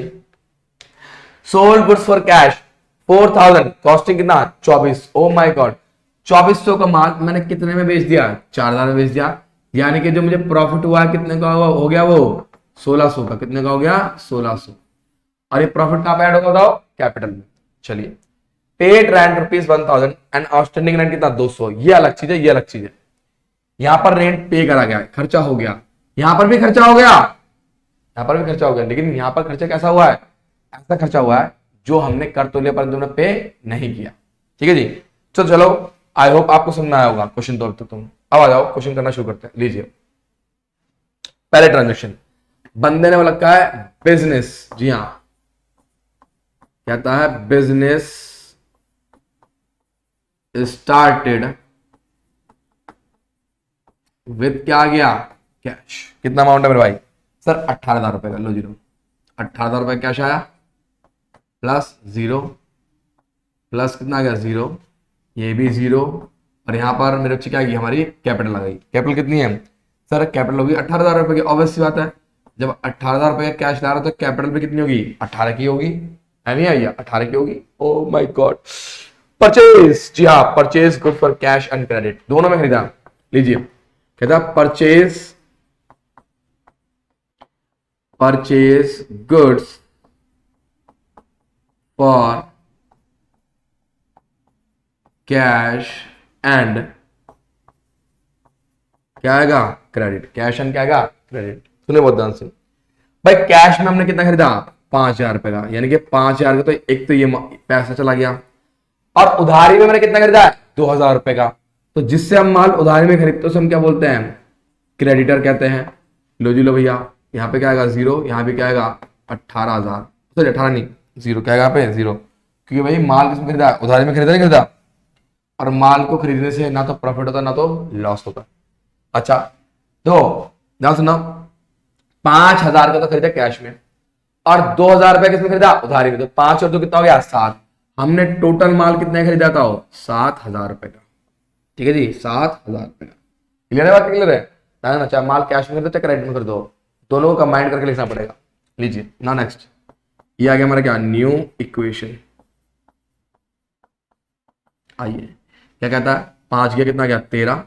sold goods for cash 4000, costing कितना? 24। ओ माय गॉड, 2400 का माल मैंने कितने में बेच दिया? 4000 में बेच दिया। यानी कि जो मुझे प्रॉफिट हुआ कितने का हो गया? वो 1600 का। कितने का हो गया? 1600। और ये प्रॉफिट कहां पे ऐड होगा? बताओ, कैपिटल में। चलिए, paid rent ₹1000 and outstanding rent कितना? 200। ये अलग चीज है, ये अलग चीज है। यहां पर रेंट पे करा गया, खर्चा हो गया। यहां पर भी खर्चा हो गया, यहां पर भी खर्चा हो गया। लेकिन यहां पर खर्चा कैसा हुआ है? ऐसा खर्चा हुआ है जो हमने कर तो लिया परंतु हमने पे नहीं किया। ठीक है जी, तो चलो आई होप आपको समझ में आया होगा क्वेश्चन। तो अब तक तुम अब आ जाओ, क्वेश्चन करना शुरू करते हैं। लीजिए पहले ट्रांजेक्शन, बंदे ने बोला क्या है? बिजनेस। जी हाँ, कहता है बिजनेस स्टार्टेड विद क्या आ गया? कैश। कितना अमाउंट है मेरे भाई? सर 18,000 रुपए का। लो जीरो, 18,000 रुपए कैश आया, प्लस जीरो, प्लस कितना आ गया? जीरो, ये भी जीरो। और यहां पर मेरे बच्चे क्या गई? हमारी कैपिटल आ गई। कैपिटल कितनी है सर? कैपिटल होगी 18,000 रुपए की। ऑब्वियस सी बात है, जब 18,000 रुपए का कैश ला रहा तो कैपिटल भी कितनी होगी? 18 की होगी। है नहीं आइया? 18 की होगी। ओ माय गॉड। परचेज, जी हाँ, purchase good for cash and credit, दोनों में खरीदा। लीजिए कहता purchase goods for cash and क्या आएगा? क्रेडिट। कैश एंड क्या आएगा? क्रेडिट। सुने बहुत ध्यान से भाई, कैश में हमने कितना खरीदा? 5,000 रुपए का, यानी कि 5,000 का तो एक तो ये पैसा चला गया, और उधारी में मैंने कितना खरीदा है 2,000 रुपए का। तो जिससे हम माल उधारी में खरीदते हैं हम क्या बोलते हैं, क्रेडिटर कहते हैं। लो जी लो भैया, यहाँ पे क्या आएगा 0, यहाँ पे क्या आएगा 18,000, सॉरी 18 नहीं 0 क्या आएगा यहाँ पे 0, क्योंकि भाई माल किसमें खरीदा, उधारी में खरीदा नहीं खरीदा, और माल को खरीदने से ना तो प्रॉफिट होता ना तो लॉस होता। अच्छा तो ध्यान सुनो, 5,000 का तो खरीदा कैश में, और 2,000 रुपए किसमें खरीदा उधारी में, तो 5 और 2 कितना हो गया 7, हमने टोटल माल कितने खरीदा था 7,000 रुपए का। ठीक है जी, 7,000 रुपए का। क्लियर है बात, क्लियर है ना, चाहे माल कैश में खरीदो चाहे क्रेडिट में खरीदो, दोनों को कंबाइन करके लिखना पड़ेगा। लीजिए ना नेक्स्ट, ये आ गया हमारा क्या न्यू इक्वेशन। आइए क्या कहता है, 5 गया कितना गया 13,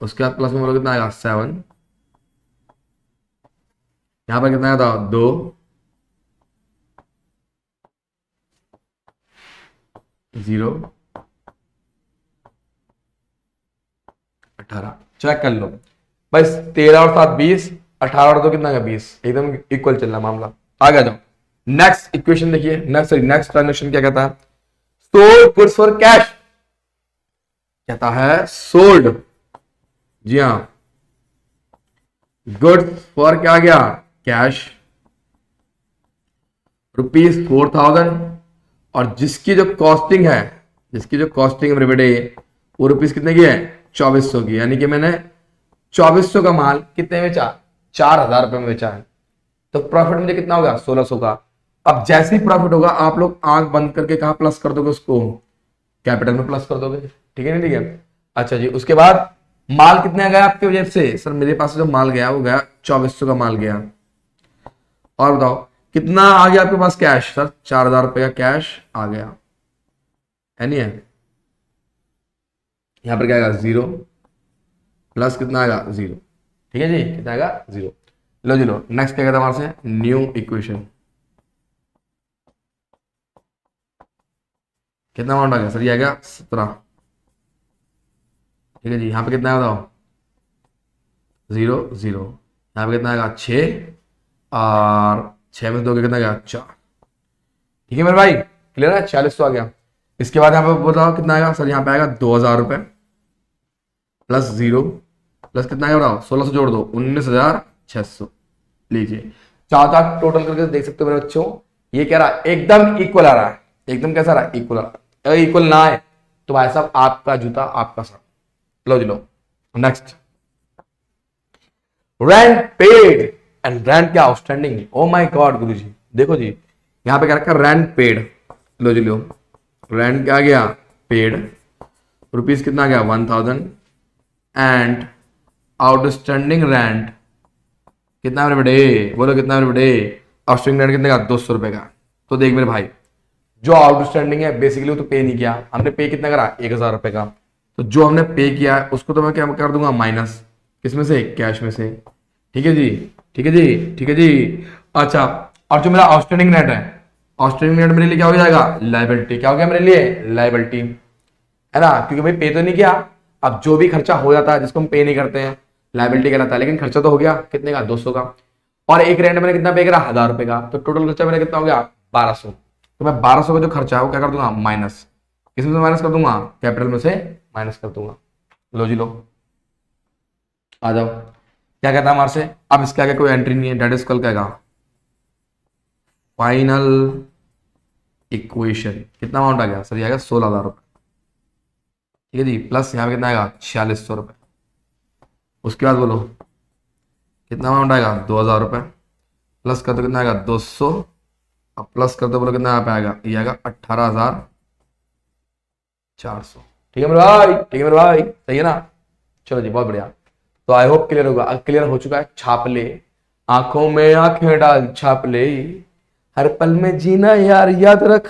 उसके बाद प्लस में बोलो कितना आएगा 7, यहां पर कितना आया था 2, 0, 18। चेक कर लो बस, 13 और 7 20, 18 और 2 कितना है 20, एकदम इक्वल चल रहा मामला। आगे जाओ, नेक्स्ट इक्वेशन देखिए, नेक्स्ट ट्रांजेक्शन क्या कहता है, सोल्ड गुड्स फॉर कैश, कहता है सोल्ड, जी हाँ गुड्स फॉर क्या गया कैश, ₹4,000, और जिसकी जो कॉस्टिंग है, मेरे बेटे वो रुपीज कितने की है 2,400 की, यानी कि मैंने 2,400 का माल कितने में बेचा 4,000 रुपए में बेचा है, तो प्रॉफिट मुझे कितना होगा 1,600 का। अब जैसे ही प्रॉफिट होगा आप लोग आंख बंद करके कहां प्लस कर दोगे, उसको कैपिटल में प्लस कर दोगे, ठीक है नहीं, ठीक है। अच्छा जी, उसके बाद माल कितने गया आपकी वजह से, सर मेरे पास जो माल गया वो गया 2,400 का माल गया, और बताओ कितना आ गया आपके पास कैश, सर 4,000 रुपए का कैश आ गया, है नहीं है। यहां पर क्या आएगा 0, प्लस कितना आएगा 0, ठीक है जी, कितना आएगा 0। लो जी लो, नेक्स्ट क्या कहता है हमारे से न्यू इक्वेशन, कितना अमाउंट आ गया सर, ये आ गया 17, ठीक है जी। यहाँ पे कितना है बताओ 0 0, यहाँ पे कितना आएगा 6, और 6 में 2 कितना गया 4, ठीक है मेरे भाई, क्लियर है, 46 तो आ गया। इसके बाद यहाँ पे बताओ कितना आएगा सर, यहाँ पे आएगा 2,000 रुपए प्लस 0, प्लस कितना आएगा बताओ 16 से जोड़ दो 19,600। लीजिए चार टोटल करके देख सकते हो मेरे बच्चों, ये कह रहा है एकदम इक्वल आ रहा है, एकदम कैसा रहा है इक्वल आ रहा है, अगर इक्वल ना है तो भाई साहब आपका जूता आपका सर। लो जी लो next, rent paid and rent क्या आउटस्टैंडिंग, ओ माय गॉड गुरुजी, देखो जी यहां पे क्या रखा रेंट पेड, लो जी लो रेंट क्या गया पेड, रुपीज कितना गया 1,000, एंड आउटस्टैंडिंग रेंट कितना मेरे बेटे, बोलो कितना मेरे बेटे, आउटस्टैंडिंग रेंट कितने का 200 रुपए का। तो देख मेरे भाई, जो आउटस्टैंडिंग है बेसिकली वो तो पे नहीं किया हमने, पे कितना करा 1,000 रुपए का, तो जो हमने पे किया है उसको तो मैं क्या कर दूंगा माइनस, किसमें से कैश में से, ठीक है जी, ठीक है जी, ठीक है जी। अच्छा, और जो मेरा आउटस्टैंडिंग रेंट है, आउटस्टैंडिंग रेंट मेरे लिए क्या हो जाएगा लायबिलिटी, क्या हो गया मेरे लिए लायबिलिटी, है ना, क्योंकि भाई पे तो नहीं किया, अब जो भी खर्चा हो जाता है जिसको हम पे नहीं करते हैं लायबिलिटी कहलाता है, लेकिन खर्चा तो हो गया कितने का 200 का, और एक रेंट मैंने कितना पे करा 1,000 रुपए का, तो टोटल खर्चा मेरा कितना हो गया 1,200, तो मैं 1,200 का जो खर्चा है वो क्या कर दूंगा माइनस, किसमें से माइनस कर दूंगा कैपिटल में से माइनस कर दूंगा। लो जी लो आ जाओ, क्या कहता है हमारे से, अब इसके आगे कोई एंट्री नहीं है, डेट इज कल कहेगा फाइनल इक्वेशन, कितना अमाउंट आ गया सर, ये आएगा 16,000 रुपए, ठीक है जी, प्लस यहाँ पे कितना आएगा 4,600 रुपए, उसके बाद बोलो कितना अमाउंट आएगा 2,000 रुपए, प्लस कर दो कितना आएगा 200, अब प्लस कर दो बोलो कितना यहाँ पे आएगा, ये आएगा 18,400, ठीक है मेरे भाई, ठीक है मेरे भाई, सही है ना। चलो जी बहुत बढ़िया, तो आई होप क्लियर होगा, क्लियर हो चुका है। छाप ले आंखों में आंखें डाल, छाप ले हर पल में जीना यार याद रख,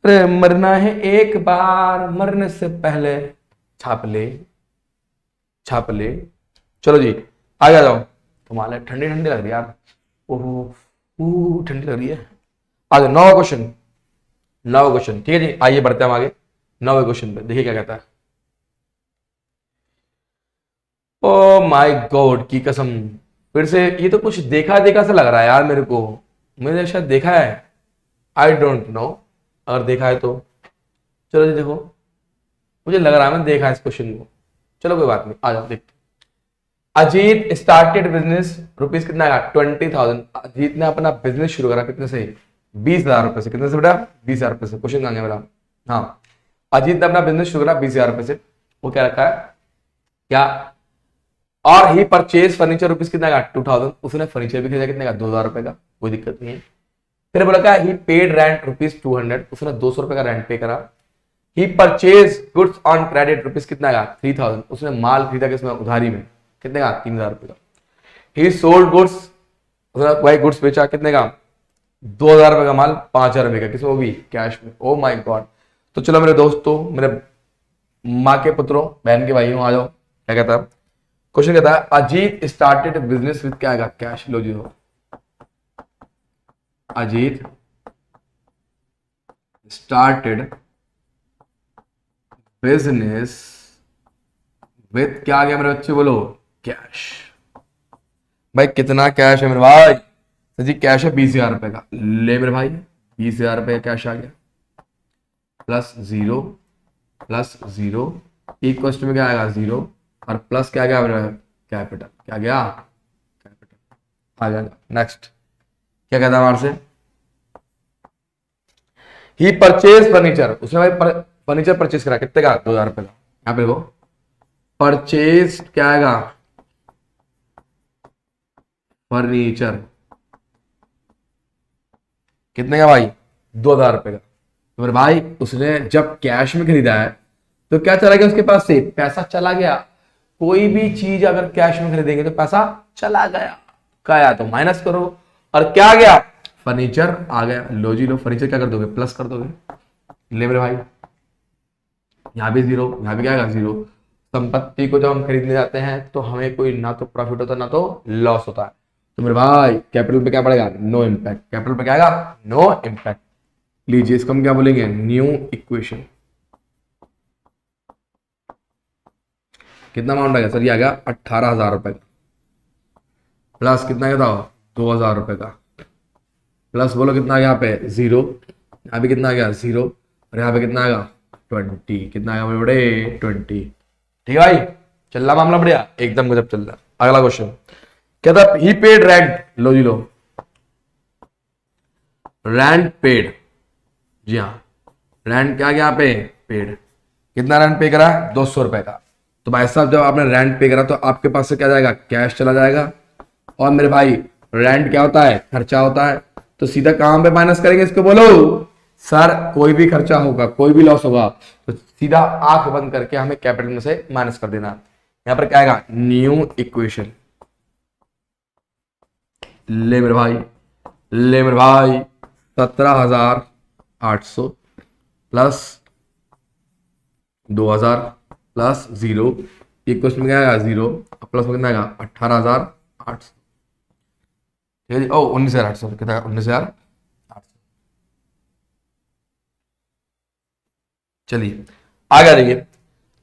अरे मरना है एक बार मरने से पहले, छाप ले छाप ले। चलो जी आगे आ जाओ, तुम्हारे ठंडी ठंडी लग रही है यार, ओहो ठंडी लग रही है। आ जाओ 9वां क्वेश्चन, 9वां क्वेश्चन, ठीक है जी, आइए बढ़ते हैं हम आगे 9वें क्वेश्चन पे, देखिए क्या कहता है। ओ माय गॉड की कसम, फिर से ये तो कुछ देखा देखा सा लग रहा है यार मेरे को, मैंने शायद देखा है, आई डोंट नो, अगर देखा है तो चलो जी देखो, मुझे लग रहा है मैंने देखा है इस क्वेश्चन को। चलो कोई बात नहीं, आ जाओ देखते। अजीत स्टार्टेड बिजनेस, रुपीज कितना आया 20,000। अजीत ने अपना बिजनेस शुरू करा कितने से, 20,000 रुपए से। कितने से बेटा, 20,000 रुपए से। क्वेश्चन कहां गया मेरा, हाँ, अजीत ने अपना बिजनेस शुरू करा 20,000 रुपए से। वो क्या रखा है क्या, और ही परचेज फर्नीचर रुपीज कितना का 2,000। उसने फर्नीचर भी खरीदा कितने का 2,000 रुपए का, कोई दिक्कत नहीं है। फिर बोला क्या, ही पेड रेंट रुपीज 200, उसने 200 रुपए का रेंट पे करा। He purchase goods on credit rupees कितना का 3,000, उसने माल खरीदा किसमें, उधारी में, कितने का 3,000 रुपए का। ही सोल्ड गुड्स, उसने वही गुड्स बेचा कितने का 2,000 रुपए का माल 5,000 रुपए का, किसमें, वो भी कैश में। ओ माय गॉड। तो चलो मेरे दोस्तों, मेरे माँ के पुत्रों, बहन के भाइयों, आ जाओ। क्या कहता है क्वेश्चन, कहता है अजीत स्टार्टेड बिजनेस विद क्या आएगा, कैश। लो जी हो, अजीत स्टार्टेड बिजनेस विद क्या आ गया मेरे बच्चे, बोलो कैश। भाई कितना कैश है मेरे भाई, तो जी कैश है 20,000 रुपए का। ले मेरे भाई 20,000 रुपए का कैश आ गया, प्लस जीरो इक्वल टू में क्या आएगा 0, और प्लस क्या गया मेरा कैपिटल, क्या गया कैपिटल आ जाएगा। नेक्स्ट क्या कहता है हमारे से, ही परचेज फर्नीचर, उसने भाई फर्नीचर परचेज करा कितने का 2,000 रुपए का। यहाँ पे देखो परचेज क्या आएगा, फर्नीचर कितने का भाई 2,000 रुपए का। तो मेरे भाई उसने जब कैश में खरीदा है तो क्या चला गया उसके पास से, पैसा चला गया। कोई भी चीज अगर कैश में खरीदेंगे तो पैसा चला गया, क्या तो माइनस करो, और क्या गया फर्नीचर आ गया। लो जी लो, फर्नीचर क्या कर दोगे, प्लस कर दोगे। ले मेरे भाई यहाँ भी 0, यहाँ भी क्या आएगा 0। संपत्ति को जब हम खरीदने जाते हैं तो हमें कोई ना तो प्रॉफिट होता है ना तो लॉस होता है। तो मेरे भाई कैपिटल पे क्या पड़ेगा, नो इम्पैक्ट। कैपिटल पे क्या आएगा, नो इम्पैक्ट। लीजिए इसको हम क्या बोलेंगे, न्यू इक्वेशन। कितना अमाउंट आ गया सर, ये आ गया 18,000 रुपए का, प्लस कितना गया था 2,000 रुपए का, प्लस बोलो कितना आ गया यहाँ पे 0, यहाँ भी कितना आ गया 0, और यहाँ पे कितना आएगा 20। कितना आएगा मेरे बड़े 20। ठीक है भाई, चल रहा मामला बढ़िया, एकदम गजब चल रहा। अगला क्वेश्चन कहता है ही पेड रेंट। लो जी लो, रेंट पेड, जी हाँ रेंट क्या गया यहाँ पे पेड। कितना रेंट पे करा 200 रुपए का। तो भाई साहब जब आपने रेंट पे करा तो आपके पास से क्या जाएगा, कैश चला जाएगा। और मेरे भाई रेंट क्या होता है, खर्चा होता है। तो सीधा कहां पे माइनस करेंगे इसको, बोलो सर। कोई भी खर्चा होगा, कोई भी लॉस होगा तो सीधा आंख बंद करके हमें कैपिटल में से माइनस कर देना। यहां पर क्या आएगा, न्यू इक्वेशन। ले मेरे भाई, ले मेरे भाई 17,800 प्लस 2,000 प्लस 0 इक्वेशन में क्या आएगा 0, प्लस में कितना आएगा 18,800। ठीक है जी, ओ 19,800 कितना, 19,800। चलिए आगे देखिए,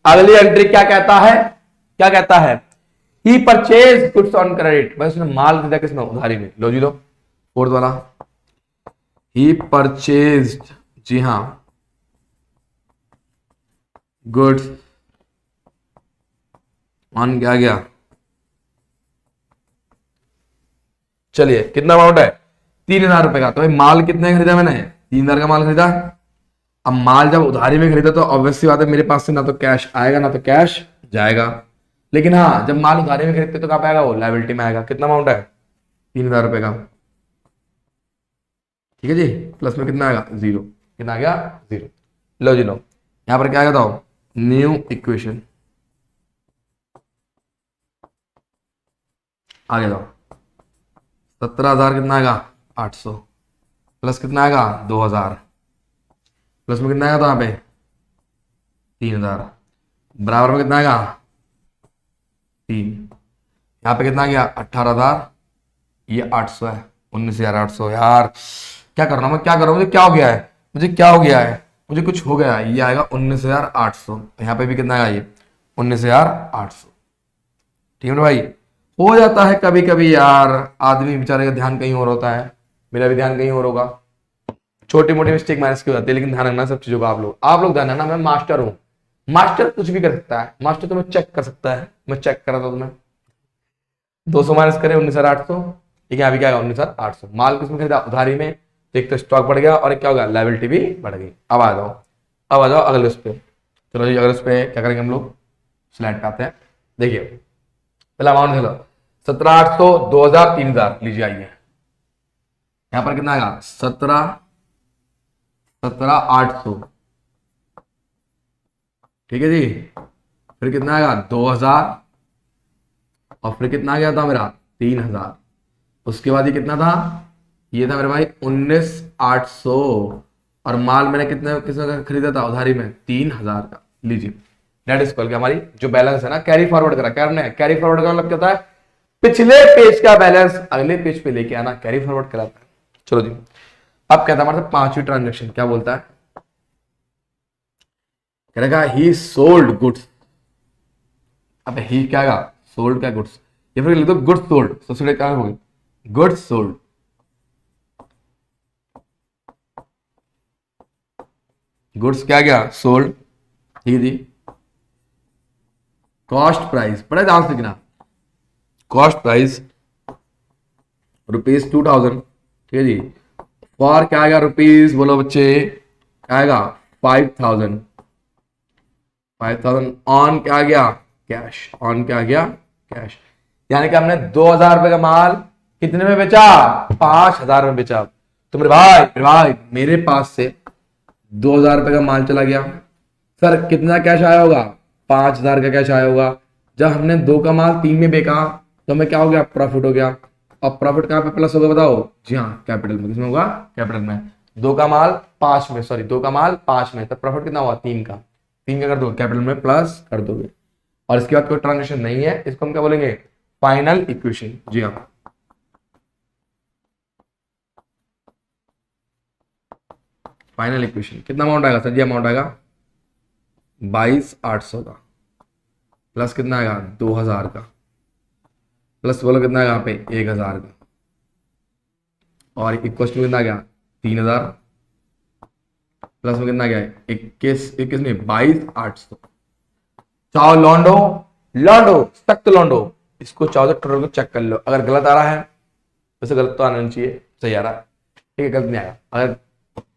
अगली एंट्री क्या कहता है, क्या कहता है, ही परचेज गुड्स ऑन क्रेडिट। भाई उसने माल खरीदा किसमें, उधारी में। लो जी लो, फोर्थ वाला, ही परचेज, जी हां गुड्स ऑन क्या गया, चलिए कितना अमाउंट है 3,000 रुपए का। तो भाई माल कितने खरीदा मैंने, 3,000 का माल खरीदा। अब माल जब उधारी में खरीदा तो ऑब्वियसली बात है मेरे पास से ना तो कैश आएगा ना तो कैश जाएगा। लेकिन हाँ जब माल उधारी में खरीदते तो कहां पे आएगा, वो लायबिलिटी में आएगा। कितना अमाउंट है 3,000 रुपए का। ठीक है जी, प्लस में कितना आएगा 0, कितना आ गया 0। लो जी लो, यहां पर क्या आएगा तो न्यू इक्वेशन। आगे जाओ, 17,000 कितना आएगा 800 प्लस कितना आएगा 2,000 प्लस में कितना आएगा तो यहाँ पे 3,000 बराबर में कितना आएगा 3। यहाँ पे कितना गया 18,000, ये 800 है 19,800। यार क्या कर रहा हूँ मैं, क्या कर रहा हूँ, मुझे क्या हो गया है, मुझे क्या हो गया है, मुझे कुछ हो गया है। ये आएगा 19,800, यहाँ पे भी कितना आएगा ये 19,800। ठीक है भाई, हो जाता है कभी कभी यार, आदमी बेचारे का ध्यान कहीं और होता है, मेरा भी ध्यान कहीं और होगा, छोटी मोटी मिस्टेक माइनस की हो जाती है, लेकिन ध्यान रखना सब चीजों का। आप लोग ध्यान रखना, मैं मास्टर हूं, मास्टर कुछ भी कर सकता है, मास्टर तुम्हें चेक कर सकता है, मैं चेक करा था तुम्हें 200 माइनस करे 19,800, ठीक है, अभी क्या 19,800, माल किसमें खरीदा उधारी में, तो एक तो स्टॉक बढ़ गया और एक क्या होगा लायबिलिटी भी बढ़ गई। अब आ जाओ, अब आ जाओ अगले उस पे, चलो जी अगले उस पे क्या करेंगे हम लोग, स्लाइड पे आते हैं। देखिए पहला अमाउंट चलो 17,800, 2,000, 3,000, लीजिए आइए यहां पर कितना आएगा 17,800, ठीक है जी, फिर कितना आएगा 2,000, और फिर कितना आ गया था मेरा 3,000, उसके बाद ये कितना था, ये था मेरे भाई 19,800, और माल मैंने कितने किसने का खरीदा था उधारी में 3,000 का, लीजिए डेट इज के हमारी जो बैलेंस है ना कैरी फॉरवर्ड करा, करना है कैरी फॉरवर्ड का मतलब क्या होता है, पिछले पेज का बैलेंस अगले पेज पे लेके आना, कैरी फॉरवर्ड कराता है। चलो जी अब कहता है हमारे पांचवी ट्रांजेक्शन, क्या बोलता है, कहेगा ही सोल्ड गुड्स, अब ही क्या गा सोल्ड क्या गुड्स, ये फिर लिख दो गुड्स सोल्ड, सबसे क्या होगी गुड्स सोल्ड, गुड्स क्या गया सोल्ड, ठीक है जी, कॉस्ट प्राइस बड़ा ध्यान से लिखना, कॉस्ट प्राइस ₹2,000, ठीक है जी, फॉर क्या आएगा रुपीज, बोलो बच्चे क्या आएगा 5,000, 5,000 ऑन क्या आ गया कैश, ऑन क्या आ गया कैश, यानी कि हमने 2,000 रुपए का माल कितने में बेचा, 5,000 में बेचा। तो मेरे भाई मेरे पास से 2,000 रुपए का माल चला गया, सर कितना कैश आया होगा, 5,000 का कैश आया होगा, जब हमने 2 का माल 3 में बेचा तो हमें क्या हो गया प्रॉफिट हो गया, और प्रॉफिट कहां पे प्लस होगा बताओ, जी हाँ कैपिटल में, किसमें होगा कैपिटल में, 2 का माल 5 में, सॉरी 2 का माल 5 में, तो प्रॉफिट कितना हुआ 3 का, 3 का कर दो कैपिटल में प्लस कर दोगे, और इसके बाद कोई ट्रांजेक्शन नहीं है, इसको हम क्या बोलेंगे फाइनल इक्वेशन, जी हाँ फाइनल इक्वेशन। कितना अमाउंट आएगा सर जी, अमाउंट आएगा 22,800 का, प्लस कितना आएगा 2,000 का, प्लस बोलो कितना आएगा यहाँ पे 1,000 का, और इक्वल टू कितना आ गया 3,000, प्लस में कितना गया 21 में 22,800। चाहो लॉन्डो, लॉन्डो सख्त लॉन्डो, इसको चाहो तो टोटल को चेक कर लो, अगर गलत आ रहा है वैसे गलत तो आना नहीं चाहिए, सही आ रहा है, ठीक है गलत नहीं आएगा, अगर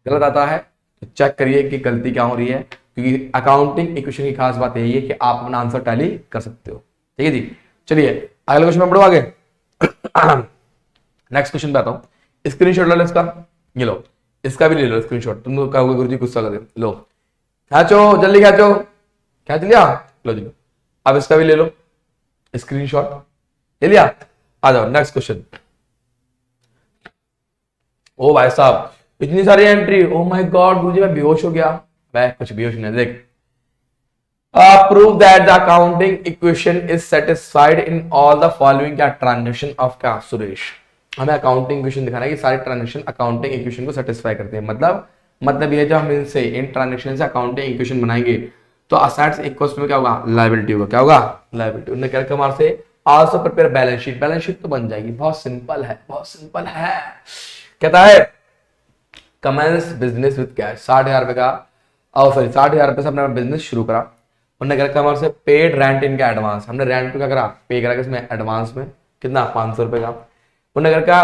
गलत आता है तो चेक करिए कि गलती क्या हो रही है, क्योंकि अकाउंटिंग इक्वेशन की खास बात यही है कि आप अपना आंसर टैली कर सकते हो, ठीक है जी। चलिए अगले क्वेश्चन में बढ़ो आगे नेक्स्ट क्वेश्चन पे आता हूं, स्क्रीनशॉट लो इसका, ये लो इसका भी ले लो स्क्रीनशॉट, तुम लोग कहोगे गुरुजी गुस्सा कर दे, लो खींचो जल्दी खींचो, खींच लिया, लो जी अब इसका भी ले लो स्क्रीनशॉट, ले लिया, आ जाओ नेक्स्ट क्वेश्चन। ओ भाई साहब इतनी सारी एंट्री, ओ माय गॉड गुरुजी मैं बेहोश हो गया, मैं कुछ बेहोश नहीं, देख prove that the accounting equation is satisfied in all the following क्या ट्रांजेक्शन ऑफ क्या सुरेश, हमें अकाउंटिंग इक्वेशन दिखाना है कि सारे ट्रांजेक्शन अकाउंटिंग इक्वेशन को सेटिस्फाई करते हैं, मतलब ये जब हम इनसे इन ट्रांजेक्शन से अकाउंटिंग इक्वेशन बनाएंगे तो असेट्स इक्वल्स में क्या होगा लायबिलिटी होगा, क्या होगा लायबिलिटी, उन्होंने क्या कमार से also prepare balance sheet, balance sheet तो बन जाएगी, बहुत सिंपल है बहुत सिंपल है, कहता है कमेंस बिजनेस विद कैश, 60,000 रुपए का, और सॉरी 60,000 रुपए से अपना बिजनेस शुरू करा, उन्होंने क्या कमार से पेड रेंट इनका एडवांस, हमने रेंट को क्या करा पे करा किसमें एडवांस में, कितना 500 रुपए का, उन्होंने क्या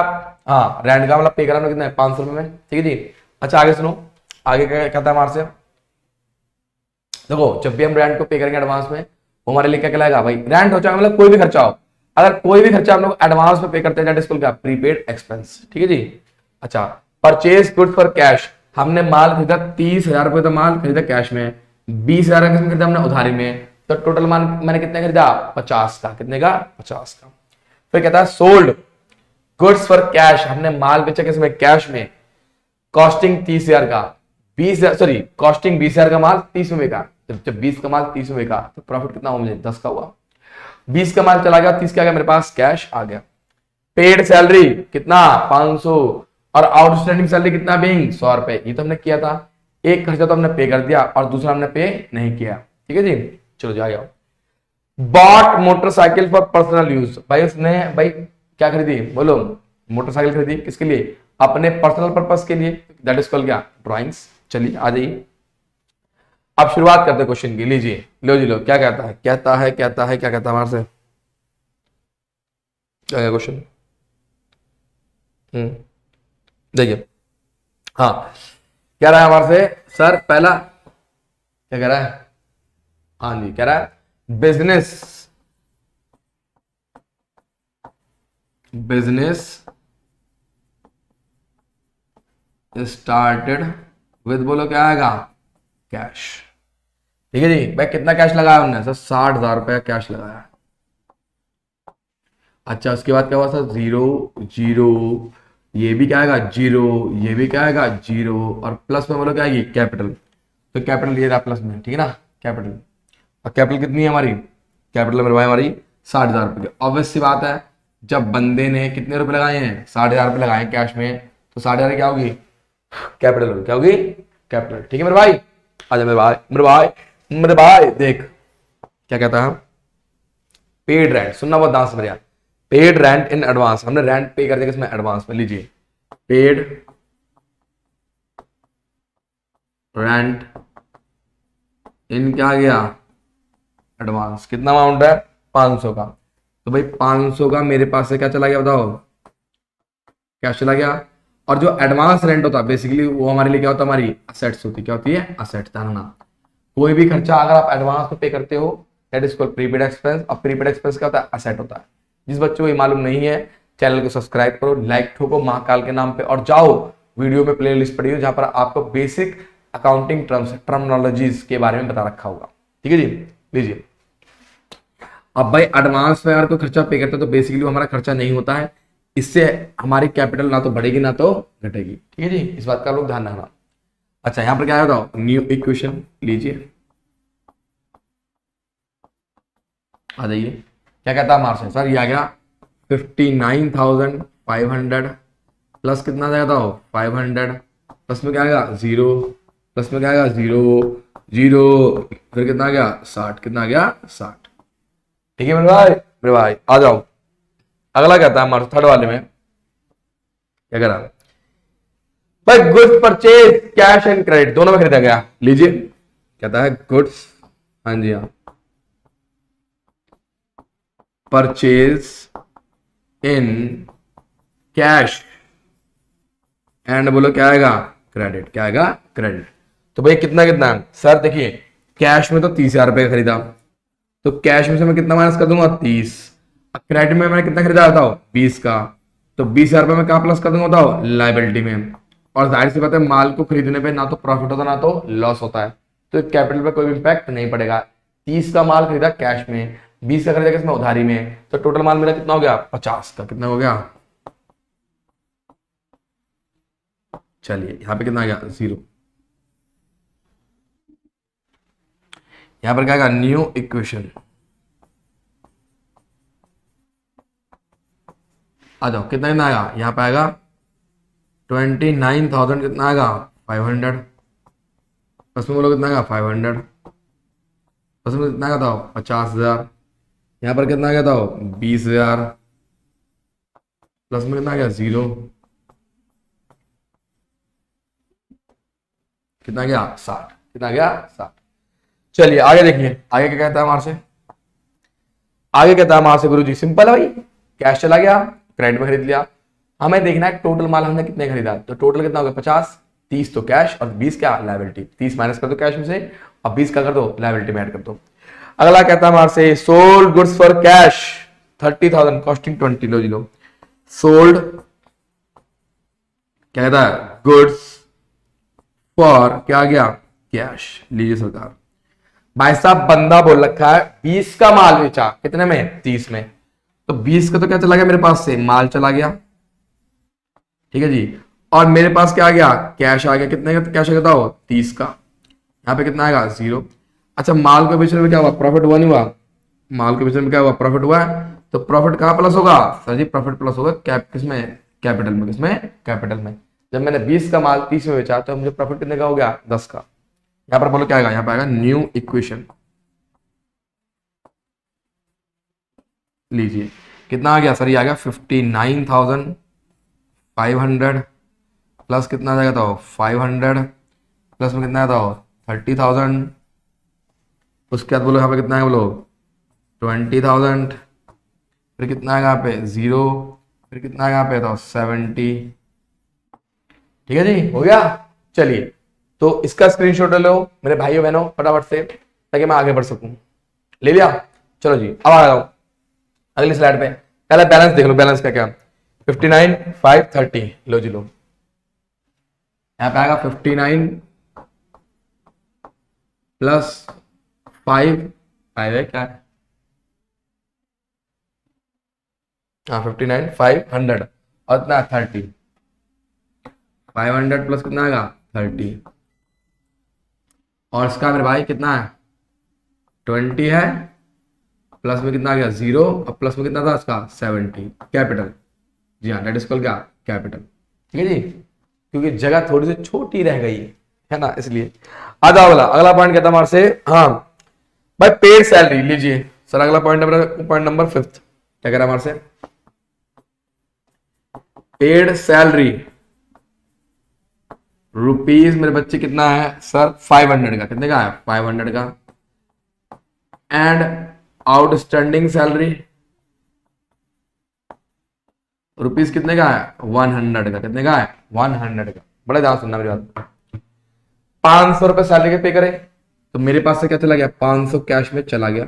हाँ रेंट का मतलब पे करा कितना है 500 रुपए में, ठीक है जी। अच्छा आगे सुनो, आगे क्या कहता है हमारे से, देखो जब भी हम रेंट को पे करेंगे एडवांस में वो हमारे लिए क्या कहलाएगा भाई, रेंट हो चाहे मतलब कोई भी खर्चा हो, अगर कोई भी खर्चा हम लोग एडवांस में पे करते हैं दैट इज कॉल्ड क्या प्रीपेड एक्सपेंस, ठीक है जी। अच्छा परचेज गुड्स फॉर कैश, हमने माल खरीदा 30,000 रुपए का माल खरीदा कैश में, 20,000 का खरीदा हमने उधारी में, तो टोटल माल मैंने कितने खरीदा 50 का, कितने का 50 का। फिर कहता है सोल्ड गुड्स फॉर कैश, हमने माल बेचा किसमें कैश में, कॉस्टिंग 30,000 का, 20,000 सॉरी कॉस्टिंग 20,000 का माल 30 में बेचा, जब 20 का माल 30 में बेचा तो प्रॉफिट कितना हुआ मुझे 10 का हुआ, 20 का माल चला गया 30 का आ गया मेरे पास कैश आ गया। पेड सैलरी कितना 500, और आउटस्टैंडिंग सैलरी कितना बिंग 100 रुपए, ये तो हमने किया था, एक खर्चा तो हमने पे कर दिया और दूसरा हमने पे नहीं किया, ठीक है जी। चलो जाओ bought motorcycle for personal use, भाई उसने भाई क्या खरीदी, बोलो, मोटरसाइकिल खरीदी किसके लिए, अपने पर्सनल पर्पस के लिए, दैट इज कॉल्ड क्या, ड्राइंग्स। चलिए आ जाइए, अब शुरुआत करते क्वेश्चन की, लीजिए, लो जी लो, क्या कहता है, क्या कहता है हमारे से, क्या क्वेश्चन, देखिए, हाँ, कह रहा है हमारे से सर, पहला क्या कह रहा है, हाँ जी, कह रहा है बिजनेस स्टार्टेड विद, बोलो क्या आएगा, कैश। ठीक है जी, भाई कितना कैश लगाया हमने सर, 60,000 रुपया कैश लगाया। अच्छा, उसके बाद क्या हुआ सर, जीरो जीरो, ये भी क्या आएगा जीरो, ये भी क्या आएगा जीरो, और प्लस में बोलो क्या आएगी, कैपिटल। तो कैपिटल ये रहा प्लस में, ठीक है ना, कैपिटल। और कैपिटल कितनी है हमारी, कैपिटल मेरे भाई हमारी 60,000 रुपये की। ऑब्वियस सी बात है, जब बंदे ने कितने रुपए लगाए हैं, 60,000 रुपये लगाए कैश में, तो 60,000 क्या होगी, कैपिटल होगी, क्या होगी, कैपिटल। ठीक है मेरे भाई, आजा मेरे भाई, मेरे भाई देख क्या कहता है, पेड रेंट, सुनना बहुत ध्यान से मेरे यार, पेड रेंट इन एडवांस, हमने रेंट पे कर दिया इसमें एडवांस में, लीजिए, पेड रेंट इन क्या आ गया, एडवांस। कितना अमाउंट है, 500 का। तो भाई 500 का मेरे पास से क्या चला गया, बताओ, कैश चला गया। और जो एडवांस रेंट होता है बेसिकली वो हमारे लिए क्या होता है, हमारी असेट्स होती, क्या होती है, असेट्स। ध्यान रखना, कोई भी खर्चा अगर आप एडवांस में पे करते हो, that is called prepaid expense. और प्रीपेड एक्सपेंस क्या होता है, असेट होता है। जिस बच्चों को ये मालूम नहीं है, चैनल को सब्सक्राइब करो, लाइक ठोको महाकाल के नाम पे, और जाओ वीडियो में प्ले लिस्ट पढ़ियो जहां पर आपको बेसिक अकाउंटिंग टर्मिनोलॉजीज के बारे में बता रखा होगा। ठीक है जी, लीजिए, अब भाई एडवांस में अगर कोई खर्चा पे करते हैं तो बेसिकली हमारा खर्चा नहीं होता है, इससे हमारी कैपिटल ना तो बढ़ेगी ना तो घटेगी। ठीक है जी, इस बात का लोग ध्यान रखना। अच्छा, यहां पर क्या है बताओ, न्यू इक्वेशन, लीजिए, आ जाइए, क्या कहता है हमारे से, सर ये आ गया 59,500 प्लस कितना जाएगा बताओ, 500, प्लस में क्या आएगा जीरो, प्लस में क्या आएगा जीरो जीरो, फिर कितना आ गया 60, कितना आ गया 60। ठीक है मेरे भाई आ जाओ, अगला कहता है हमारे थर्ड वाले में, क्या कह रहा है भाई, goods purchase cash and credit दोनों में खरीदा गया। लीजिए, कहता है गुड्स, हाँ जी हाँ, परचेज इन कैश एंड, बोलो क्या आएगा, क्रेडिट, क्या आएगा, क्रेडिट। तो भाई कितना कितना, सर देखिए, कैश में तो 30,000 रुपये खरीदा, तो कैश में से मैं कितना माइनस कर दूंगा, 30। क्रेडिट में मैंने कितना खरीदा बताओ, 20 का, तो 20,000 रुपये में कहाँ प्लस कर दूंगा बताओ, लाइबिलिटी में। और जाहिर सी बात है, माल को खरीदने पे ना तो प्रॉफिट होता ना तो लॉस होता है, तो कैपिटल पे कोई भी इंपैक्ट नहीं पड़ेगा। 30 का माल खरीदा कैश में, 20 का खरीदा किसमें, उधारी में, तो टोटल माल मेरा कितना हो गया, 50 का। कितना हो गया, चलिए यहां पे कितना आ गया, जीरो। यहां पर क्या आएगा, न्यू इक्वेशन, आ जाओ, कितना कितना आएगा, यहां पे आएगा 29,000, कितना आएगा 500, उसमें बोलो कितना आएगा 500, उसमें कितना आएगा था 50,000, यहाँ पर कितना आ गया था 20,000, प्लस में कितना आ गया जीरो, कितना गया 60, कितना गया 60। चलिए आगे देखिए, आगे क्या कहता है हमारे से, आगे कहता है हमारे से, गुरु जी सिंपल है भाई, कैश चला गया, क्रेडिट में खरीद लिया, हमें देखना है टोटल माल हमने कितने खरीदा, तो टोटल कितना हो गया 50, 30 तो कैश और 20 क्या, लायबिलिटी। 30 माइनस कर दो कैश में से और 20 का कर दो लायबिलिटी में ऐड कर दो। अगला कहता है हमारे से, sold goods for cash 30,000 costing 20, लो जी लो, सोल्ड क्या कहता है, गुड्स फॉर क्या आ गया, कैश। लीजिए सरकार, भाई साहब बंदा बोल रखा है 20 का माल बेचा, कितने में, 30 में, तो 20 का तो क्या चला गया मेरे पास से, माल चला गया, ठीक है जी, और मेरे पास क्या आ गया, कैश आ गया, कितने का कैश आ गया, 30 का, यहाँ पे कितना आएगा जीरो। अच्छा, माल को बेचने में क्या हुआ, प्रॉफिट हुआ नहीं हुआ, माल को बेचने में क्या हुआ, प्रॉफिट हुआ, तो प्रॉफिट कहां प्लस होगा, सर जी प्रॉफिट प्लस होगा किसमें, कैपिटल में, किसमें, कैपिटल में। जब मैंने 20 का माल 30 में बेचा तो मुझे प्रॉफिट कितने का हो गया, 10 का। यहां पर बोलो क्या आएगा, यहाँ पे आएगा न्यू इक्वेशन, लीजिए कितना आ गया सर, ये आ गया 59,500 प्लस कितना आ जाएगा तो 500 प्लस में कितना आया था 30,000, उसके बाद बोलो यहाँ पे कितना है, बोलो 20,000, फिर कितना है यहाँ पे 0, फिर कितना है यहाँ पे तो 70। ठीक है जी, हो गया। चलिए तो इसका स्क्रीनशॉट ले लो मेरे भाइयों बहनों फटाफट से, ताकि मैं आगे बढ़ सकूं। ले लिया, चलो जी अब आ जाओ अगली स्लाइड पे। पहले बैलेंस देख लो, बैलेंस का क्या 59,530, लो जी लो, यहाँ पे आएगा 59 प्लस 5 है क्या है, हाँ 59,500 और इतना 30, 500 प्लस कितना आएगा 30, और इसका मेरे भाई कितना है 20 है, प्लस में कितना आ गया 0 और प्लस में कितना था इसका 70, कैपिटल। जी हाँ, डेट इज कॉल्ड क्या, कैपिटल। ठीक है जी, क्योंकि जगह थोड़ी सी छोटी रह गई है ना, इसलिए। आ जाओ वाला अगला पॉइंट कहता हमारे से, हाँ भाई पेड सैलरी लीजिए सर, अगला पॉइंट नंबर 5 क्या कह रहा हमारे से, पेड सैलरी रुपीज मेरे बच्चे कितना है सर 500 का, कितने का है 500 का, एंड आउटस्टैंडिंग सैलरी रुपीज कितने का है 100 का, कितने का है 100 का। बड़ा ध्यान सुनना मेरी बात, 500 रुपए सैलरी के पे करे तो मेरे पास से क्या चला गया 500 कैश में चला गया,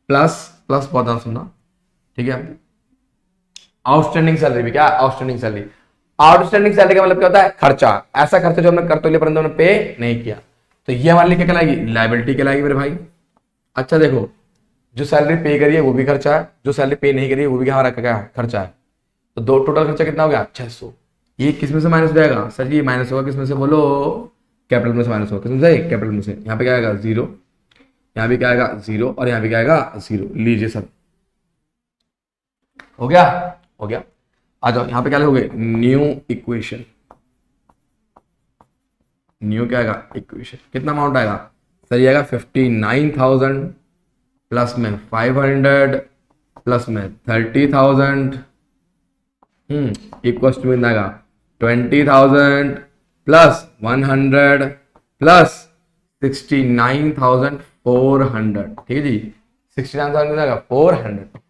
प्लस बहुत ध्यान सुनना, ठीक है। आउटस्टैंडिंग सैलरी भी क्या, आउटस्टैंडिंग सैलरी, आउटस्टैंडिंग सैलरी का मतलब क्या होता है खर्चा, ऐसा खर्चा जो हमने कर तो लिया परंतु हमने पे नहीं किया, तो ये हमारे लिए क्या कहलाएगी लायबिलिटी कहलाएगी मेरे भाई। अच्छा देखो, जो सैलरी पे करी है वो भी खर्चा है, जो सैलरी पे नहीं करी है वो भी हमारा क्या खर्चा है, तो दो टोटल खर्चा कितना हो गया 600। ये किस में से माइनस हो जाएगा सर, ये माइनस होगा किस में से बोलो, कैपिटल में से माइनस होगा, किस में से कैपिटल में से। यहाँ पे क्या आएगा 0, यहाँ भी क्या आएगा 0 और यहाँ भी क्या आएगा 0। लीजिए सर हो गया, हो गया। आ जाओ यहाँ पे क्या लिखोगे न्यू इक्वेशन, न्यू क्या आएगा इक्वेशन, कितना अमाउंट आएगा सर, ये आएगा 59,000 प्लस में 500 प्लस में 30,000 इक्वल टू कितना आएगा 20,000 प्लस 100 प्लस 69,400। ठीक है जी, 69,000 कितना आएगा 400।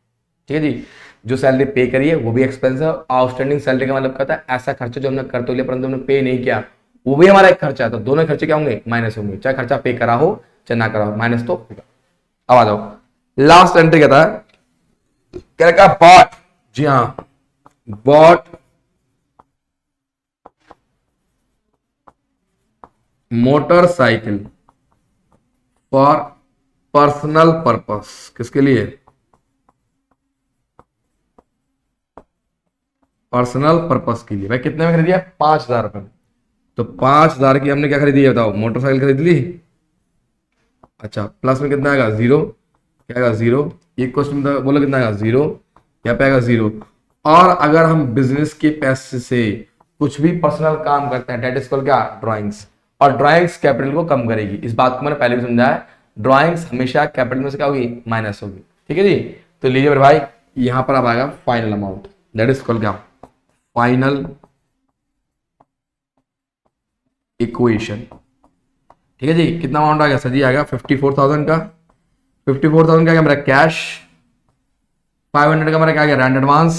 ठीक है जी, जो सैलरी पे करी है वो भी एक्सपेंस है, आउटस्टैंडिंग सैलरी का मतलब कहता है ऐसा खर्चा जो हमने कर तो लिया परंतु हमने पे नहीं किया, वो भी हमारा एक खर्चा है, तो दोनों खर्चे क्या होंगे माइनस होंगे, चाहे खर्चा पे करा हो चाहे ना करा हो, माइनस तो होगा। अब आ जाओ लास्ट एंट्री कहता है, क्या बॉट, जी हाँ bought motorcycle for personal purpose, किसके लिए पर्सनल पर्पस के लिए। भाई कितने में खरीदी है 5,000 रुपए में, तो 5,000 की हमने क्या खरीदी है बताओ, मोटरसाइकिल खरीद ली। अच्छा प्लस में कितना आएगा 0, क्या आएगा 0, एक क्वेश्चन बोलो कितना आएगा 0, यहाँ पे आएगा 0। और अगर हम बिजनेस के पैसे से कुछ भी पर्सनल काम करते हैं डेट इज कॉल्ड क्या ड्राइंग्स, और ड्राइंग्स कैपिटल को कम करेगी, इस बात को मैंने पहले भी समझाया, ड्राइंग्स हमेशा कैपिटल में से क्या होगी माइनस होगी। ठीक है जी, तो लीजिए मेरे भाई यहां पर अब आएगा final amount, that is called क्या फाइनल इक्वेशन। ठीक है जी, कितना अमाउंट आ गया सर जी, आ गया 54,000 का, 54,000 का क्या मेरा कैश, 500 का मेरा क्या गया रेंट एडवांस,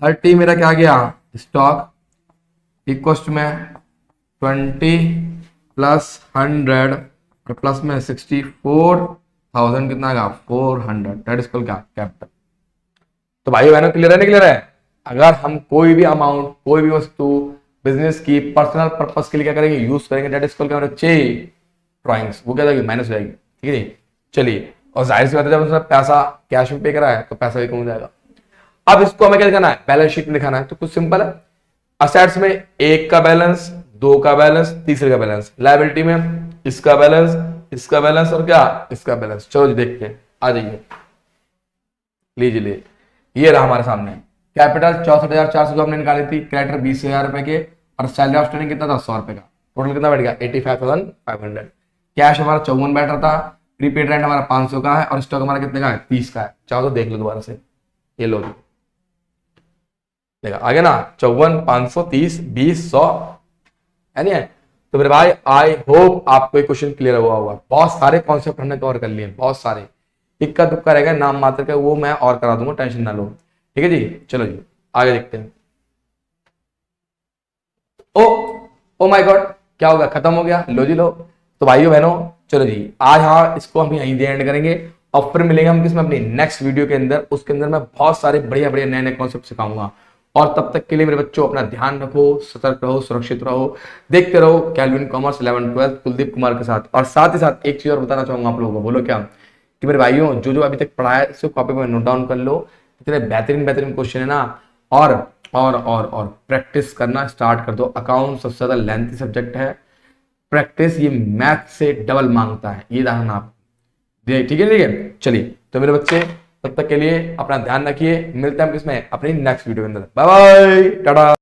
30 मेरा क्या गया स्टॉक, इक्वस्ट में 20 प्लस 100 और प्लस में 64,000 कितना आएगा 400, दैट इज कॉल्ड क्या कैपिटल। तो भाई बहनों क्लियर है नहीं क्लियर है, अगर हम कोई भी अमाउंट कोई भी वस्तु बिजनेस की पर्सनल पर्पस के लिए क्या करेंगे यूज करेंगे, डेट इज कॉल्ड क्या बच्चे ड्राइंग्स, वो क्या जाएगी माइनस हो जाएगी। ठीक है चलिए, और जाहिर सी बात है जब उसने पैसा कैश में पे करा है तो पैसा भी कम हो जाएगा। अब इसको हमें क्या दिखाना है बैलेंस शीट में दिखाना है, तो कुछ सिंपल है, असेट्स में 1 का बैलेंस, 2 का बैलेंस, तीसरे का बैलेंस, लायबिलिटी में इसका बैलेंस और क्या इसका बैलेंस। चलो जी देखते हैं, आ जाइए लीजिए, ये रहा हमारे सामने कैपिटल 64,400 को हमने निकाली थी, क्रेडिटर 20,000 रुपए के, और सैलरी आउटस्टैंडिंग कितना था 100 रुपए का, टोटल कितना बैठ गया 85,500। कैश हमारा 54 बैठ रहा था, प्रीपेड रेंट हमारा 500 का है और स्टॉक हमारा कितने का है 30 का है। चाहो तो देख लो दोबारा से, ये लो देखा आगे ना 54, 530, 20, 100 है नहीं है। तो मेरे भाई आई होप आपको ये क्वेश्चन क्लियर हुआ होगा। बहुत सारे कॉन्सेप्ट हमने कवर कर लिए, बहुत सारे, इक्का दुक्का रहेगा नाम मात्र का, वो मैं और करा दूंगा, टेंशन ना लो। ठीक है जी, चलो जी आगे देखते हैं। ओ ओ माय गॉड, क्या हो गया, खत्म हो गया, लो जी लो। तो भाइयों बहनों चलो जी आज हाँ इसको हम यहीं एंड करेंगे और फिर मिलेंगे हम किसमें अपनी नेक्स्ट वीडियो के अंदर। उसके अंदर मैं बहुत सारे बढ़िया बढ़िया नए नए कॉन्सेप्ट सिखाऊंगा। और तब तक के लिए मेरे बच्चों अपना ध्यान रखो, सतर्क रहो, सुरक्षित रहो, देखते रहो कैल्विन कॉमर्स 11 12 कुलदीप कुमार के साथ। और साथ ही साथ एक चीज और बताना चाहूंगा आप लोगों को, बोलो क्या, कि मेरे भाइयों जो जो अभी तक पढ़ा है इसको कॉपी पर नोट डाउन कर लो। इतने बेहतरीन बेहतरीन क्वेश्चन है ना। और और प्रैक्टिस करना स्टार्ट कर दो। अकाउंट सबसे ज्यादा लेंथी सब्जेक्ट है, प्रैक्टिस ये मैथ से डबल मांगता है, ये ध्यान आप ठीक है। ठीक है चलिए, तो मेरे बच्चे तब तक के लिए अपना ध्यान रखिए, मिलते हैं हम किसमें अपनी नेक्स्ट वीडियो के अंदर। Bye bye Tata.